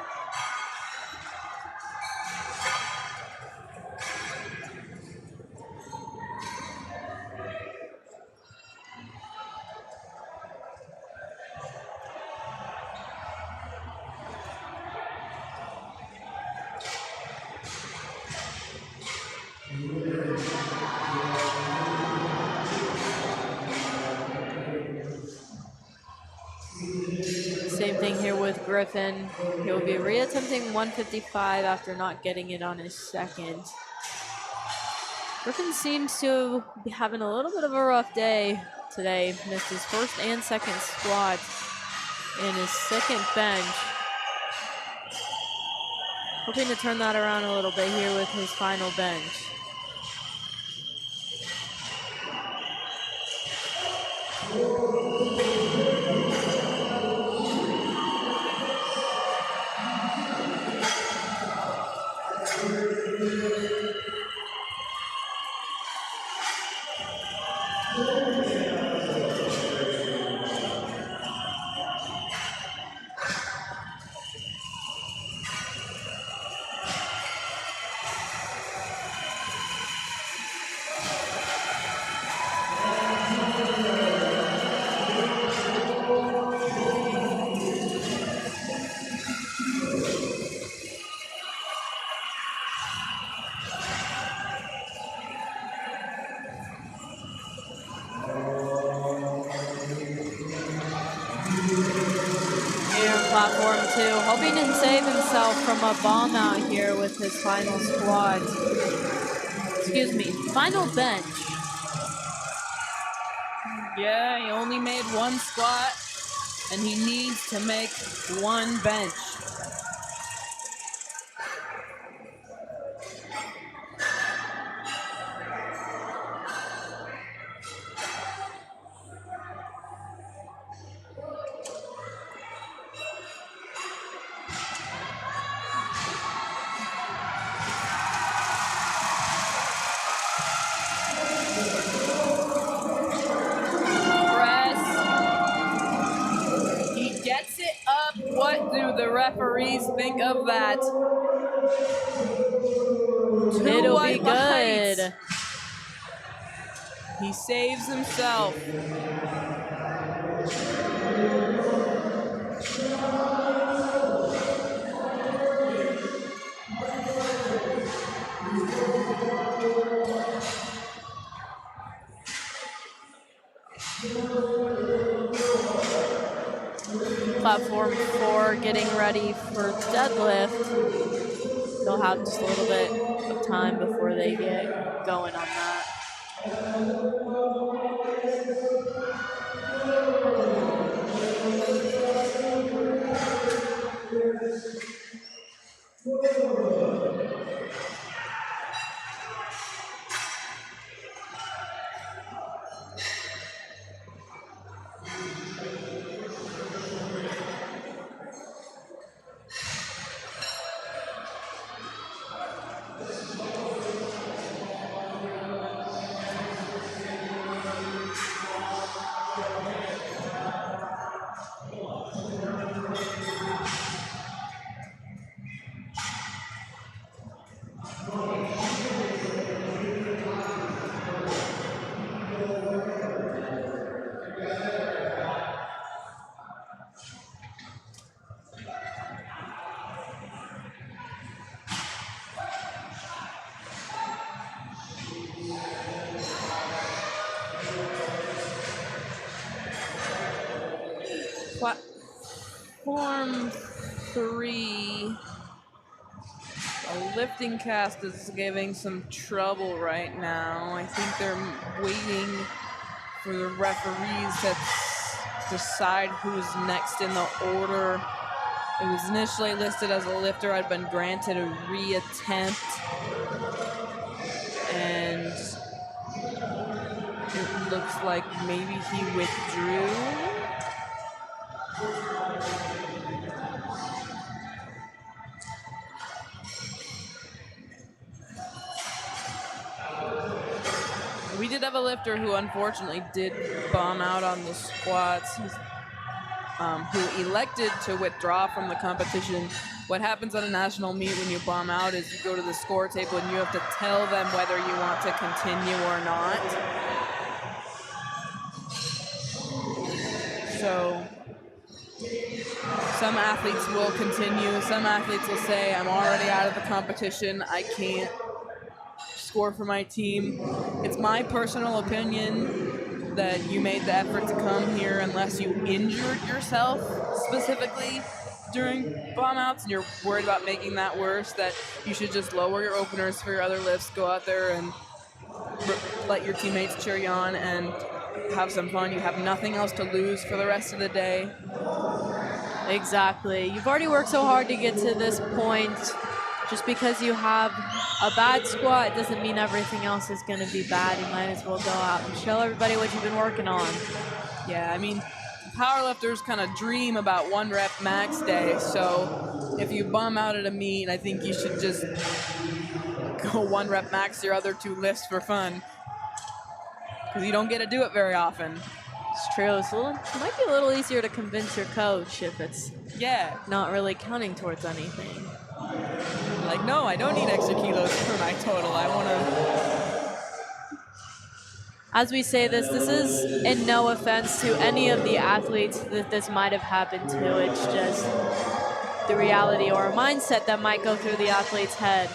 Same thing here with Griffin. He'll be reattempting 155 after not getting it on his second. Griffin seems to be having a little bit of a rough day today. Missed his first and second squat in his second bench. Hoping to turn that around a little bit here with his final bench. Platform 2, hoping to save himself from a bomb out here with his final squat. Excuse me, final bench. Yeah, he only made one squat, and he needs to make one bench. What do the referees think of that? It'll be good. He saves himself. Platform 4 getting ready for deadlift. They'll have just a little bit of time before they get going on that. Platform 3. LiftingCast is giving some trouble right now. I think they're waiting for the referees to decide who's next in the order. It was initially listed as a lifter had been granted a re-attempt, and it looks like maybe he withdrew. We did have a lifter who unfortunately did bomb out on the squats, who elected to withdraw from the competition. What happens at a national meet when you bomb out is you go to the score table and you have to tell them whether you want to continue or not. So some athletes will continue. Some athletes will say, I'm already out of the competition. I can't score for my team. It's my personal opinion that you made the effort to come here unless you injured yourself specifically during bomb outs and you're worried about making that worse, that you should just lower your openers for your other lifts, go out there and let your teammates cheer you on and have some fun. You have nothing else to lose for the rest of the day. Exactly. You've already worked so hard to get to this point. Just because you have a bad squat doesn't mean everything else is going to be bad. You might as well go out and show everybody what you've been working on. Yeah, I mean, powerlifters kind of dream about 1 rep max day, so if you bum out at a meet, I think you should just go 1 rep max your other 2 lifts for fun, because you don't get to do it very often. It's true. So it might be a little easier to convince your coach if it's not really counting towards anything. Like, no, I don't need extra kilos for my total. I want to... As we say this is in no offense to any of the athletes that this might have happened to. It's just the reality or a mindset that might go through the athlete's head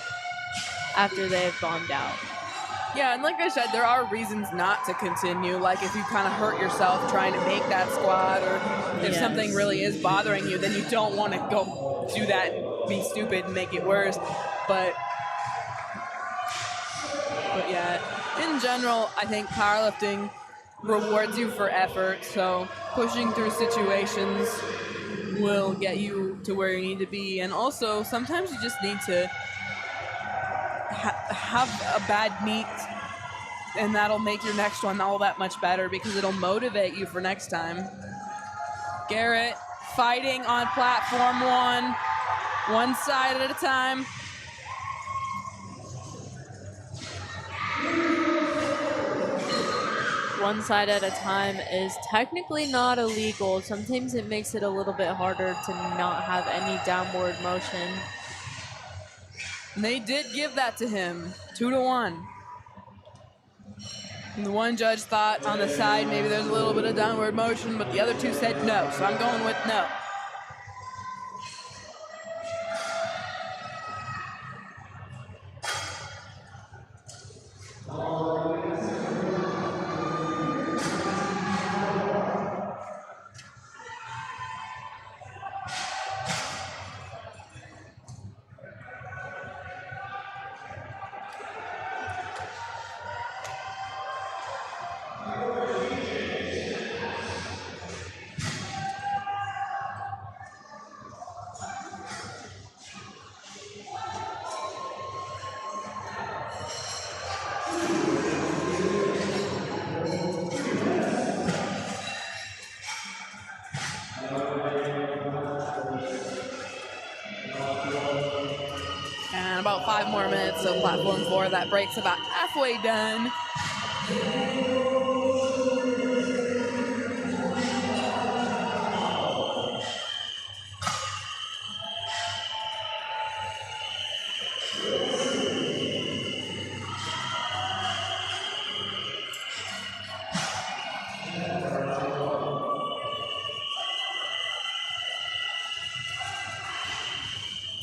after they've bombed out. Yeah, and like I said, there are reasons not to continue. Like if you kind of hurt yourself trying to make that squat, or if something really is bothering you, then you don't want to go do that and be stupid and make it worse. But yeah, in general, I think powerlifting rewards you for effort. So pushing through situations will get you to where you need to be. And also, sometimes you just need to have a bad meet, and that'll make your next one all that much better because it'll motivate you for next time. Garrett fighting on platform 1 side at a time. One side at a time is technically not illegal. Sometimes it makes it a little bit harder to not have any downward motion. And they did give that to him, 2-1. And the one judge thought on the side maybe there's a little bit of downward motion, but the other 2 said no, so I'm going with no. And about 5 more minutes of platform 4. That break's about halfway done.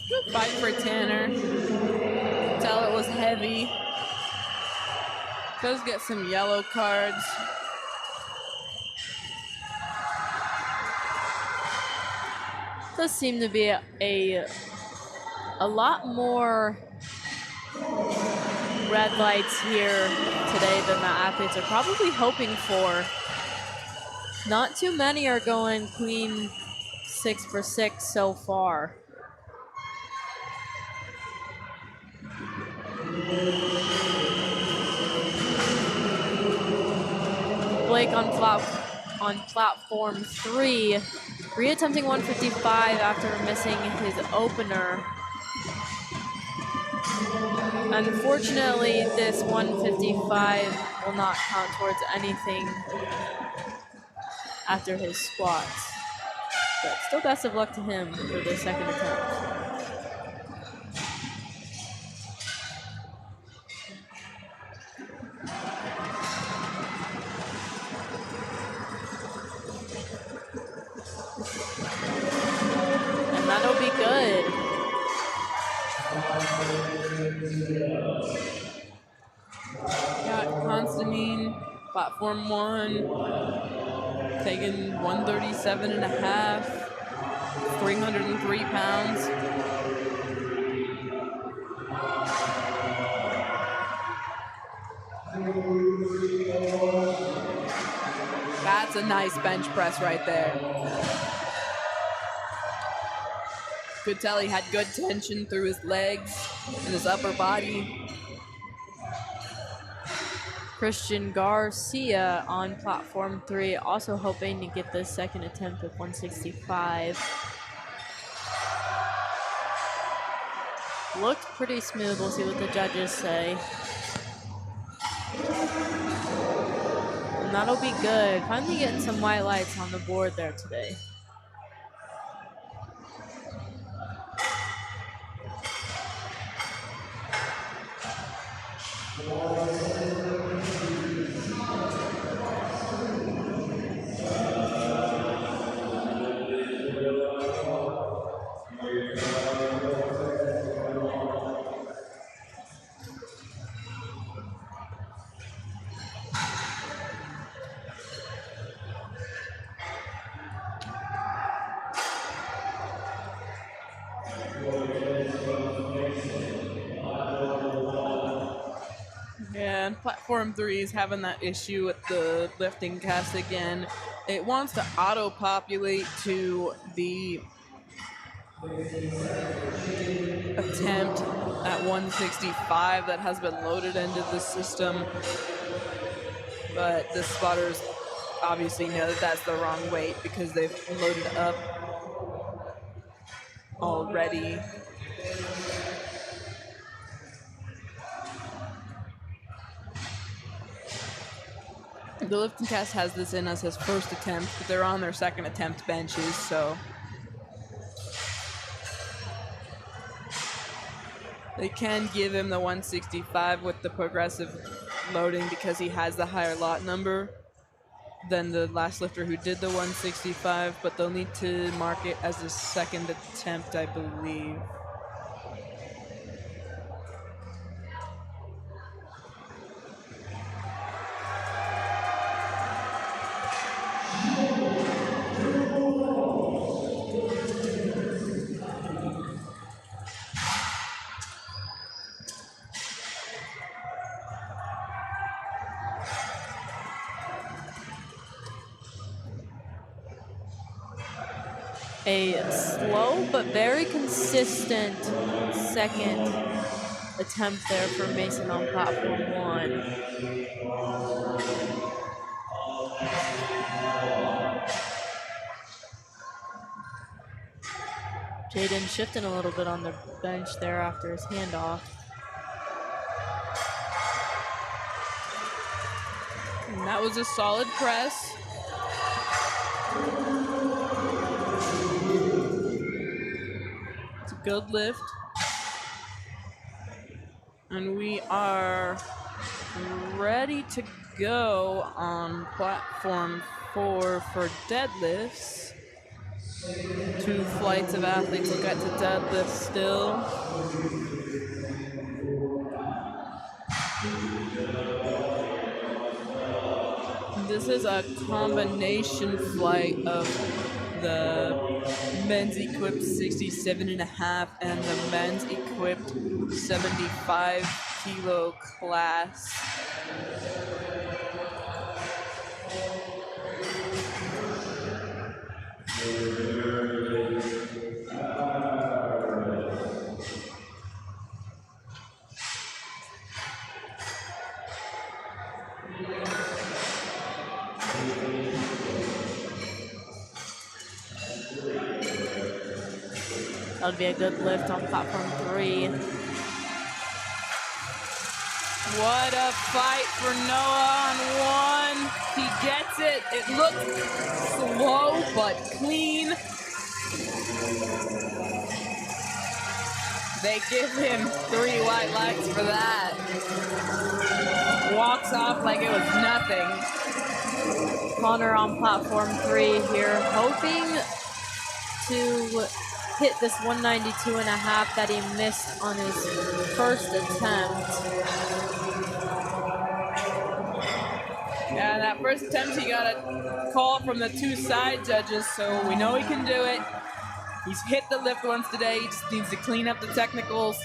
Good fight for Tanner. Tell it was heavy. Does get some yellow cards. Does seem to be a lot more red lights here today than the athletes are probably hoping for. Not too many are going clean 6 for 6 so far. Blake on platform 3, reattempting 155 after missing his opener. Unfortunately, this 155 will not count towards anything after his squats. But still best of luck to him for the second attempt. And that'll be good. Got Constantine, platform 1, taking 137.5, 303 pounds. That's a nice bench press right there. Could tell he had good tension through his legs and his upper body. Christian Garcia on platform 3, also hoping to get the second attempt with 165. Looked pretty smooth. We'll see what the judges say. And that'll be good. Finally getting some white lights on the board there today. Yeah, and platform 3 is having that issue with the LiftingCast again. It wants to auto-populate to the attempt at 165 that has been loaded into the system. But the spotters obviously know that that's the wrong weight because they've loaded up already. The LiftingCast has this in as his first attempt, but they're on their second attempt benches, so they can give him the 165 with the progressive loading because he has the higher lot number than the last lifter who did the 165, but they'll need to mark it as a second attempt, I believe. A slow but very consistent second attempt there for Mason on platform 1. Jaden shifting a little bit on the bench there after his handoff. And that was a solid press. It's a good lift. And we are ready to go on platform 4 for deadlifts. 2 flights of athletes will get to deadlift still. This is a combination flight of the men's equipped 67.5 and the men's equipped 75 kilo class. That would be a good lift on platform 3. What a fight for Noah on 1. He gets it. It looks slow but clean. They give him 3 white lights for that. Walks off like it was nothing. Connor on platform 3 here, hoping to hit this 192.5 that he missed on his first attempt. Yeah, that first attempt he got a call from the 2 side judges, so we know he can do it. He's hit the lift once today, he just needs to clean up the technicals.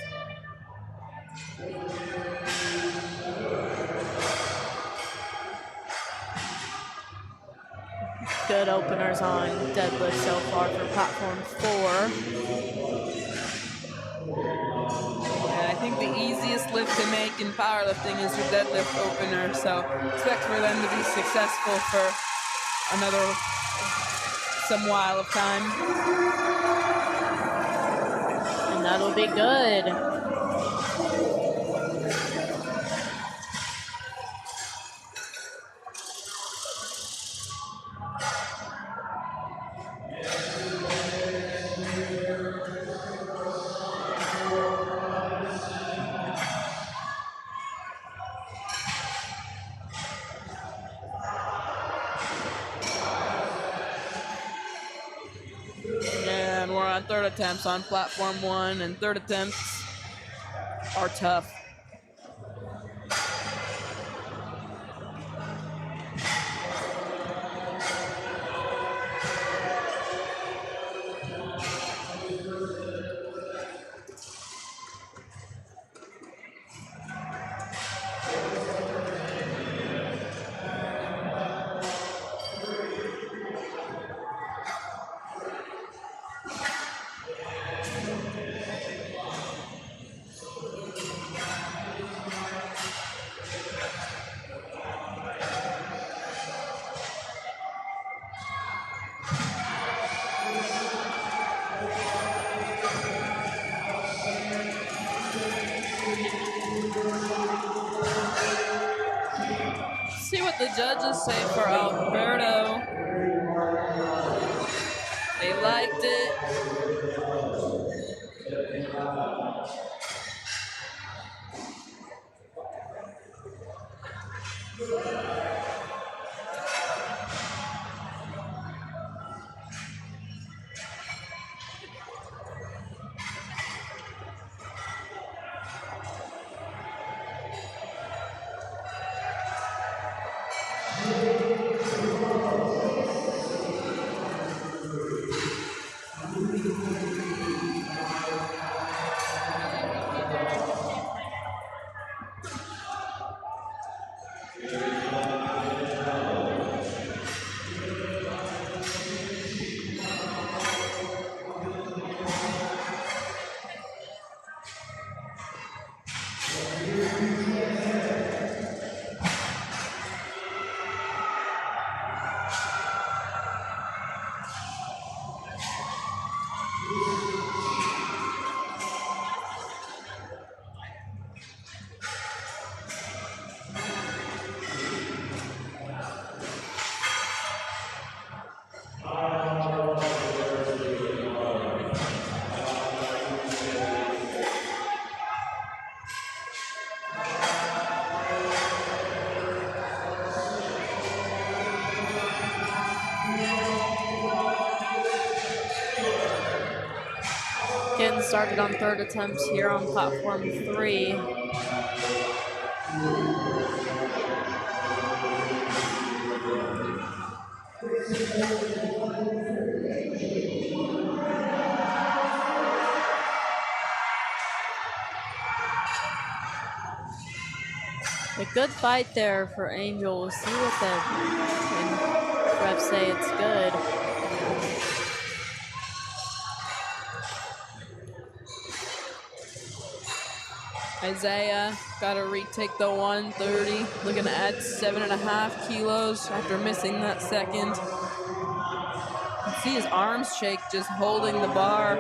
Good openers on deadlift so far for platform 4. easiest lift to make in powerlifting is your deadlift opener, so expect for them to be successful for some while of time. And that'll be good. And we're on third attempts on platform 1, and third attempts are tough. See what the judges say for Alberto. They liked it. Getting started on third attempts here on platform 3. A good fight there for Angel. We'll see what the refs say. It's good. Isaiah got to retake the 130. Looking to add 7.5 kilos after missing that second. You can see his arms shake just holding the bar.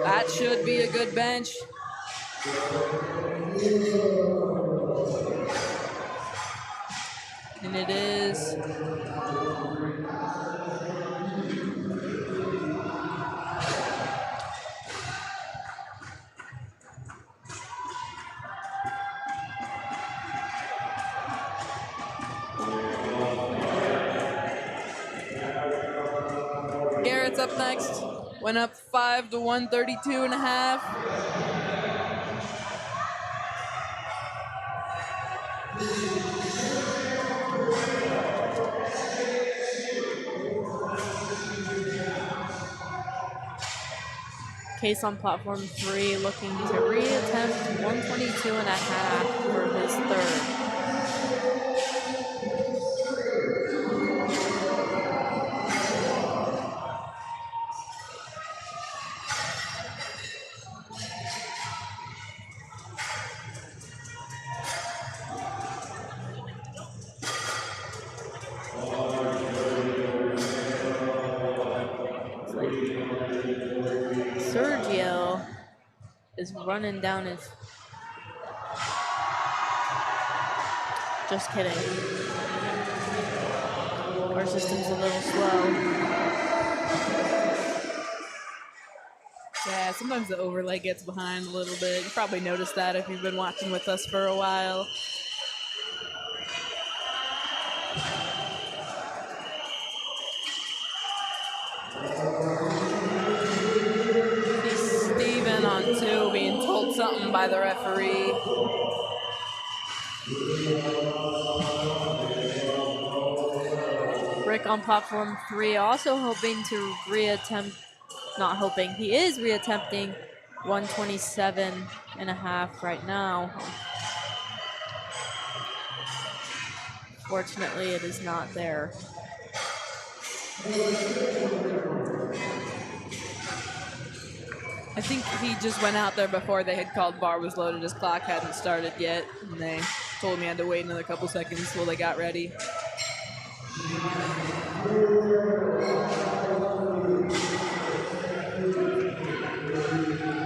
That should be a good bench. And it is. Garrett's up next. Went up 5 to 132.5. Case on platform 3 looking to reattempt 122.5 for his third. Sergio is running down his... Just kidding. Our system's a little slow. Yeah, sometimes the overlay gets behind a little bit. You probably noticed that if you've been watching with us for a while. Steven on 2 being told something by the referee. Rick on platform 3 also hoping to reattempt, not hoping, he is reattempting 127.5 right now. Fortunately, it is not there. I think he just went out there before they had called bar was loaded. His clock hadn't started yet, and they told me I had to wait another couple seconds while they got ready.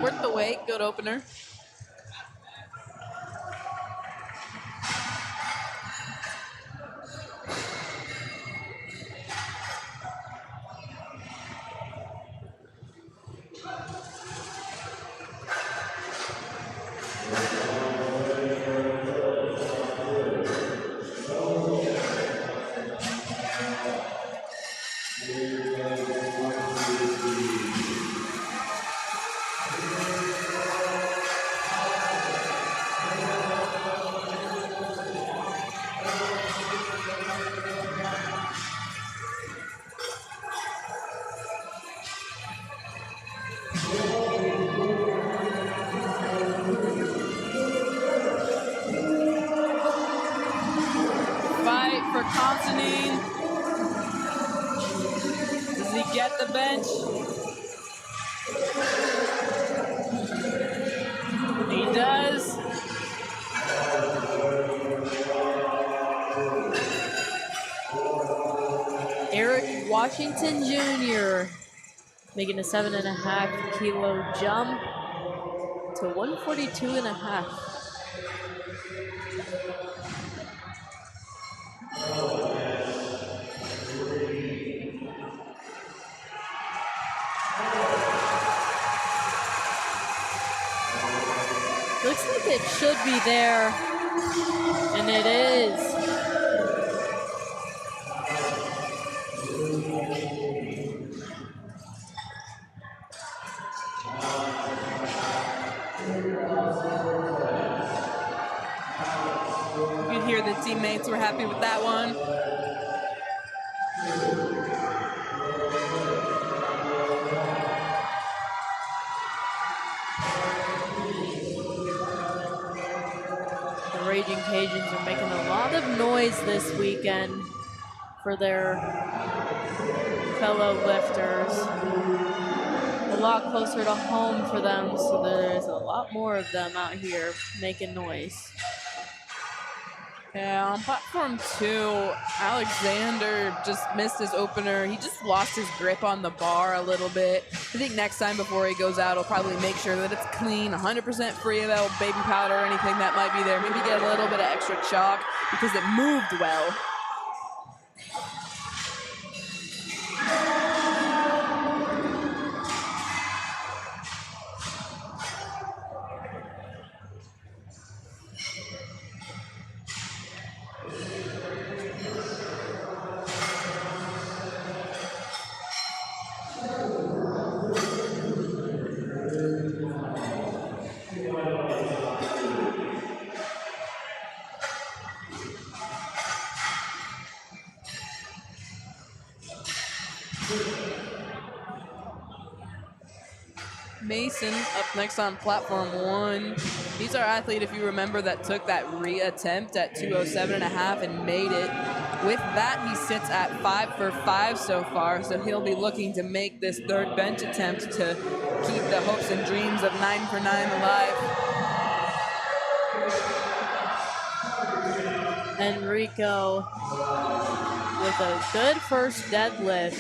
Worth the wait, good opener. For Constantine. Does he get the bench? He does. Eric Washington Jr. making a 7.5 kilo jump to 142.5. Looks like it should be there, and it is. You could hear the teammates were happy with that one. Raging Cajuns are making a lot of noise this weekend for their fellow lifters. A lot closer to home for them, so there's a lot more of them out here making noise. Yeah, on platform 2, Alexander just missed his opener. He just lost his grip on the bar a little bit. I think next time before he goes out, he'll probably make sure that it's clean, 100% free of that old baby powder or anything that might be there. Maybe get a little bit of extra chalk because it moved well. Mason up next on platform 1. He's our athlete, if you remember, that took that reattempt at 207.5 and made it. With that, he sits at 5 for 5 so far, so he'll be looking to make this third bench attempt to keep the hopes and dreams of 9 for 9 alive. Enrico with a good first deadlift.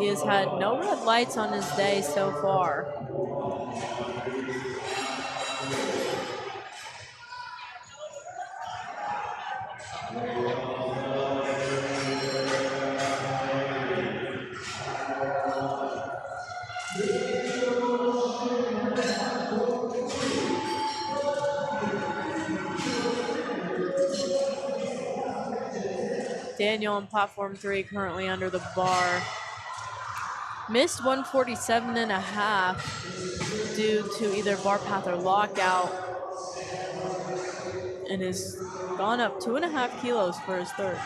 He has had no red lights on his day so far. Daniel on platform 3 currently under the bar. Missed 147.5 due to either bar path or lockout, and has gone up 2.5 kilos for his third.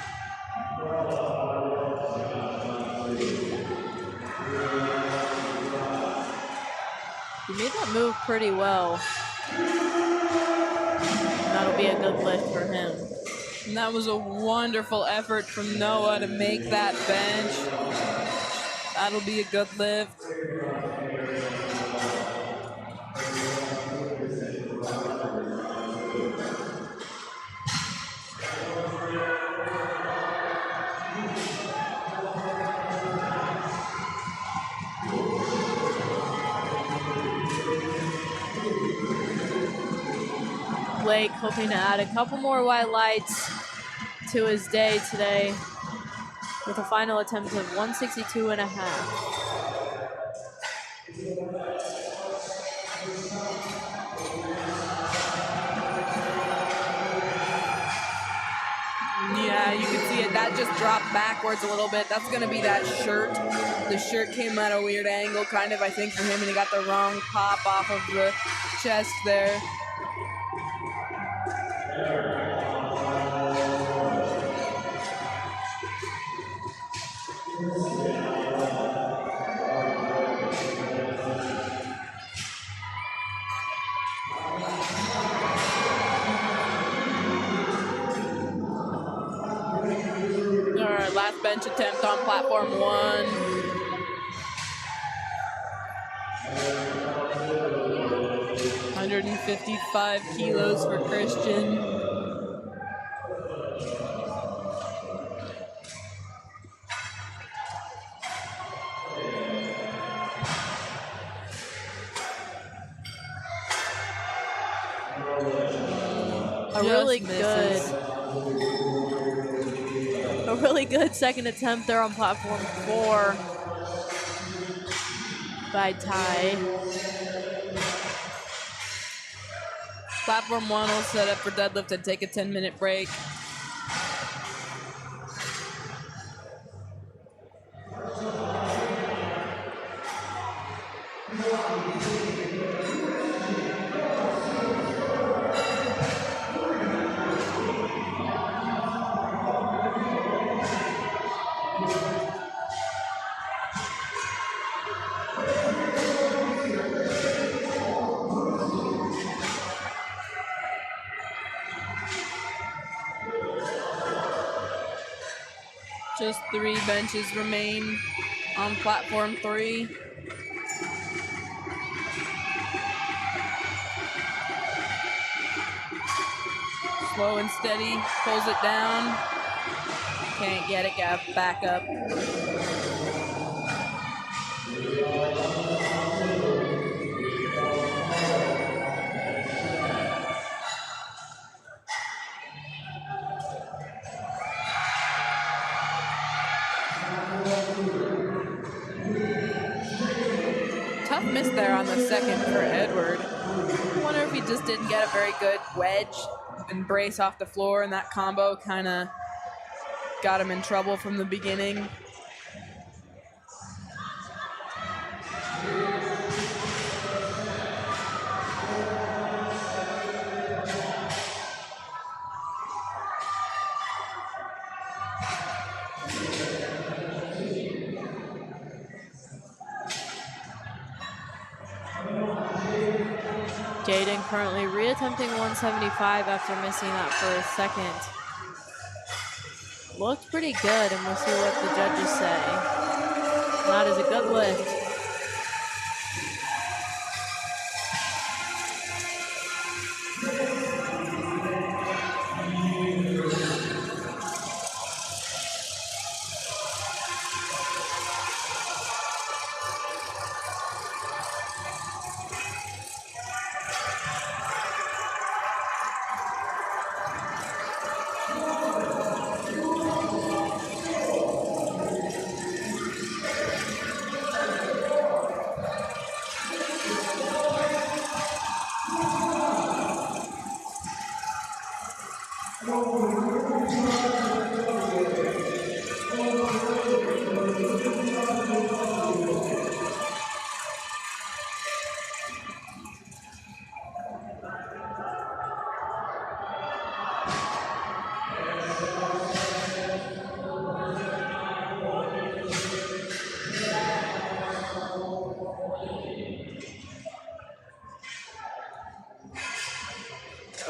He made that move pretty well. That'll be a good lift for him. And that was a wonderful effort from Noah to make that bench. That'll be a good lift. Blake hoping to add a couple more white lights to his day today with a final attempt of 162.5. Yeah, you can see it. That just dropped backwards a little bit. That's going to be that shirt. The shirt came at a weird angle, kind of, I think, for him, and he got the wrong pop off of the chest there. All right, last bench attempt on platform 1. $155 kilos for Christian. A really good second attempt there on platform 4 by Ty. Platform 1 will set up for deadlift and take a 10-minute break. Just 3 benches remain on platform 3. Slow and steady, pulls it down. Can't get it, back up. Tough miss there on the second for Edward. I wonder if he just didn't get a very good wedge and brace off the floor, and that combo kind of got him in trouble from the beginning. Jaden currently reattempting 175 after missing that for a second. Looked pretty good, and we'll see what the judges say. That is a good lift.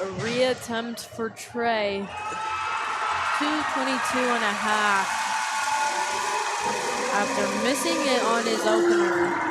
a reattempt for Trey. 222.5 after missing it on his opener.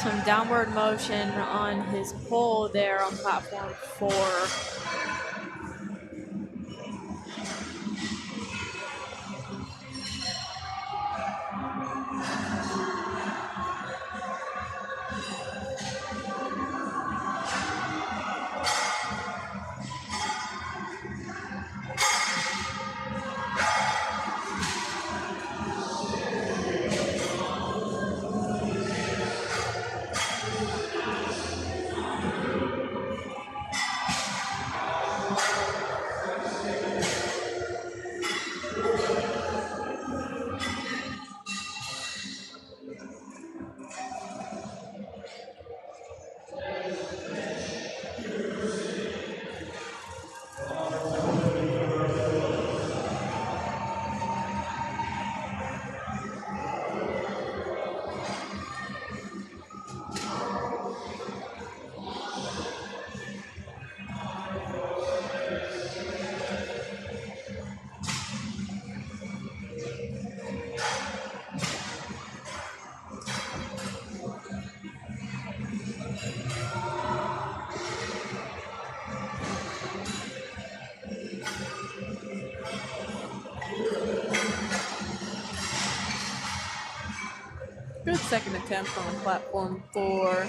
Some downward motion on his pull there on platform 4. Good second attempt on platform 4.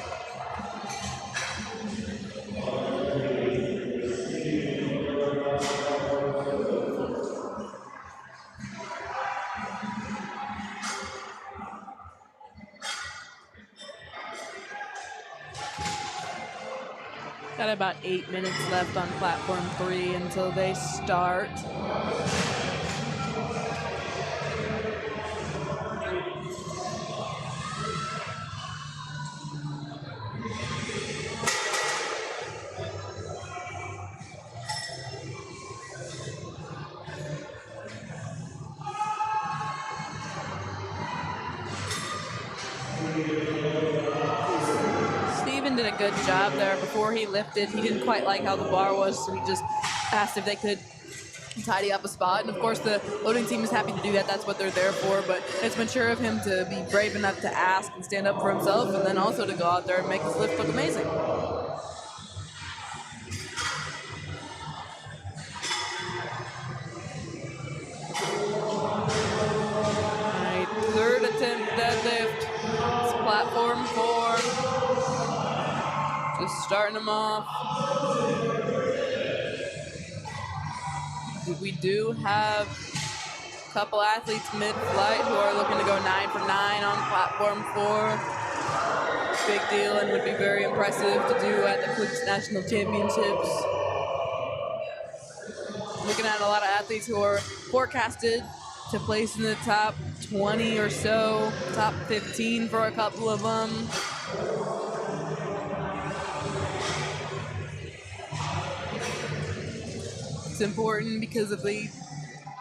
Got about 8 minutes left on platform 3 until they start. Steven did a good job there. Before he lifted, he didn't quite like how the bar was, so he just asked if they could tidy up a spot. And of course, the loading team is happy to do that. That's what they're there for. But it's mature of him to be brave enough to ask and stand up for himself, and then also to go out there and make his lift look amazing. Third attempt deadlift. It's platform 4. Just starting them off. We do have a couple athletes mid-flight who are looking to go 9 for 9 on platform 4. Big deal, and would be very impressive to do at the Collegiate National Championships. Looking at a lot of athletes who are forecasted to place in the top 20 or so, top 15 for a couple of them. It's important because if they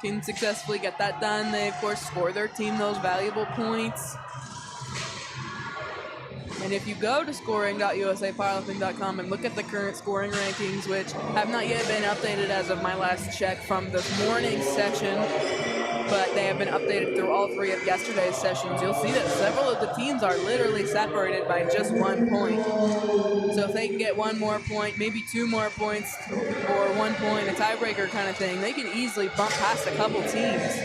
can successfully get that done, they of course score their team those valuable points. And if you go to scoring.usapowerlifting.com and look at the current scoring rankings, which have not yet been updated as of my last check from this morning's session, but they have been updated through all 3 of yesterday's sessions. You'll see that several of the teams are literally separated by just 1 point. So if they can get 1 more point, maybe 2 more points, or 1 point, a tiebreaker kind of thing, they can easily bump past a couple teams.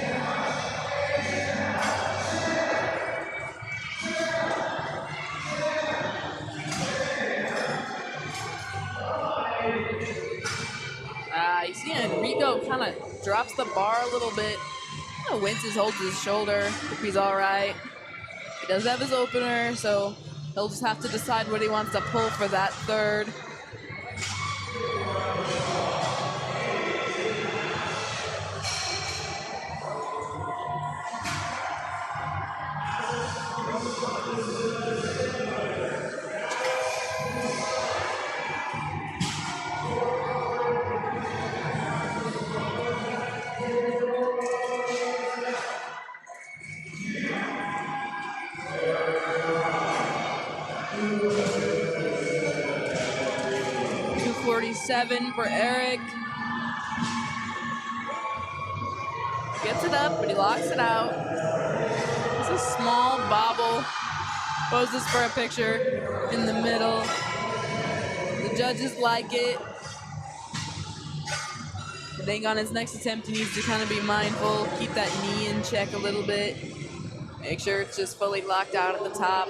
You see Enrico kind of drops the bar a little bit. Kind of winces, holds his shoulder. Hope he's all right. He does have his opener, so he'll just have to decide what he wants to pull for that third. .247 for Eric. Gets it up, but he locks it out. It's a small bobble. Poses for a picture in the middle. The judges like it. I think on his next attempt, he needs to kind of be mindful, keep that knee in check a little bit. Make sure it's just fully locked out at the top.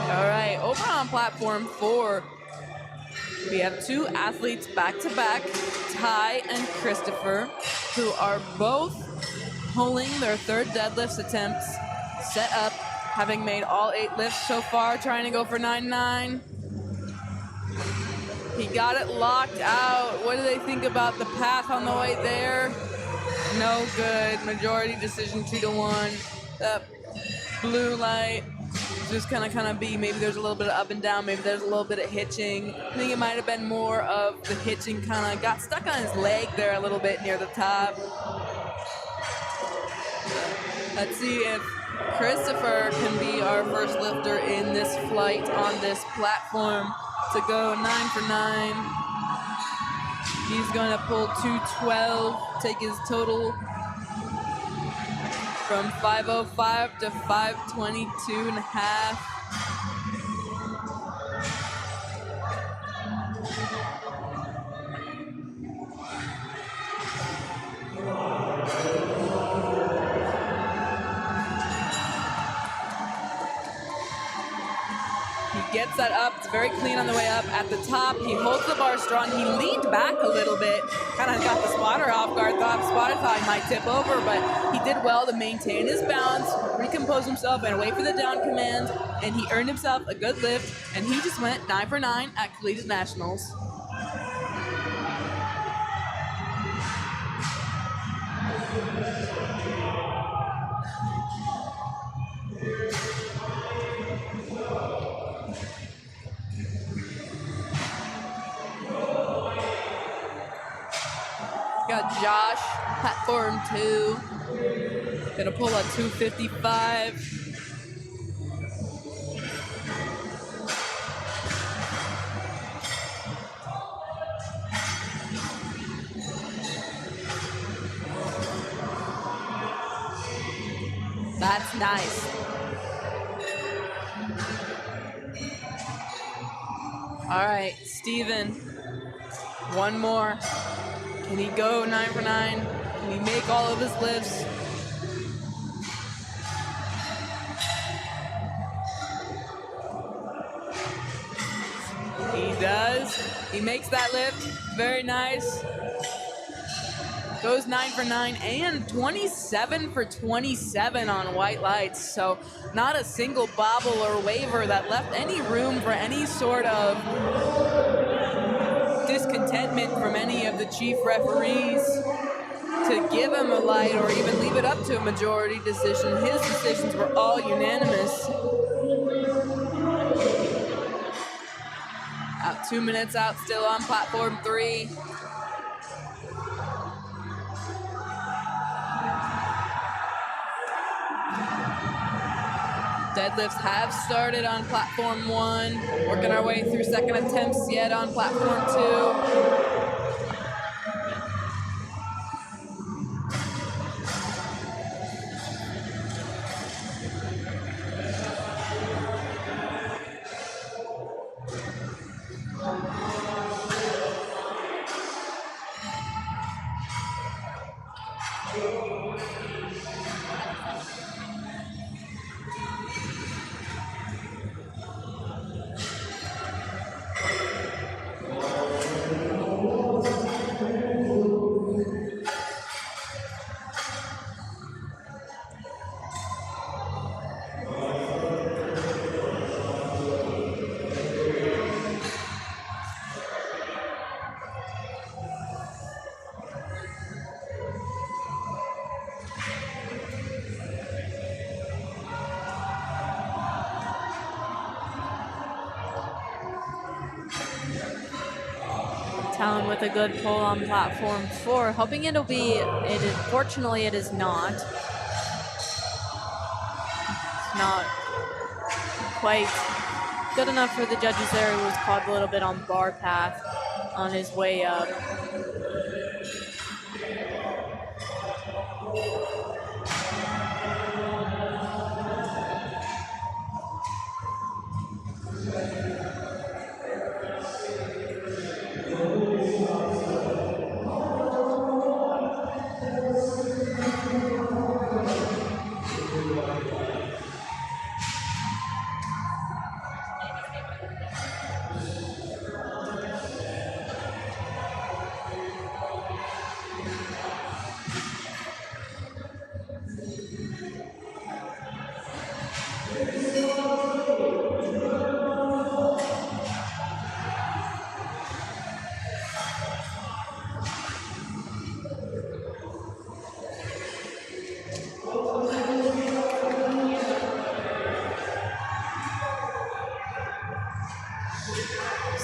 All right, over on platform 4, we have 2 athletes back-to-back, Ty and Christopher, who are both pulling their 3rd deadlift attempts, set up, having made all 8 lifts so far, trying to go for 9-9. He got it locked out. What do they think about the path on the way there? No good. Majority decision 2-1. That blue light just kind of be, maybe there's a little bit of up and down, maybe there's a little bit of hitching. I think it might have been more of the hitching, kind of got stuck on his leg there a little bit near the top. Let's see if Christopher can be our first lifter in this flight on this platform to go 9 for 9. He's going to pull 212, take his total from 505 to 522 and a half. Gets that up. It's very clean on the way up. At the top, he holds the bar strong. He leaned back a little bit, kind of got the spotter off guard. Spotter thought he might tip over, but he did well to maintain his balance, recompose himself, and wait for the down command. And he earned himself a good lift, and he just went 9 for 9 at Collegiate Nationals. Got Josh, platform 2, gonna pull a 255. That's nice. All right, Steven, one more. Can he go 9 for 9? Can he make all of his lifts? He does. He makes that lift. Very nice. Goes 9 for 9 and 27 for 27 on white lights. So not a single bobble or waver that left any room for any sort of discontentment from any of the chief referees to give him a light or even leave it up to a majority decision. His decisions were all unanimous. Out 2 minutes out, still on platform 3. Deadlifts have started on platform 1. Working our way through second attempts yet on platform 2. Talon with a good pull on platform 4, hoping it'll be, fortunately it is not. It's not quite good enough for the judges there. He was caught a little bit on bar path on his way up.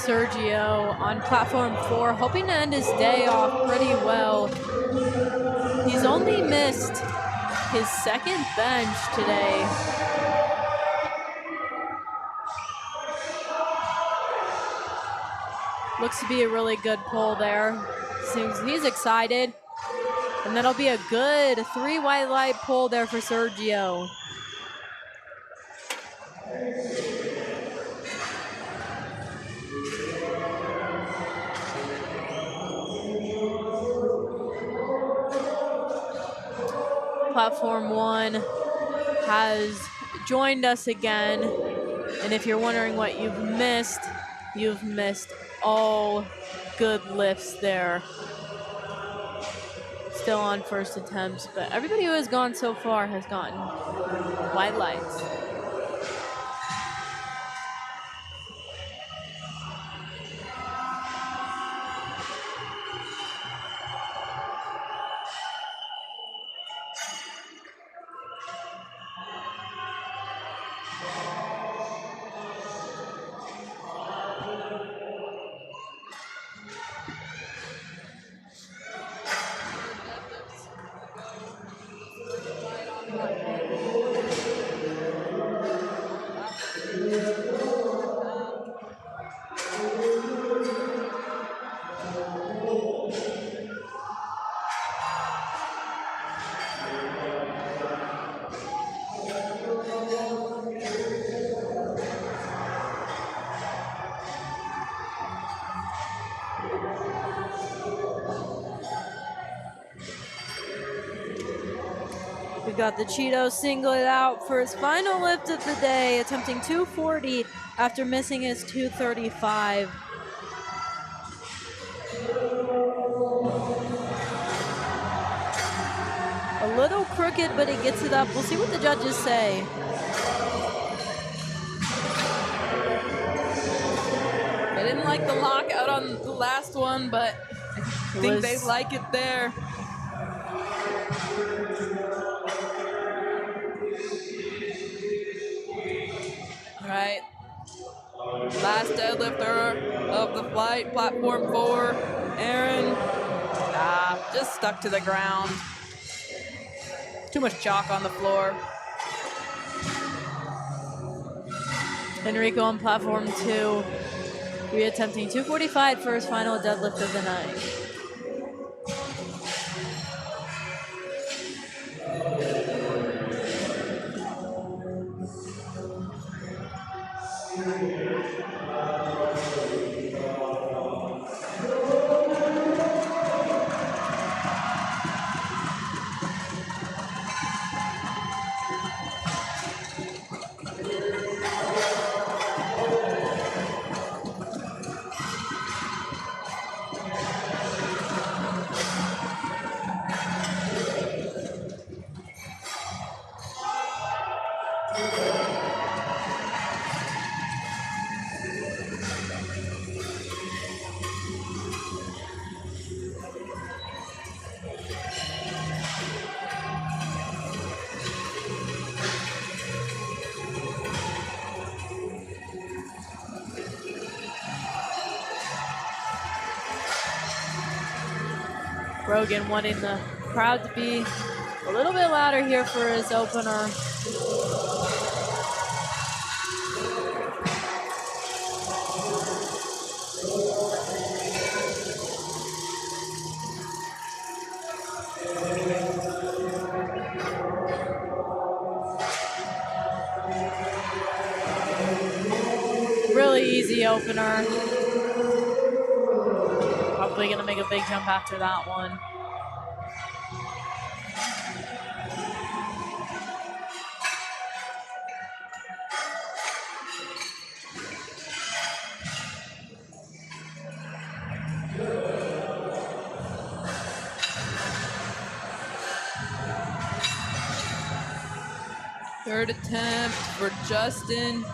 Sergio on platform 4, hoping to end his day off pretty well. He's only missed his second bench today. Looks to be a really good pull there. Seems he's excited. And that'll be a good 3 white light pull there for Sergio. Platform 1 has joined us again. And if you're wondering what you've missed all good lifts there. Still on first attempts, but everybody who has gone so far has gotten white lights. We got the Cheeto singlet out for his final lift of the day, attempting 240 after missing his 235. A little crooked, but he gets it up. We'll see what the judges say. They didn't like the lockout on the last one, but I think they like it there. All right. Last deadlifter of the flight, platform 4, Aaron. Just stuck to the ground. Too much chalk on the floor. Enrico on platform 2, reattempting 245 for his final deadlift of the night. Rogan wanting the crowd to be a little bit louder here for his opener. Really easy opener. Probably gonna make a big jump after that one. Third attempt for Justin.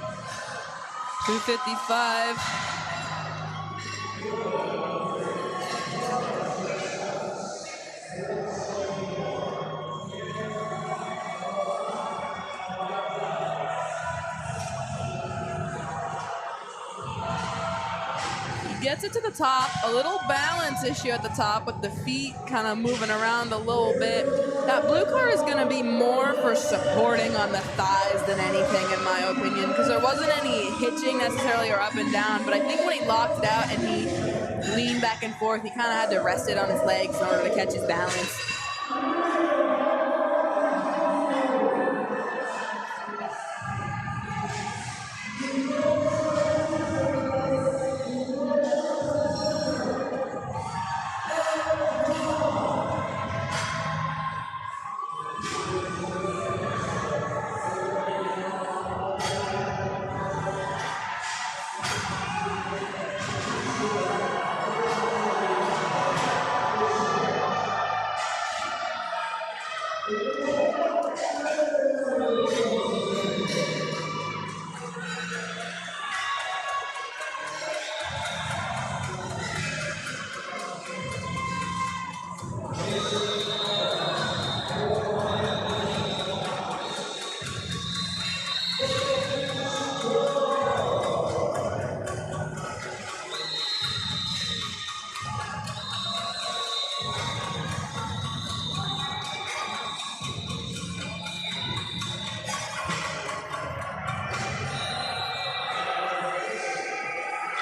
255. Gets it to the top, a little balance issue at the top with the feet kind of moving around a little bit. That blue car is going to be more for supporting on the thighs than anything, in my opinion, because there wasn't any hitching necessarily or up and down, but I think when he locked it out and he leaned back and forth, he kind of had to rest it on his legs in order to catch his balance.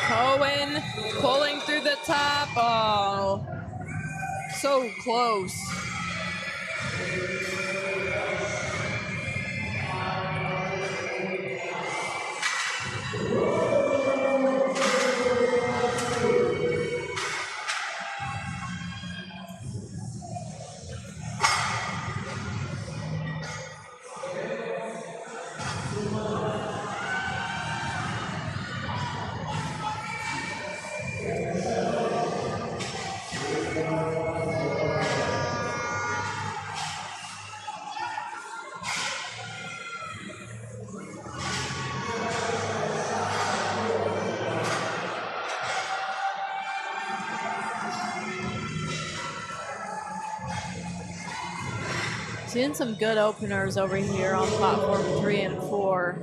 Cohen pulling through the top. Oh, so close. Seeing some good openers over here on platform 3 and 4.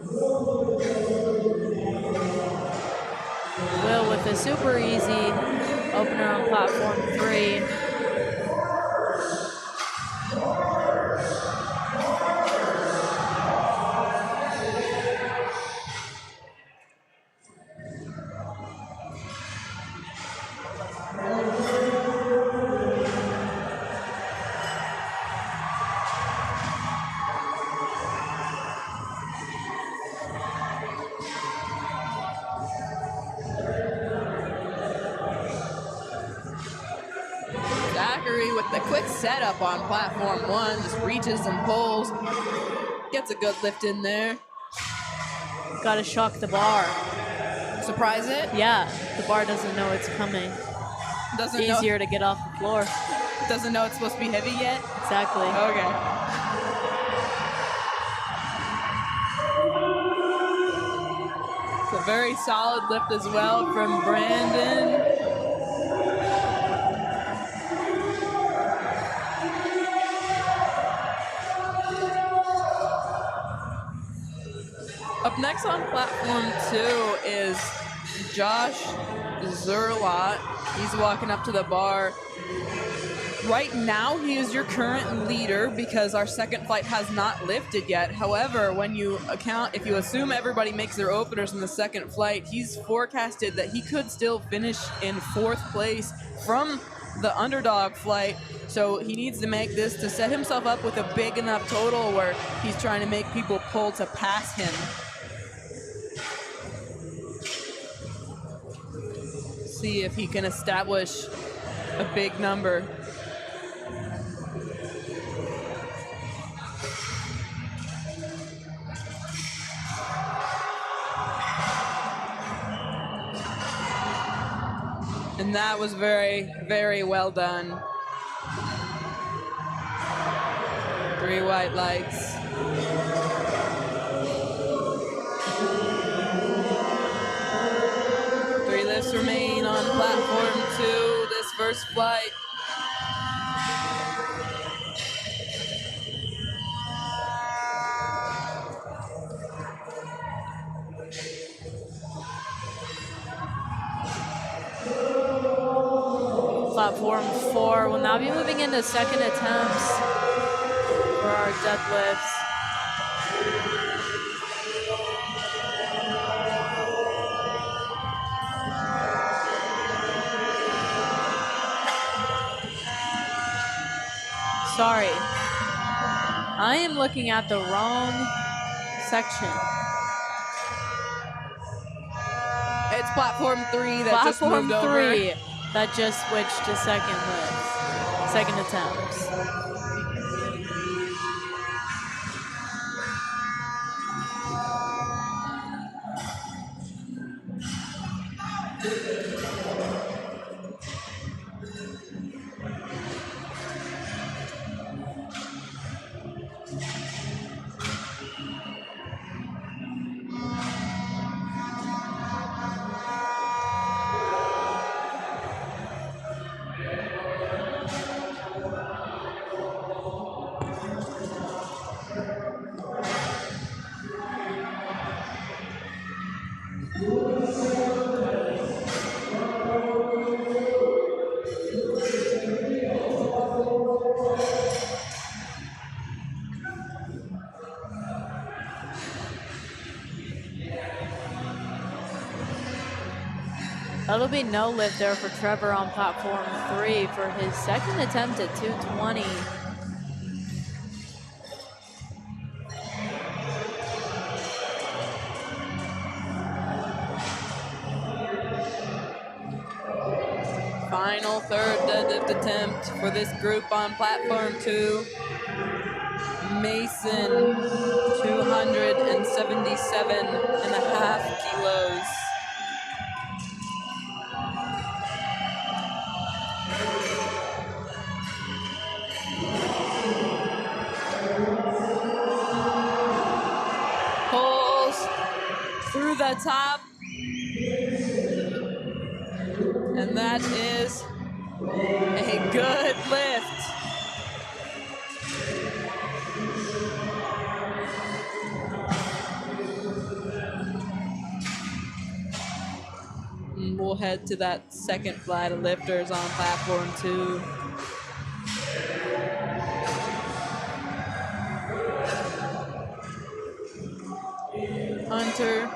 Will with a super easy opener on platform 3. With the quick setup on platform 1, just reaches and pulls, gets a good lift in there. Gotta shock the bar. Surprise it? Yeah, the bar doesn't know it's coming. Doesn't easier to get off the floor. Doesn't know it's supposed to be heavy yet? Exactly. Okay. It's a very solid lift as well from Brandon. Up next on platform 2 is Josh Zerlot. He's walking up to the bar. Right now, he is your current leader because our second flight has not lifted yet. However, when you if you assume everybody makes their openers in the second flight, he's forecasted that he could still finish in 4th place from the underdog flight. So he needs to make this to set himself up with a big enough total where he's trying to make people pull to pass him. See if he can establish a big number. And that was very, very well done. 3 white lights. Three lifts remain on platform 2, this first flight. Platform 4 will now be moving into second attempts for our deadlifts. Sorry, I am looking at the wrong section. It's platform 3 that just moved over. Platform 3 that just switched to second attempts. That'll be no lift there for Trevor on platform 3 for his second attempt at 220. Final third deadlift attempt for this group on platform 2. Mason, 277.5 kilos. Pulls through the top. And that is a good lift. And we'll head to that second flight of lifters on platform 2. Hunter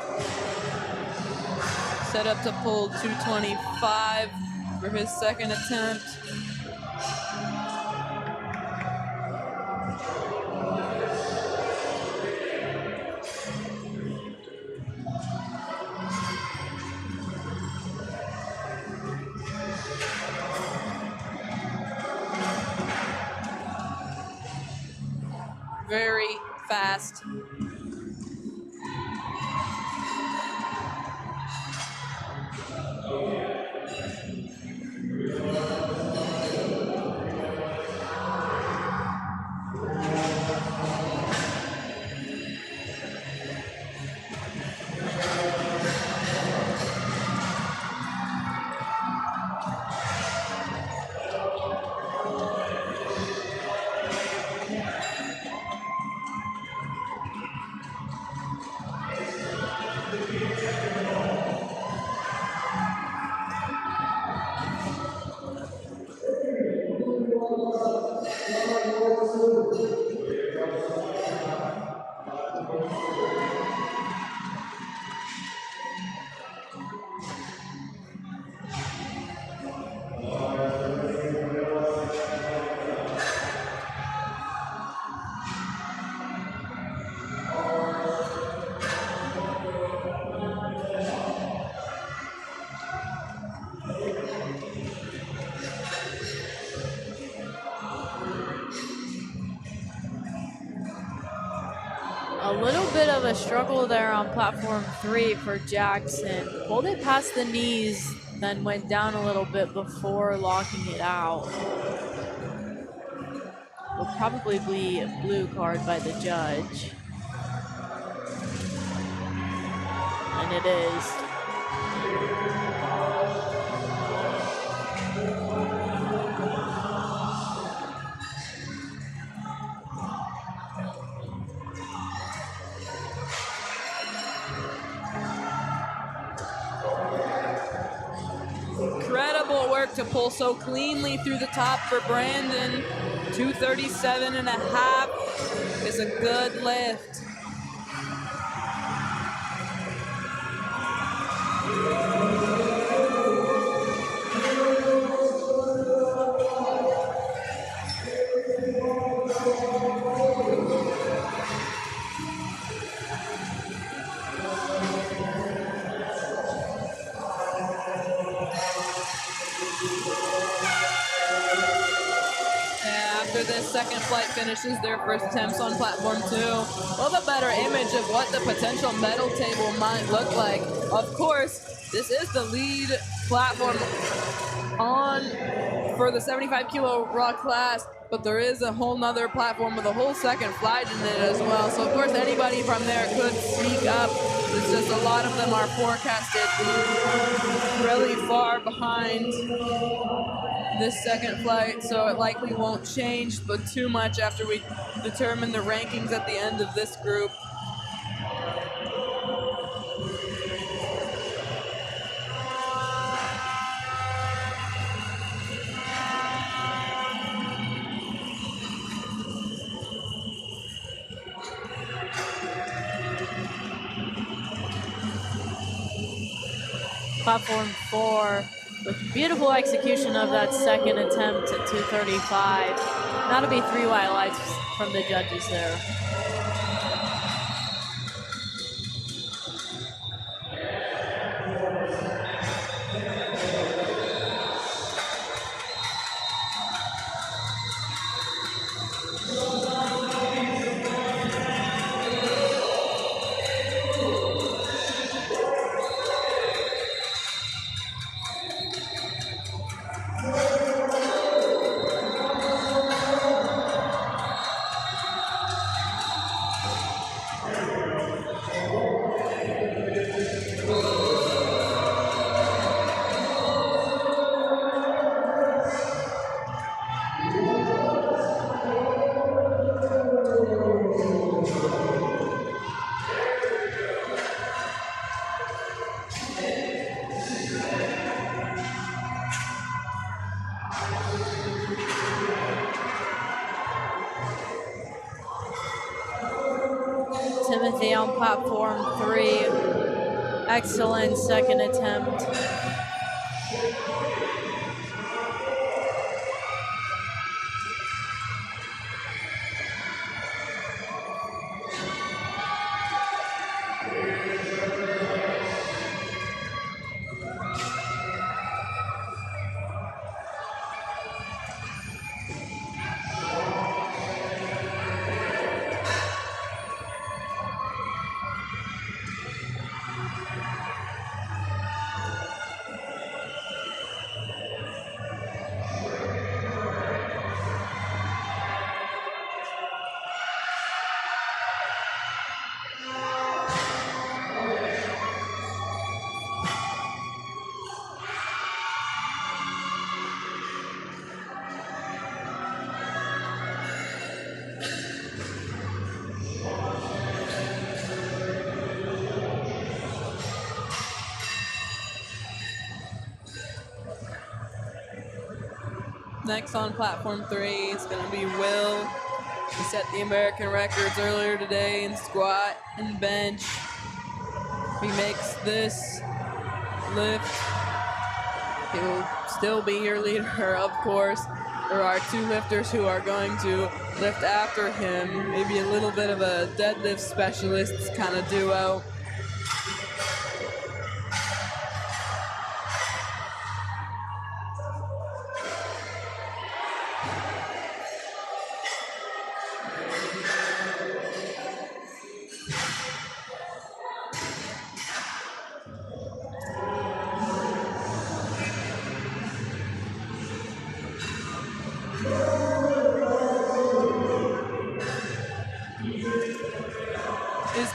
set up to pull 225 for his second attempt. Very fast. A little bit of a struggle there on platform 3 for Jackson. Pulled it past the knees, then went down a little bit before locking it out. Will probably be a blue card by the judge. And it is. Incredible work to pull so cleanly through the top for Brandon. 237 and a half is a good lift. After this second flight finishes their first attempts on platform 2, we'll have a better image of what the potential medal table might look like. Of course, this is the lead platform for the 75 kilo raw class, but there is a whole nother platform with a whole second flight in it as well. So of course anybody from there could speak up. It's just a lot of them are forecasted really far behind this second flight, so it likely won't change but too much after we determine the rankings at the end of this group. Platform 4 with beautiful execution of that second attempt at 235. That'll be 3 white lights from the judges there. Timothy on platform 3. Excellent second attempt. Next on platform 3 is going to be Will. He set the American records earlier today in squat and bench. If he makes this lift, he will still be your leader, of course. There are 2 lifters who are going to lift after him. Maybe a little bit of a deadlift specialist kind of duo.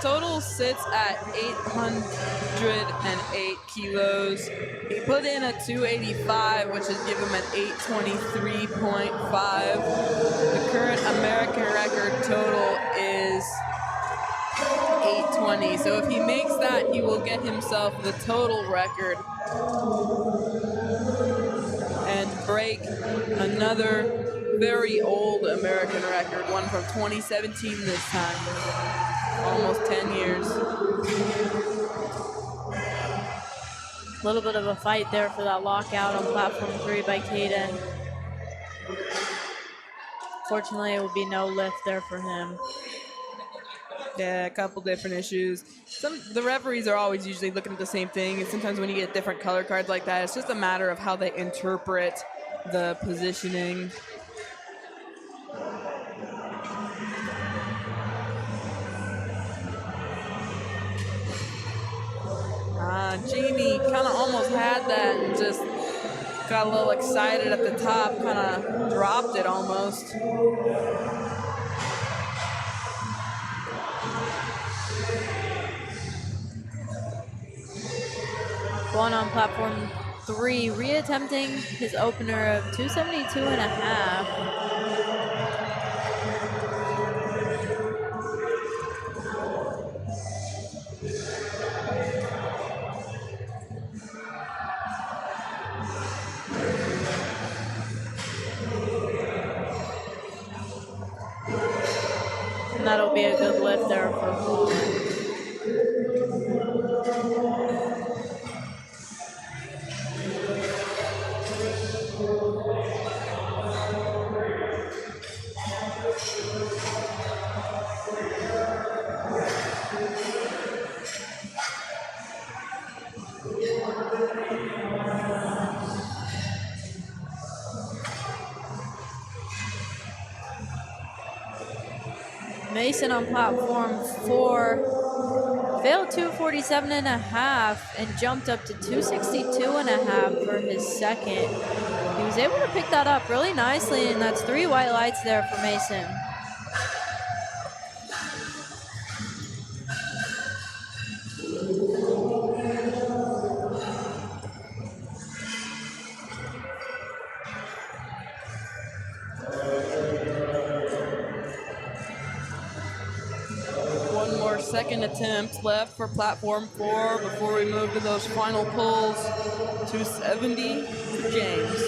total sits at 808 kilos. He put in a 285, which would give him an 823.5. The current American record total is 820. So if he makes that, he will get himself the total record and break another very old American record, one from 2017 this time. Almost 10 years. A little bit of a fight there for that lockout on platform 3 by Caden. Fortunately, it will be no lift there for him. Yeah, a couple different issues. The referees are always usually looking at the same thing, and sometimes when you get different color cards like that, it's just a matter of how they interpret the positioning. Jamie kind of almost had that and just got a little excited at the top, kind of dropped it almost. Going on platform 3, reattempting his opener of 272.5. And that'll be a good lift there for Paul. Mason on platform 4 failed 247.5 and jumped up to 262.5 for his second. He was able to pick that up really nicely, and that's 3 white lights there for Mason. Second attempt left for platform 4 before we move to those final pulls. 270 for James.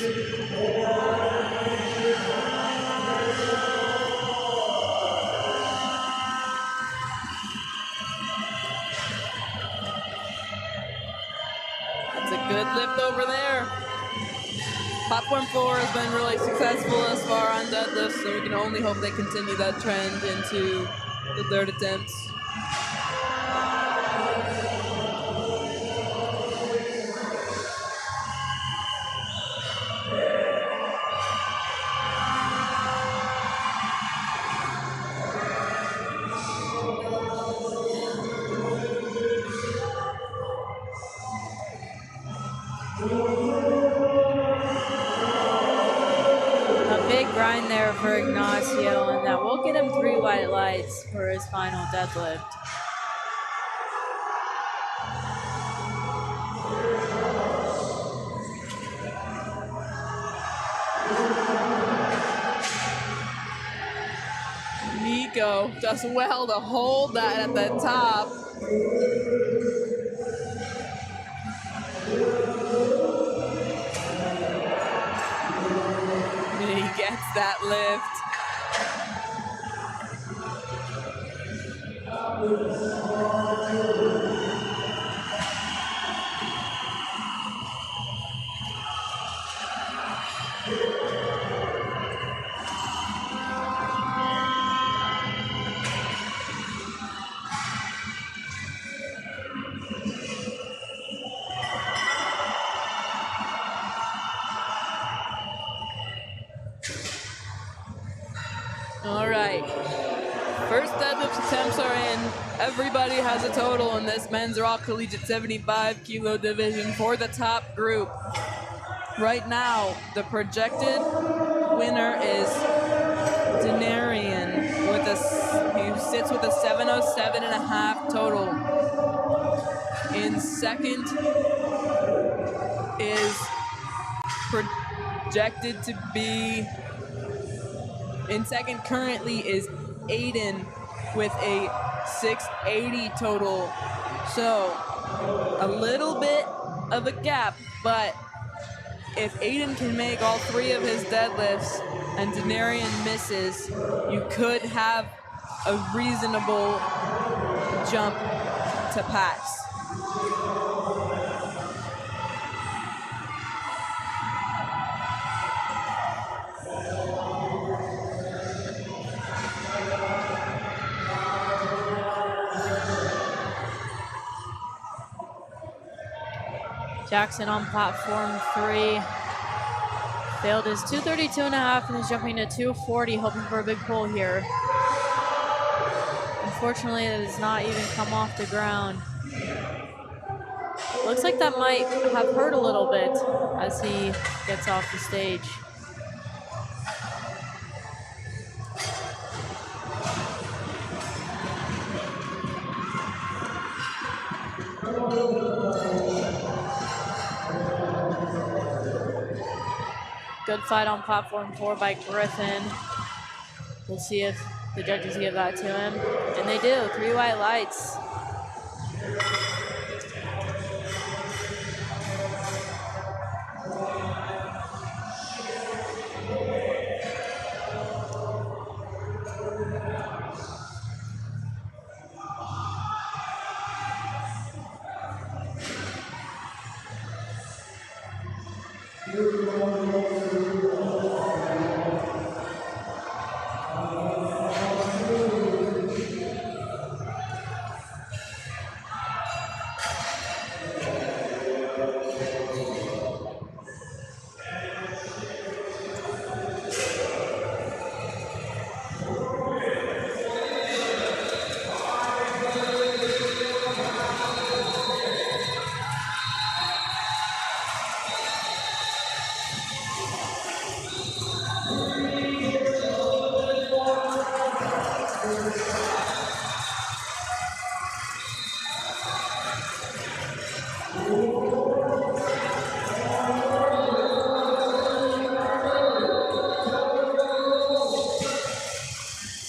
That's a good lift over there. Platform 4 has been really successful thus far on deadlifts, so we can only hope they continue that trend into the third attempts. Grind there for Ignacio, and that will get him 3 white lights for his final deadlift. Nico does well to hold that at the top. Gets that lift. All right, first deadlift attempts are in. Everybody has a total in this men's raw collegiate 75 kilo division for the top group. Right now, the projected winner is Denarian who sits with a 707.5 total. In second is projected to be, in second currently is Aiden with a 680 total. So a little bit of a gap, but if Aiden can make all 3 of his deadlifts and Denarian misses, you could have a reasonable jump to pass. Jackson on platform 3. Failed his 232.5 and is jumping to 240, hoping for a big pull here. Unfortunately, it does not even come off the ground. Looks like that might have hurt a little bit as he gets off the stage. Good fight on platform 4 by Griffin. We'll see if the judges give that to him. And they do, 3 white lights.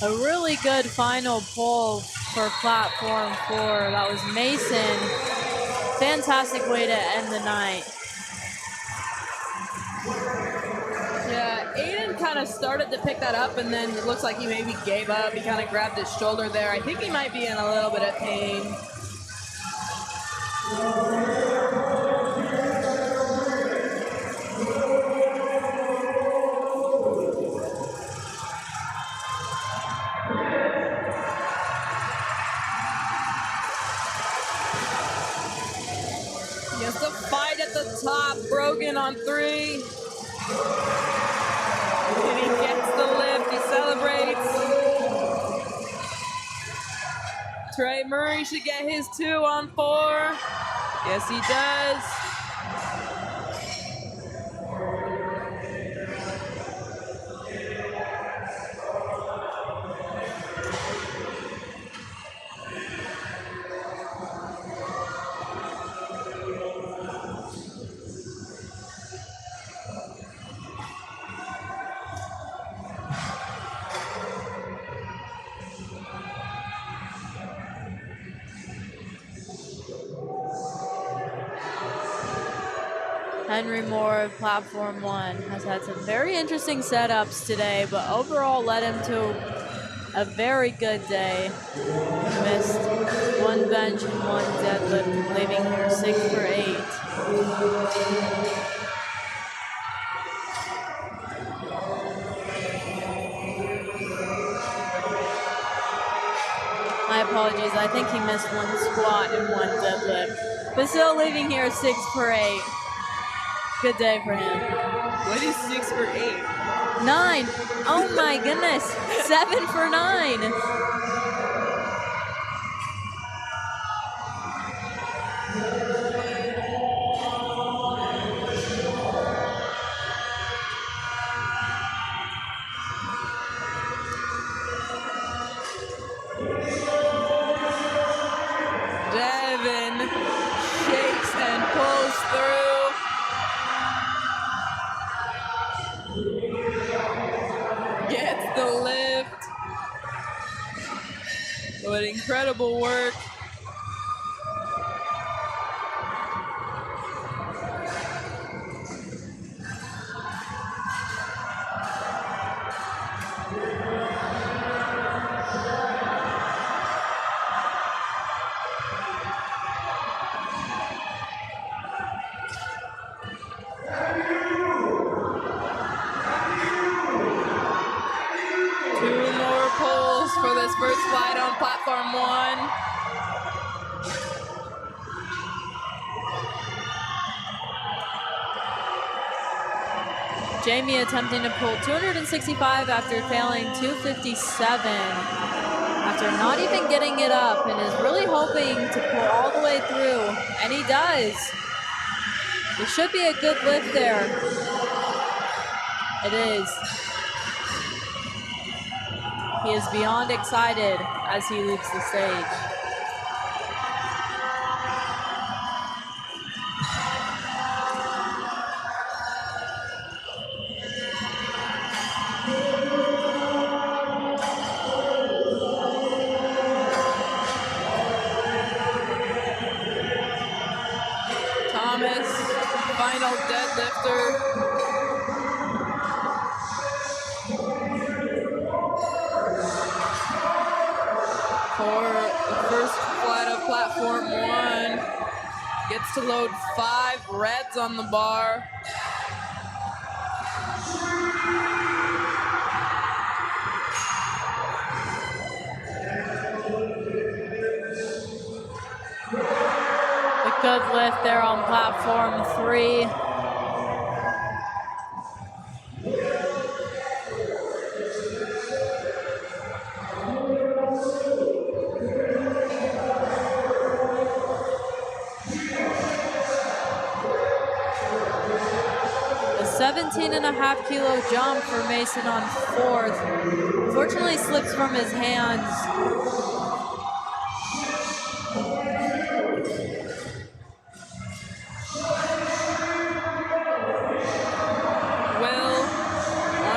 A really good final pull for platform 4. That was Mason. Fantastic way to end the night. Yeah, Aiden kind of started to pick that up, and then it looks like he maybe gave up. He kind of grabbed his shoulder there. I think he might be in a little bit of pain. He has to fight at the top. Brogan on 3. And he gets the lift. He celebrates. Trey Murray should get his 2 on 4. Yes, he does. Henry Moore of Platform 1 has had some very interesting setups today, but overall led him to a very good day. He missed 1 bench and 1 deadlift, leaving here 6 for 8. My apologies, I think he missed 1 squat and 1 deadlift, but still leaving here 6 for 8. Good day for him. What is 6 for 8? 9. Oh my goodness. 7 for 9. gets the lift. What incredible work. Two more pulls for this first flight on platform 1. Jamie attempting to pull 265 after failing 257 after not even getting it up, and is really hoping to pull all the way through, and he does. It should be a good lift there. It is. He is beyond excited as he leaves the stage. Thomas, final deadlifter. For the first flight of platform 1, gets to load 5 reds on the bar. A good lift there on platform 3. A 17.5 kilo jump for Mason on 4th. Unfortunately slips from his hands.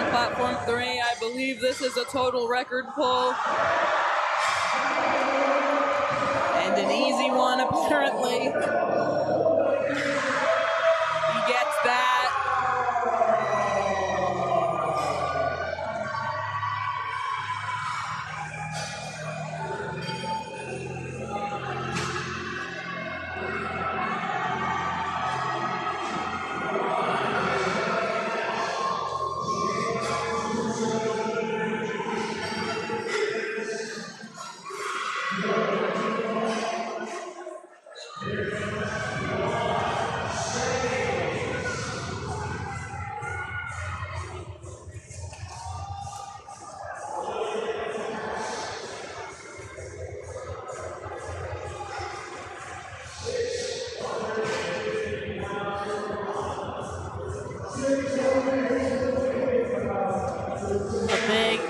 Platform 3, I believe this is a total record pull. And an easy one, apparently. He gets that.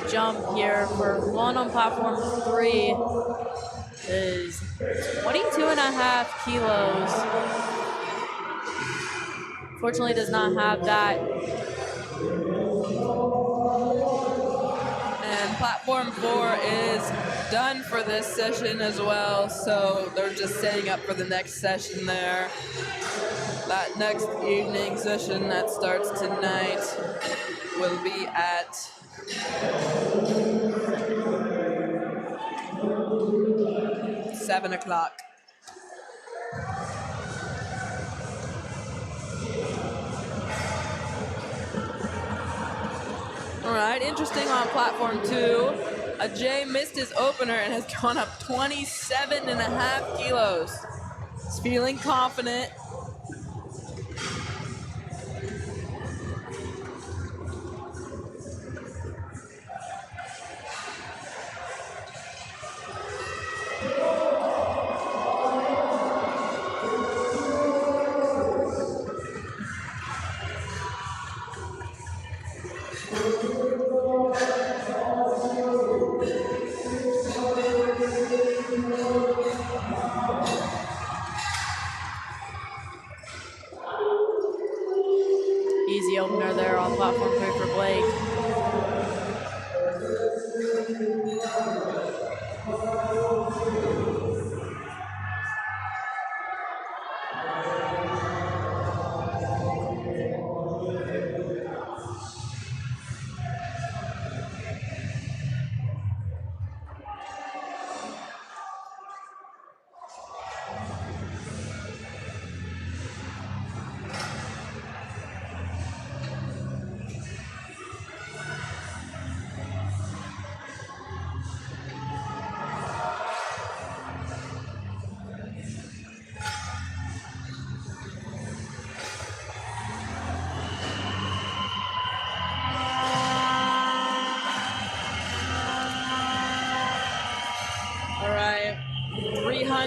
Jump here for 1 on platform 3 is 22.5 kilos. Fortunately does not have that. And platform 4 is done for this session as well, so they're just setting up for the next session there. That next evening session that starts tonight will be at 7 o'clock. All right, interesting on platform 2. Jay missed his opener and has gone up 27.5 kilos. He's feeling confident.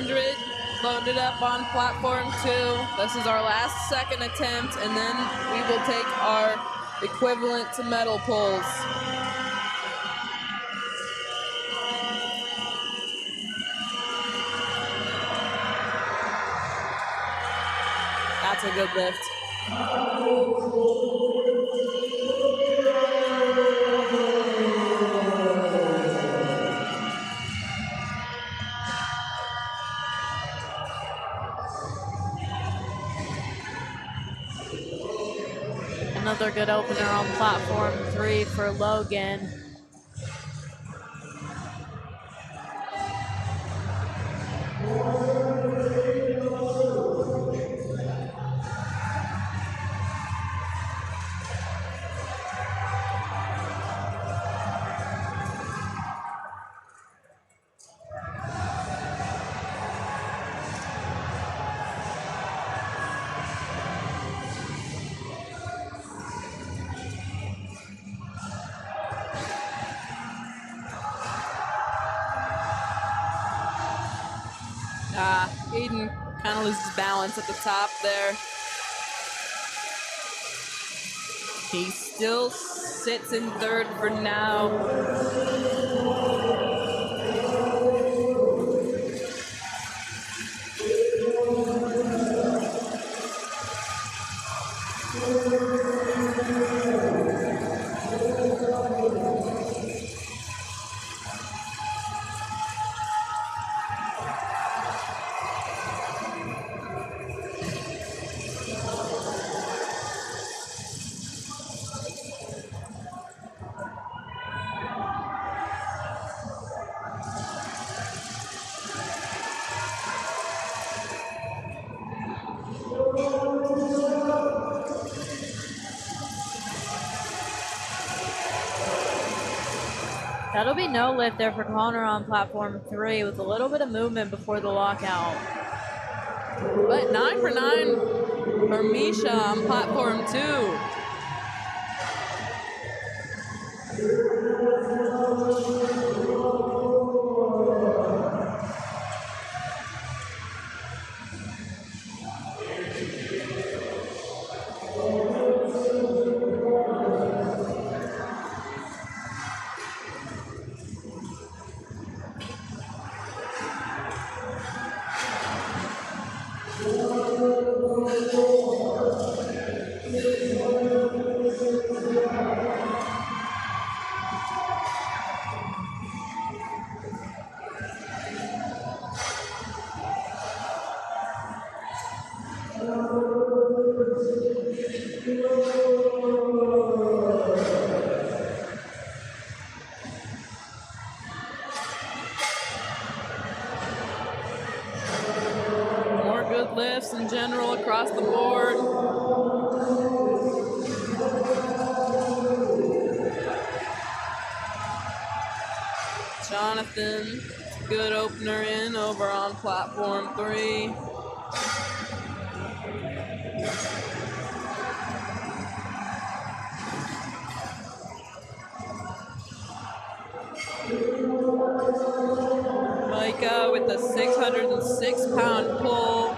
600 loaded up on platform 2. This is our last second attempt, and then we will take our equivalent to medal pulls. That's a good lift. Another good opener on platform 3 for Logan. Aiden kind of loses balance at the top there. He still sits in third for now. That'll be no lift there for Connor on platform 3 with a little bit of movement before the lockout. But 9 for 9 for Misha on platform 2. More good lifts in general across the board. Jonathan, good opener in over on platform 3. Micah with a 606-pound pull.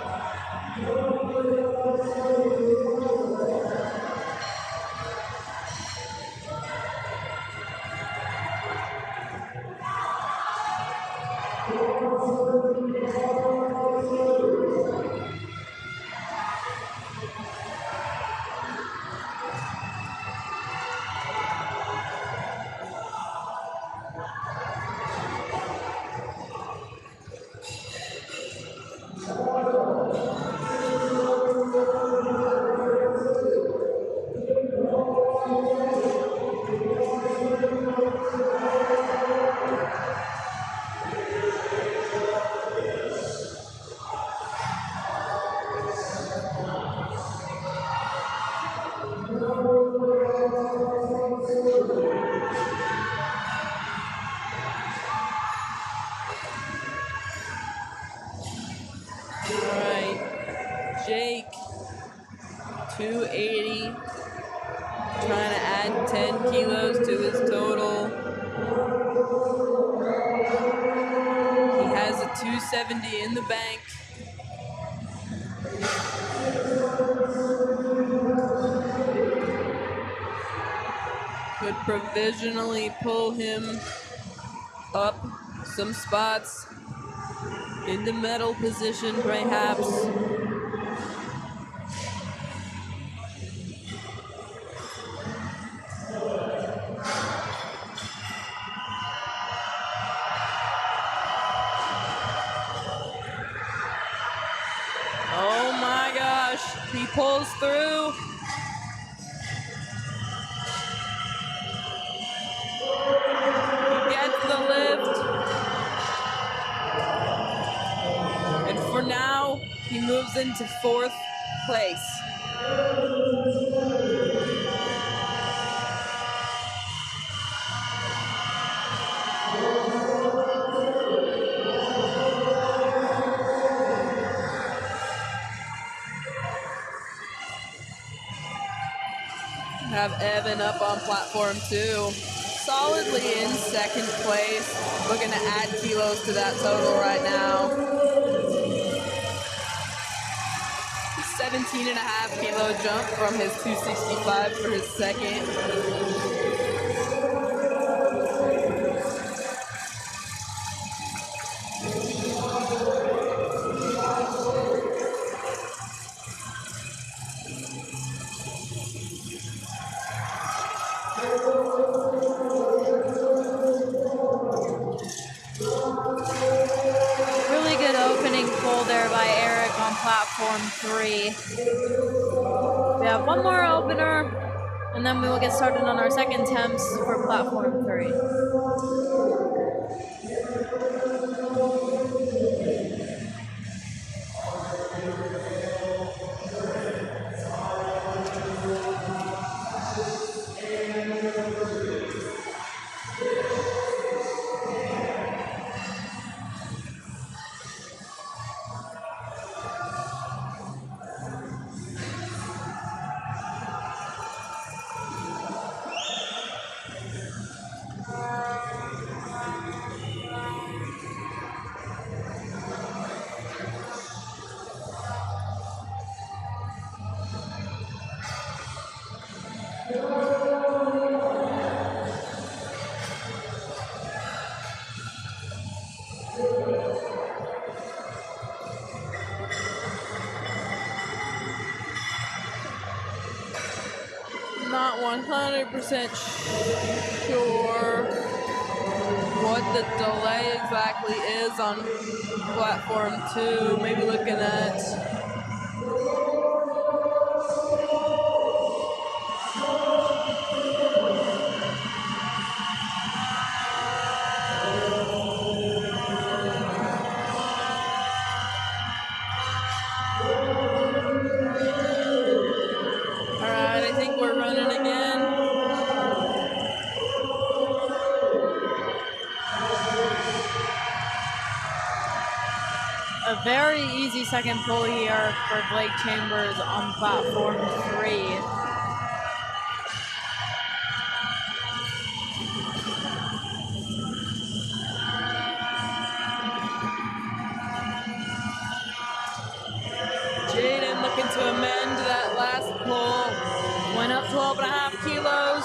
270 in the bank. Could provisionally pull him up some spots into medal position, perhaps. Oh my gosh, he pulls through. He gets the lift. And for now, he moves into 4th place. Have Evan up on platform 2, solidly in 2nd place, looking to add kilos to that total right now. 17.5 kilo jump from his 265 for his 2nd. Really good opening pull there by Eric on platform 3. We have one more opener, and then we will get started on our 2nd attempts for platform 3. Not 100% sure what the delay exactly is on platform 2. Maybe looking at I think we're running again. A very easy 2nd pull here for Blake Chambers on platform 3. Jaden looking to amend that last pull. Went up 12.5 kilos.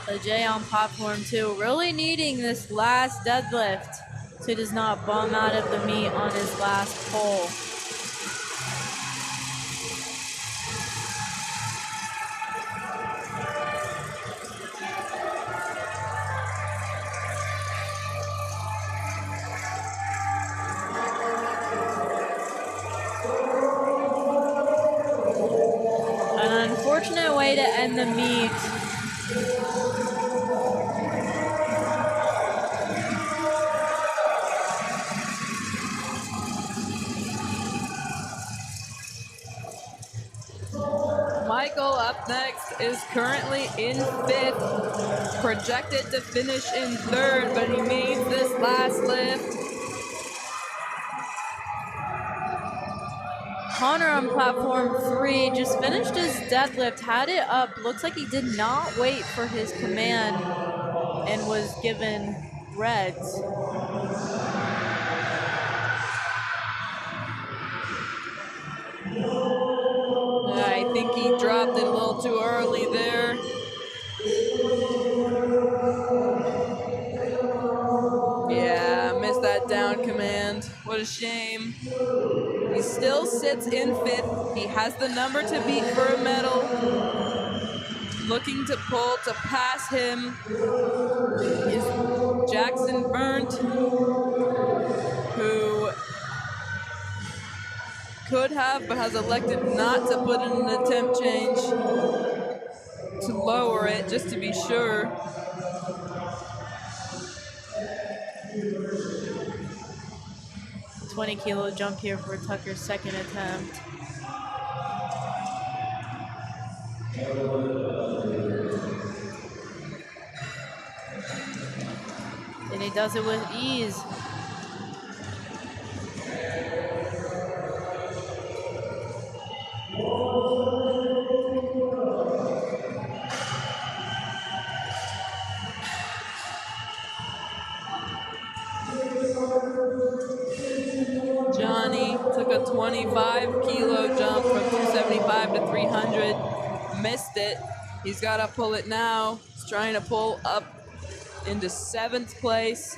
So Jay on platform 2, really needing this last deadlift so he does not bum out of the meet on his last pull. An unfortunate way to end the meet. Michael up next is currently in 5th, projected to finish in 3rd, but he made this last lift. Connor on platform 3 just finished his deadlift, had it up. Looks like he did not wait for his command and was given reds. I think he dropped it a little too early there. Yeah, missed that down command. What a shame. He still sits in 5th. He has the number to beat for a medal. Looking to pull to pass him is Jackson Burnt, who could have but has elected not to put in an attempt change to lower it just to be sure. $20-kilo jump here for Tucker's second attempt. And he does it with ease. Johnny took a 25-kilo jump from 275 to 300, missed it. He's got to pull it now. He's trying to pull up into 7th place.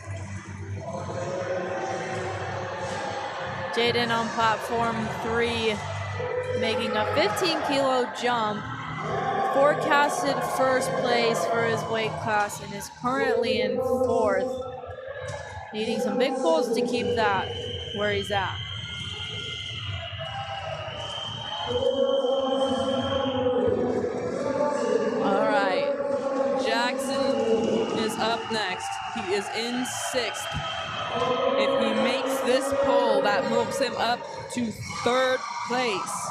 Jaden on platform 3 making a 15-kilo jump. Forecasted first place for his weight class and is currently in 4th. Needing some big pulls to keep that where he's at. All right, Jackson is up next. He is in 6th. If he makes this pull, that moves him up to 3rd place.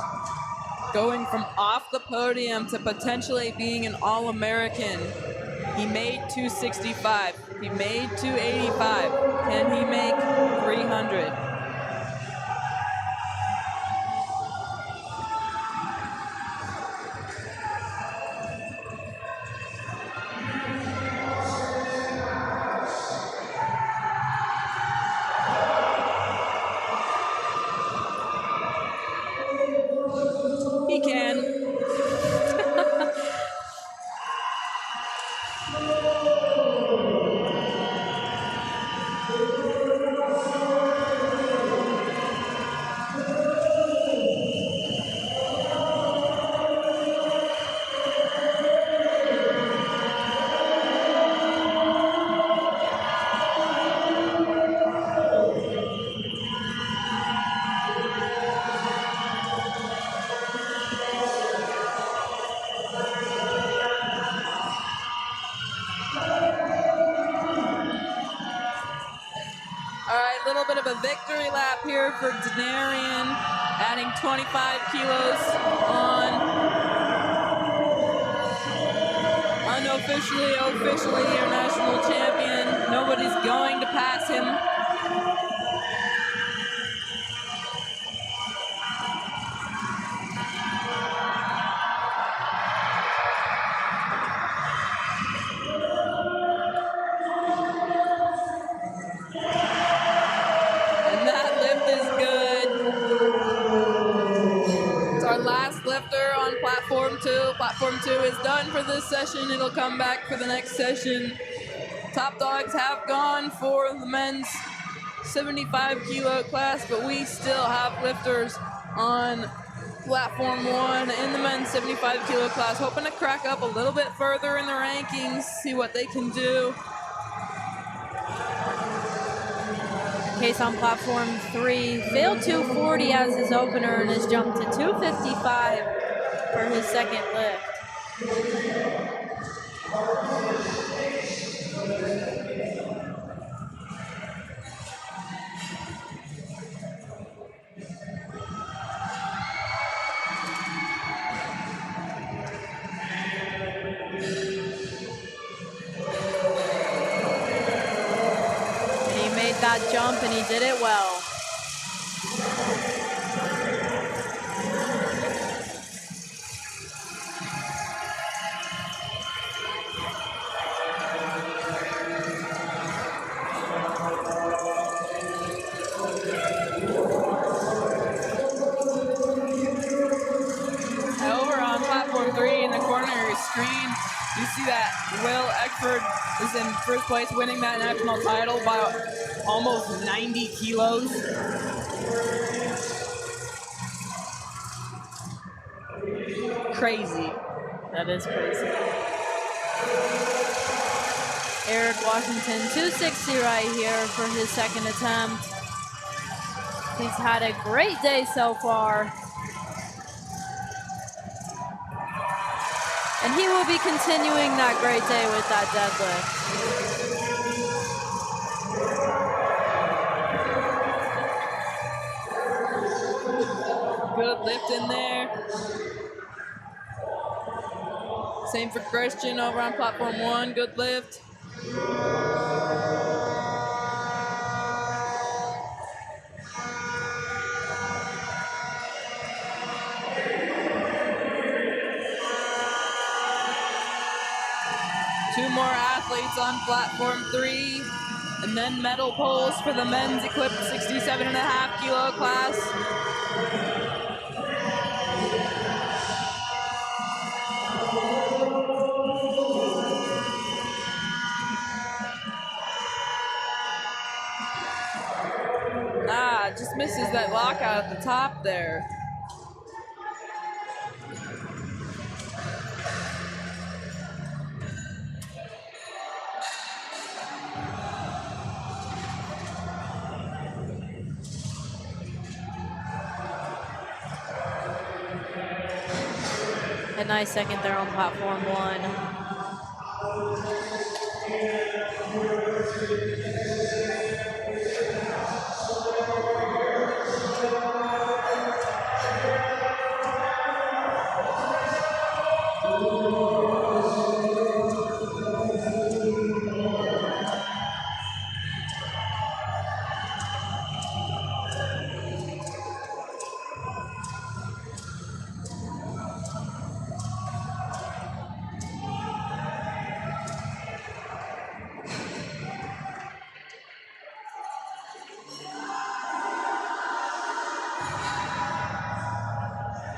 Going from off the podium to potentially being an All-American. He made 265. He made 285. Can he make 300? He can. A little bit of a victory lap here for Denarian, adding 25 kilos on. Unofficially, officially your national champion. Nobody's going to pass him. Platform 2 is done for this session. It'll come back for the next session. Top dogs have gone for the men's 75-kilo class, but we still have lifters on platform 1 in the men's 75-kilo class, hoping to crack up a little bit further in the rankings, see what they can do. Case on platform 3 failed 240 as his opener and has jumped to 255 for his second lift. that jump, and he did it well. Over on platform 3 in the corner of your screen, you see that Will Eckford is in first place, winning that national title by almost 90 kilos. Crazy. That is crazy. Eric Washington, 260 right here for his second attempt. He's had a great day so far. And he will be continuing that great day with that deadlift. Good lift in there. Same for Christian over on platform 1. Good lift. Two more athletes on platform 3, and then medal poles for the men's equipped 67.5 kilo class. Just misses that lockout at the top there. A nice second there on platform 1.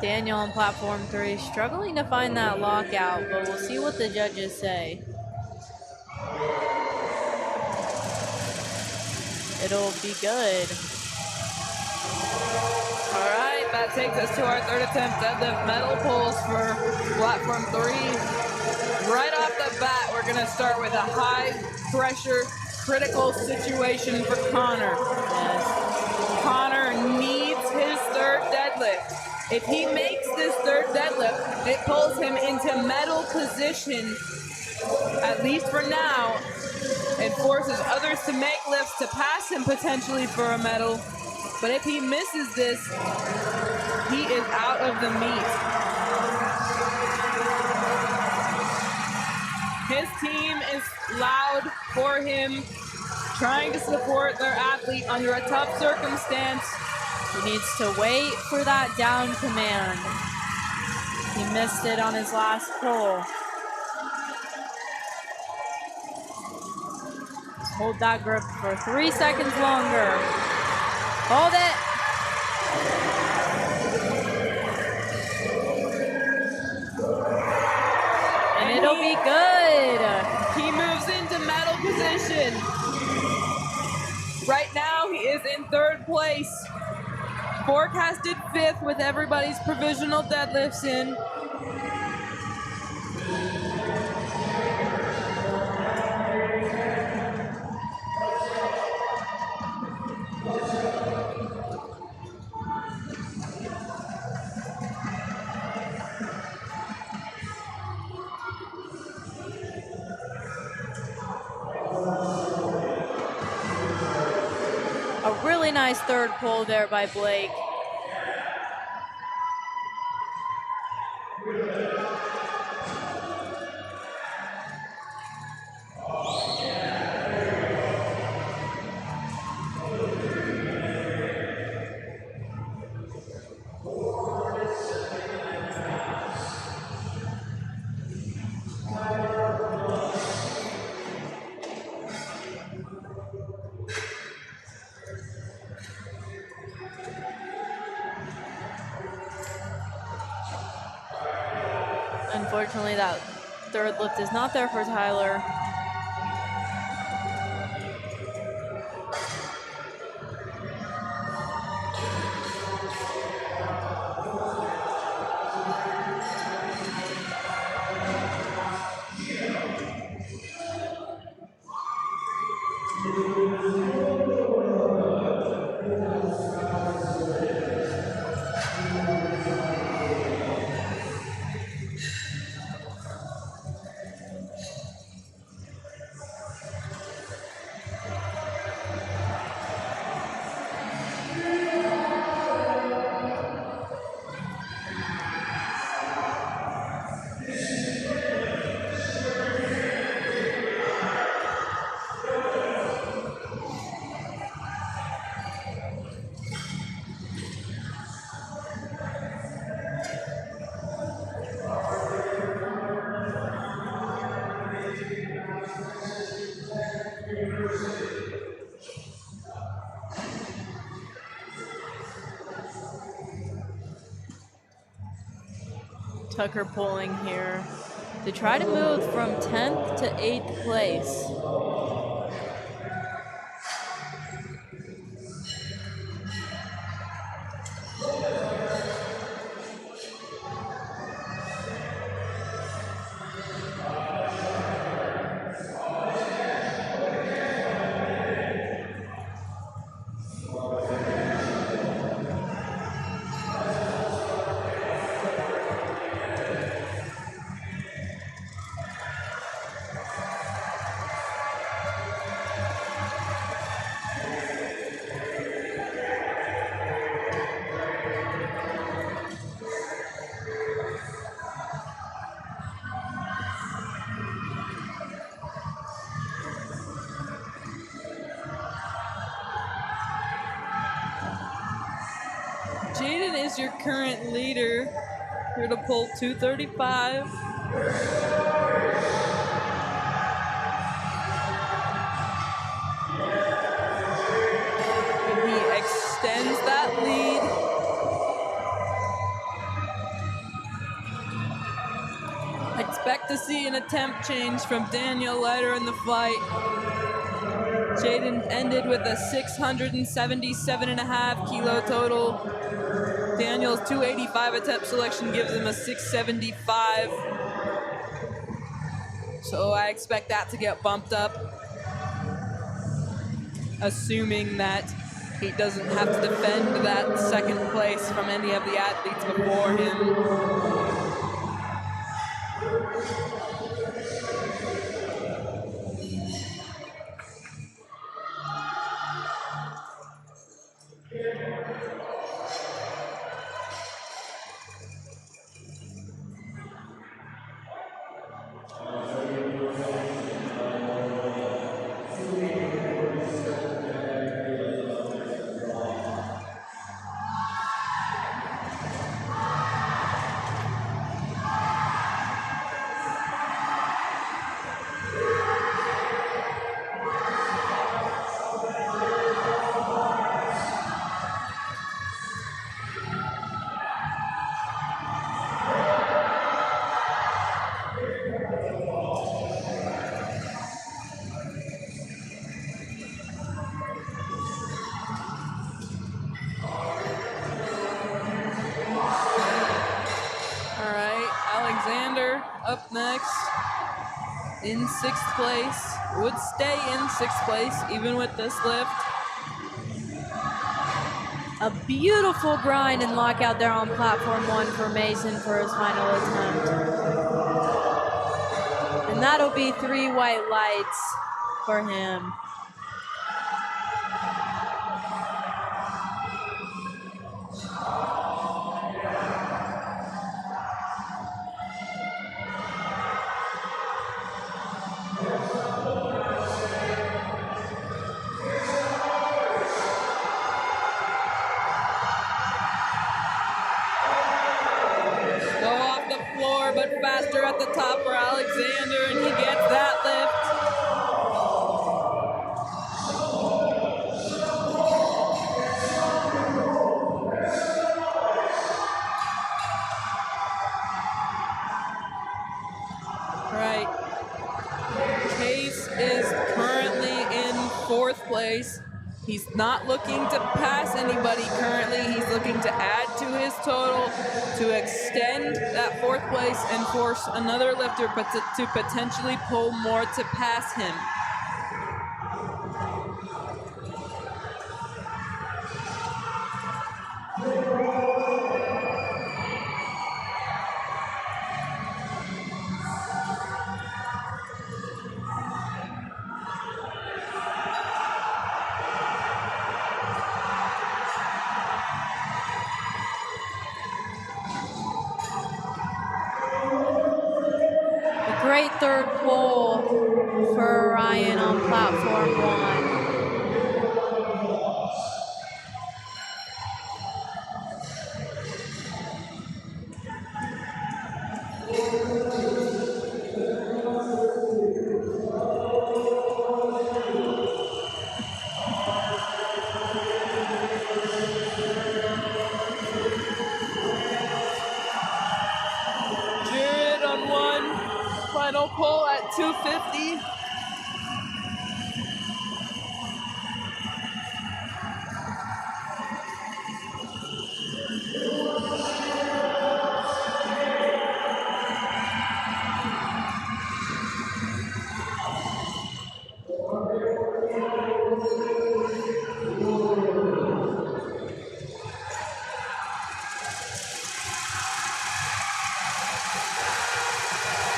Daniel on platform 3, struggling to find that lockout, but we'll see what the judges say. It'll be good. All right, that takes us to our third attempt deadlift medal pulls for platform 3. Right off the bat, we're gonna start with a high pressure, critical situation for Connor. Yes. Connor needs his third deadlift. If he makes this third deadlift, it pulls him into medal position, at least for now, and forces others to make lifts to pass him potentially for a medal. But if he misses this, he is out of the meet. His team is loud for him, trying to support their athlete under a tough circumstance. He needs to wait for that down command. He missed it on his last pull. Hold that grip for 3 seconds longer. Hold it. And it'll be good. He moves into medal position. Right now, he is in third place. Forecasted 5th with everybody's provisional deadlifts in. A really nice third pull there by Blake. Unfortunately, that third lift is not there for Tyler. Tucker pulling here to try to move from 10th to 8th place. Jaden is your current leader. Here to pull 235. And he extends that lead. Expect to see an attempt change from Daniel later in the fight. Jaden ended with a 677.5 kilo total. Daniel's 285 attempt selection gives him a 675. So I expect that to get bumped up, assuming that he doesn't have to defend that second place from any of the athletes before him. Up next in 6th place, would stay in 6th place even with this lift. A beautiful grind and lockout there on platform 1 for Mason for his final attempt. And that'll be 3 white lights for him. Faster at the top Alexander, and he gets that lift. Right. Case is currently in 4th place. He's not looking to pass anybody currently. He's looking to add to his total to extend that 4th place and force another lifter but to potentially pull more to pass him. Great third pull for Ryan on platform 1. Jared on 1. Final pull at 250.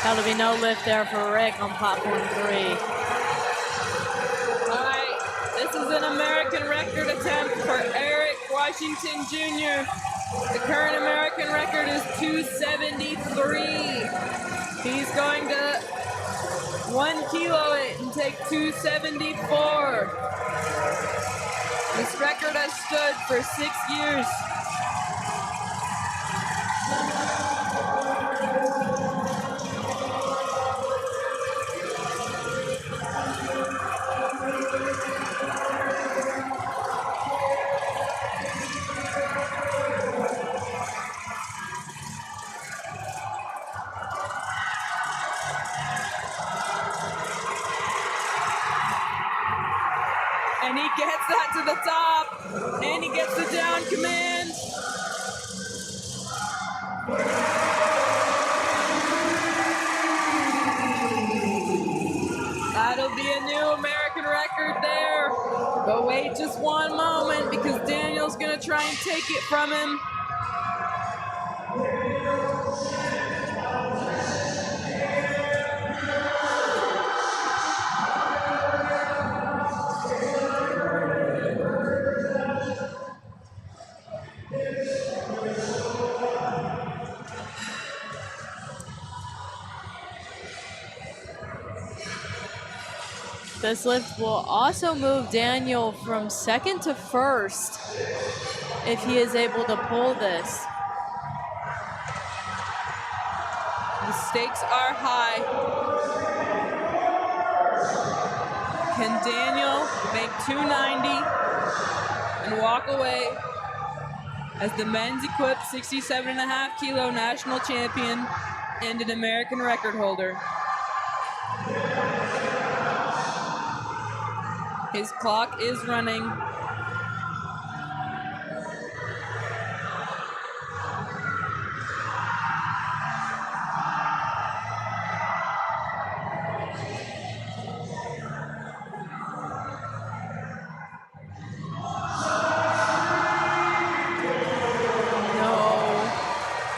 That'll be no lift there for Rick on platform 3. All right, this is an American record attempt for Eric Washington Jr. The current American record is 273. He's going to 1 kilo it and take 274. This record has stood for 6 years. And he gets that to the top, and he gets the down command. That'll be a new American record there. But wait just one moment because Daniel's gonna try and take it from him. This lift will also move Daniel from 2nd to 1st if he is able to pull this. The stakes are high. Can Daniel make 290 and walk away as the men's equipped 67.5 kilo national champion and an American record holder? His clock is running.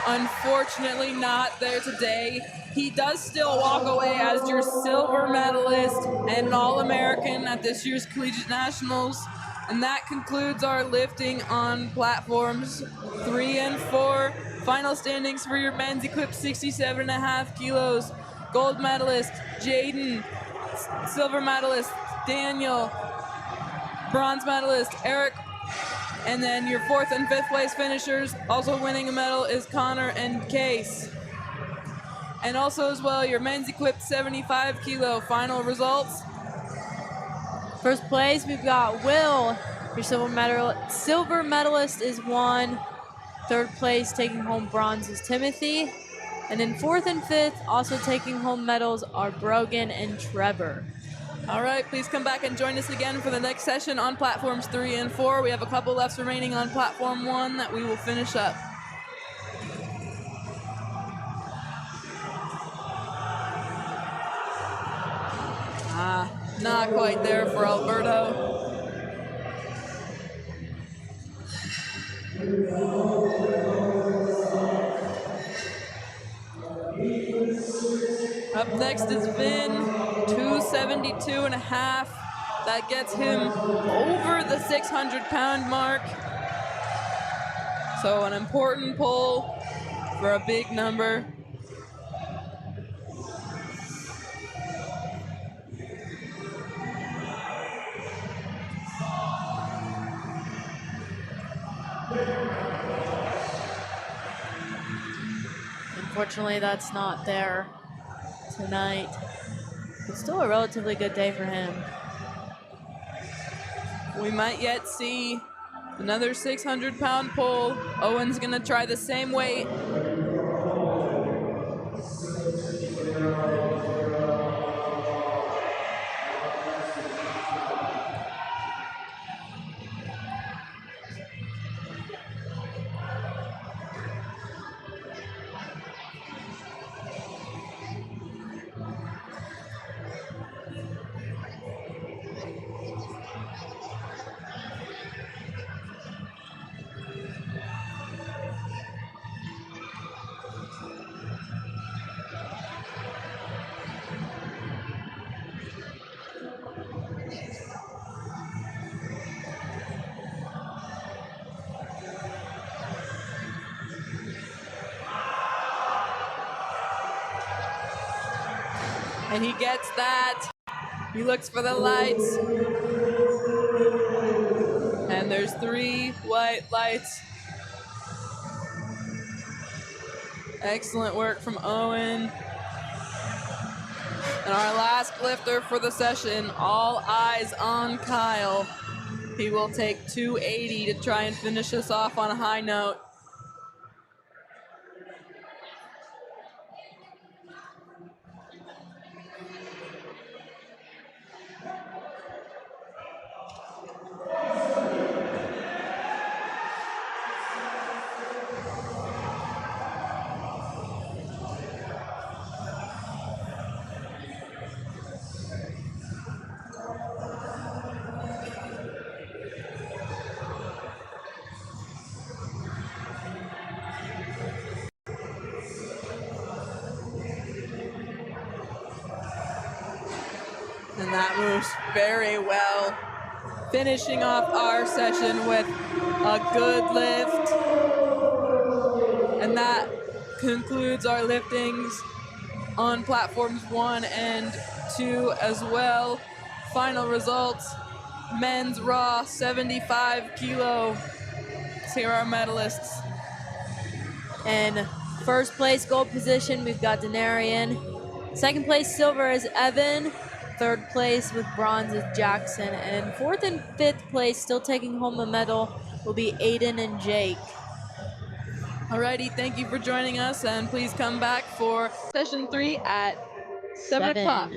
Unfortunately not there today. He does still walk away as your silver medalist and an All-American at this year's Collegiate Nationals. And that concludes our lifting on platforms 3 and 4. Final standings for your men's equipped 67.5 kilos. Gold medalist, Jaden. Silver medalist, Daniel. Bronze medalist, Eric. And then your 4th and 5th place finishers, also winning a medal, is Connor and Case. And also as well, your men's equipped 75 kilo final results. First place, we've got Will. Your silver medalist is 1. Third place, taking home bronze, is Timothy. And in 4th and 5th, also taking home medals, are Brogan and Trevor. All right, please come back and join us again for the next session on platforms 3 and 4. We have a couple lefts remaining on platform 1 that we will finish up. Not quite there for Alberto. Up next is Vin, 272 and a half. That gets him over the 600-pound mark. So an important pull for a big number. Unfortunately, that's not there tonight. It's still a relatively good day for him. We might yet see another 600-pound pull. Owen's gonna try the same weight. And he gets that. He looks for the lights. And there's 3 white lights. Excellent work from Owen. And our last lifter for the session, all eyes on Kyle. He will take 280 to try and finish us off on a high note. And that moves very well. Finishing off our session with a good lift. And that concludes our liftings on platforms 1 and 2 as well. Final results, men's raw 75 kilo. Here are our medalists. In first place, gold position, we've got Denarian. Second place, silver, is Evan. Third place with bronze is Jackson. And in 4th and 5th place, still taking home a medal, will be Aiden and Jake. Alrighty, thank you for joining us, and please come back for session 3 at 7 o'clock.